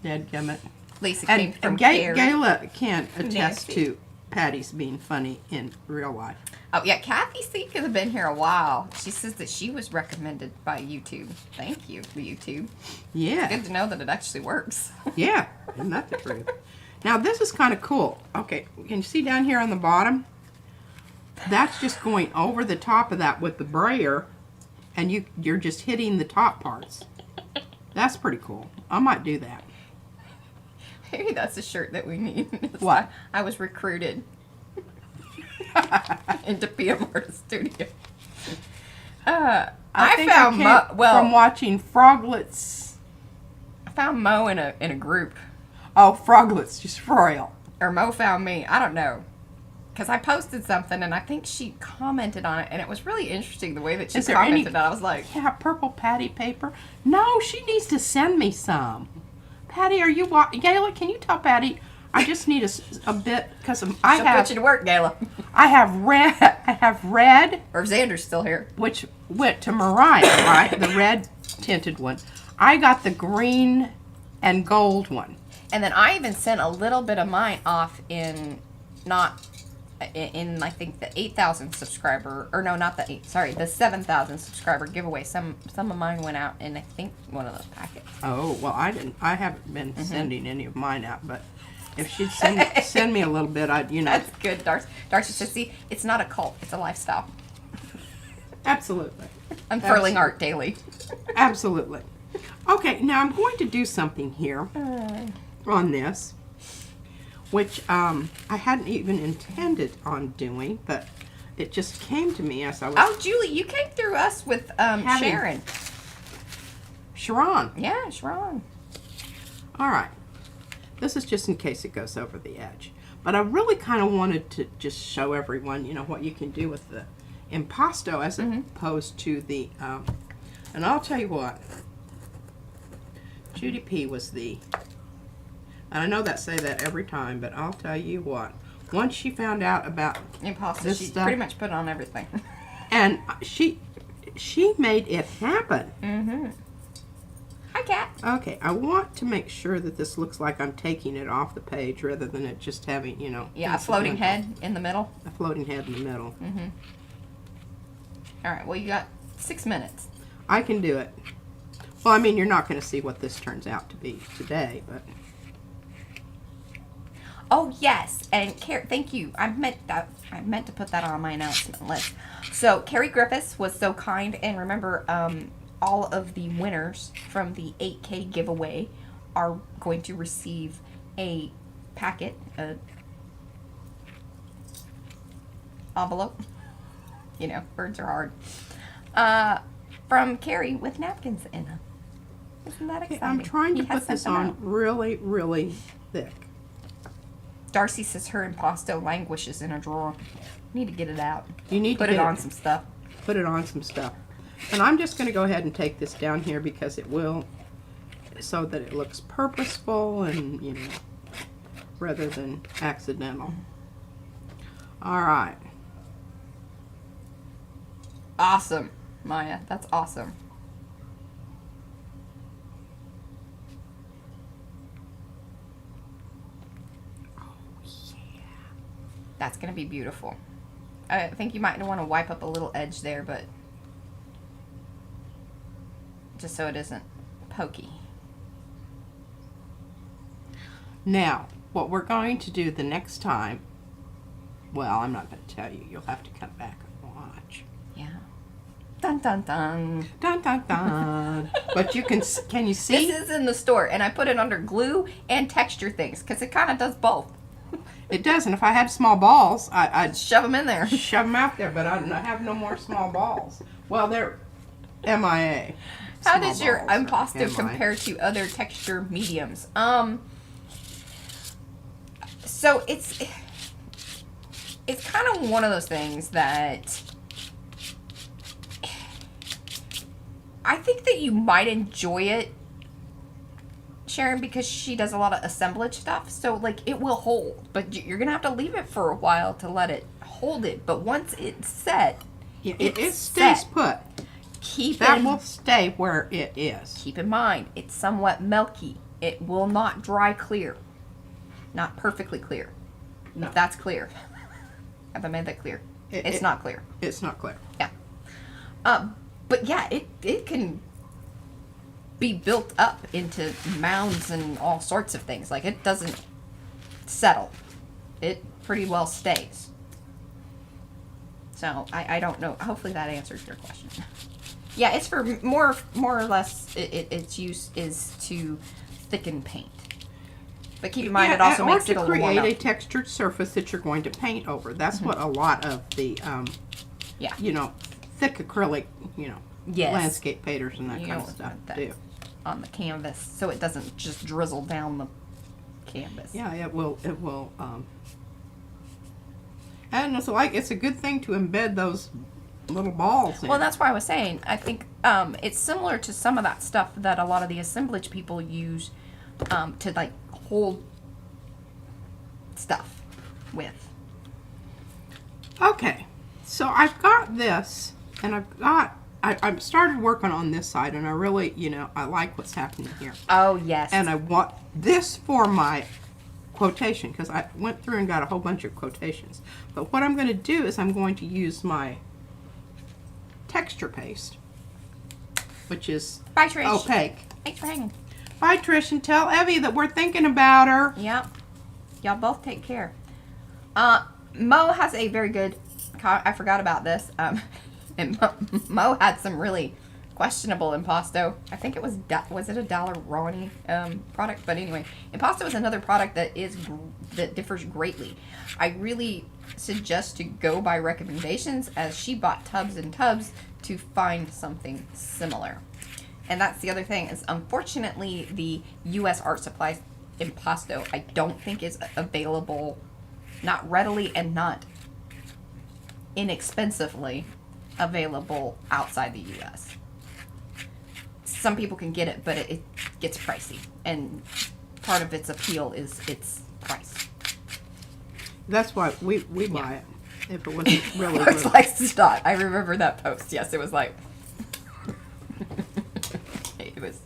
Speaker 2: Dadgummit.
Speaker 1: Lisa came from
Speaker 2: And
Speaker 1: Carrie.
Speaker 2: Gayla can attest
Speaker 1: Nancy.
Speaker 2: to Patty's being funny in real life.
Speaker 1: Oh, yeah, Kathy Seek has been here a while. She says that she was recommended by YouTube. Thank you, YouTube.
Speaker 2: Yeah.
Speaker 1: Good to know that it actually works.
Speaker 2: Yeah. Isn't that the truth? Now, this is kind of cool. Okay, can you see down here on the bottom? That's just going over the top of that with the brayer, and you're just hitting the top parts. That's pretty cool. I might do that.
Speaker 1: Maybe that's a shirt that we need. It's
Speaker 2: What?
Speaker 1: like, I was recruited into PM Artist Studio. I found
Speaker 2: from watching Froglets.
Speaker 1: I found Mo in a group,
Speaker 2: Oh, Froglets, just Froyle.
Speaker 1: or Mo found me. I don't know, because I posted something and I think she commented on it, and it was really interesting the way that she
Speaker 2: Is there any-
Speaker 1: commented on it. I was like,
Speaker 2: Yeah, purple Patty paper. No, she needs to send me some. Patty, are you Gayla, can you tell Patty? I just need a bit because
Speaker 1: she'll put you to work, Gayla.
Speaker 2: I have red,
Speaker 1: Or Xander's still here.
Speaker 2: which went to Mariah, right? The red tinted one. I got the green and gold one.
Speaker 1: And then I even sent a little bit of mine off in I think the 8,000 subscriber, or no, not the 8, sorry, the 7,000 subscriber giveaway. Some of mine went out in, I think, one of those packets.
Speaker 2: Oh, well, I haven't been sending any of mine out, but if she'd send me a little bit, I'd,
Speaker 1: That's good, Darcy says, see, it's not a cult, it's a lifestyle.
Speaker 2: Absolutely.
Speaker 1: Unfurling art daily.
Speaker 2: Absolutely. Okay, now I'm going to do something here on this, which I hadn't even intended on doing, but it just came to me as I was...
Speaker 1: Oh, Julie, you came through us with Sharon.
Speaker 2: Sharon.
Speaker 1: Yeah, Sharon.
Speaker 2: All right. This is just in case it goes over the edge. But I really kind of wanted to just show everyone, what you can do with the impasto as opposed to the... and I'll tell you what. Judy P. was the... And I know that say that every time, but I'll tell you what. Once she found out about
Speaker 1: Imposter,
Speaker 2: this
Speaker 1: she
Speaker 2: stuff,
Speaker 1: pretty much put it on everything.
Speaker 2: and she made it happen.
Speaker 1: Mm-hmm. Hi, Kat.
Speaker 2: Okay, I want to make sure that this looks like I'm taking it off the page rather than it just having,
Speaker 1: Yeah, a floating
Speaker 2: incidental-
Speaker 1: head in the middle.
Speaker 2: A floating head in the middle.
Speaker 1: Mm-hmm. All right, well, you got 6 minutes.
Speaker 2: I can do it. Well, I mean, you're not going to see what this turns out to be today, but...
Speaker 1: Oh yes, and thank you. I meant to put that on my announcement list. So Carrie Griffiths was so kind, and remember, all of the winners from the 8K giveaway are going to receive a packet, envelope. You know, words are hard. From Carrie with napkins in them. Isn't that exciting?
Speaker 2: I'm trying to
Speaker 1: He has
Speaker 2: put this
Speaker 1: sent them
Speaker 2: on
Speaker 1: out.
Speaker 2: really, really thick.
Speaker 1: Darcy says her impasto languishes in a drawer. Need to get it out.
Speaker 2: You need
Speaker 1: Put
Speaker 2: to
Speaker 1: it
Speaker 2: get
Speaker 1: on some stuff.
Speaker 2: Put it on some stuff. And I'm just going to go ahead and take this down here because it will, so that it looks purposeful and, you know, rather than accidental. All right.
Speaker 1: Awesome, Maya. That's awesome. That's going to be beautiful. I think you might want to wipe up a little edge there, but just so it isn't pokey.
Speaker 2: Now, what we're going to do the next time, well, I'm not going to tell you. You'll have to come back and watch.
Speaker 1: Yeah. Dun dun dun.
Speaker 2: Dun, dun, dun. But you can you see?
Speaker 1: This is in the store, and I put it under glue and texture things because it kind of does both.
Speaker 2: It does, and if I had small balls, I'd
Speaker 1: Shove them in there.
Speaker 2: shove them out there, but I don't have no more small balls. Well, they're MIA.
Speaker 1: How
Speaker 2: Small
Speaker 1: does your
Speaker 2: balls are
Speaker 1: impasto
Speaker 2: MIA.
Speaker 1: compare to other texture mediums? So it's kind of one of those things that I think that you might enjoy it, Sharon, because she does a lot of assemblage stuff. So like it will hold, but you're gonna have to leave it for a while to let it hold it. But once it's set,
Speaker 2: Yeah,
Speaker 1: it's
Speaker 2: it stays
Speaker 1: set.
Speaker 2: put. That will stay where it is.
Speaker 1: Keep in mind, it's somewhat milky. It will not dry clear. Not perfectly clear.
Speaker 2: No.
Speaker 1: If that's clear. Have I made that clear? It's not clear.
Speaker 2: It's not clear.
Speaker 1: Yeah. But yeah, it can be built up into mounds and all sorts of things. Like, it doesn't settle. It pretty well stays. So, I don't know. Hopefully that answers your question. Yeah, it's for more or less, its use is to thicken paint. But keep in mind, it also makes it a little more
Speaker 2: or to create a
Speaker 1: milky.
Speaker 2: textured surface that you're going to paint over. That's what a lot of the,
Speaker 1: Yeah.
Speaker 2: you know, thick acrylic, you know,
Speaker 1: Yes.
Speaker 2: landscape painters and that
Speaker 1: You
Speaker 2: kind
Speaker 1: don't
Speaker 2: of stuff
Speaker 1: want that
Speaker 2: do.
Speaker 1: on the canvas, so it doesn't just drizzle down the canvas.
Speaker 2: Yeah, it will, and it's a good thing to embed those little balls in.
Speaker 1: Well, that's why I was saying, I think it's similar to some of that stuff that a lot of the assemblage people use to, like, hold stuff with.
Speaker 2: Okay, so I've got this, and I've started working on this side, and I really, you know, I like what's happening here.
Speaker 1: Oh, yes.
Speaker 2: And I want this for my quotation, because I went through and got a whole bunch of quotations. But what I'm going to do is I'm going to use my texture paste, which is
Speaker 1: Bye, Trish.
Speaker 2: opaque.
Speaker 1: Thanks for hanging.
Speaker 2: Bye, Trish, and tell Evie that we're thinking about her.
Speaker 1: Yep. Y'all both take care. Mo has a very good, I forgot about this, and Mo had some really questionable impasto. I think it was it a Dollaroni product? But anyway, impasto is another product that differs greatly. I really suggest to go by recommendations, as she bought tubs and tubs to find something similar. And that's the other thing, is unfortunately the U.S. Art Supplies impasto I don't think is available, not readily and not inexpensively available outside the U.S. Some people can get it, but it gets pricey, and part of its appeal is its price.
Speaker 2: That's why we buy it. If it wasn't really
Speaker 1: It's
Speaker 2: good.
Speaker 1: like Stott. I remember that post. Yes, it was like it was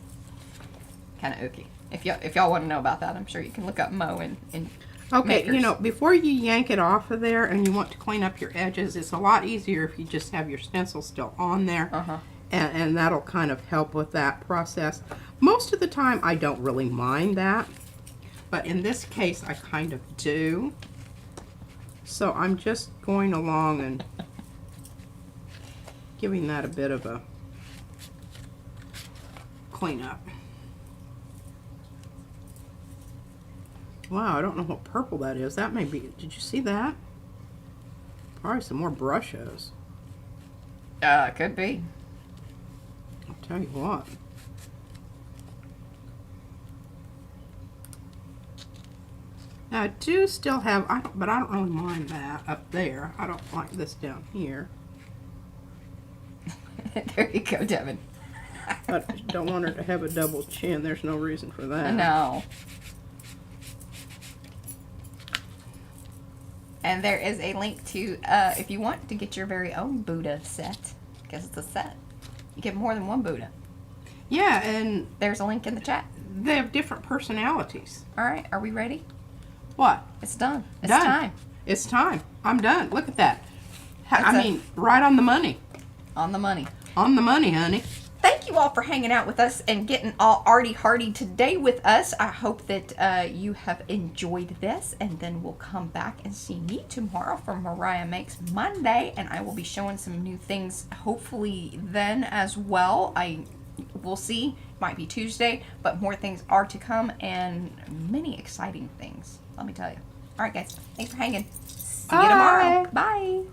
Speaker 1: kind of ooky. If y'all want to know about that, I'm sure you can look up Mo and
Speaker 2: Okay,
Speaker 1: makers.
Speaker 2: you know, before you yank it off of there and you want to clean up your edges, it's a lot easier if you just have your stencil still on there.
Speaker 1: Uh-huh.
Speaker 2: and that'll kind of help with that process. Most of the time I don't really mind that, but in this case I kind of do. So I'm just going along and giving that a bit of a cleanup. Wow, I don't know what purple that is. That may be, did you see that? Probably some more brushes.
Speaker 1: Could be.
Speaker 2: I'll tell you what. Now I do still have, but I don't really mind that up there. I don't like this down here.
Speaker 1: There you go, Devin.
Speaker 2: I don't want her to have a double chin. There's no reason for that.
Speaker 1: No. And there is a link to, if you want to get your very own Buddha set, because it's a set. You get more than one Buddha.
Speaker 2: Yeah, and
Speaker 1: There's a link in the chat.
Speaker 2: they have different personalities.
Speaker 1: All right, are we ready?
Speaker 2: What?
Speaker 1: It's done. It's
Speaker 2: Done.
Speaker 1: time.
Speaker 2: It's time. I'm done. Look at that. I
Speaker 1: That's
Speaker 2: mean, right on the money.
Speaker 1: On the money.
Speaker 2: On the money, honey.
Speaker 1: Thank you all for hanging out with us and getting all arty-hardy today with us. I hope that you have enjoyed this, and then we'll come back and see me tomorrow for Mariah Makes Monday, and I will be showing some new things hopefully then as well. We'll see. Might be Tuesday, but more things are to come, and many exciting things, let me tell you. All right, guys. Thanks for hanging. See you tomorrow. Bye.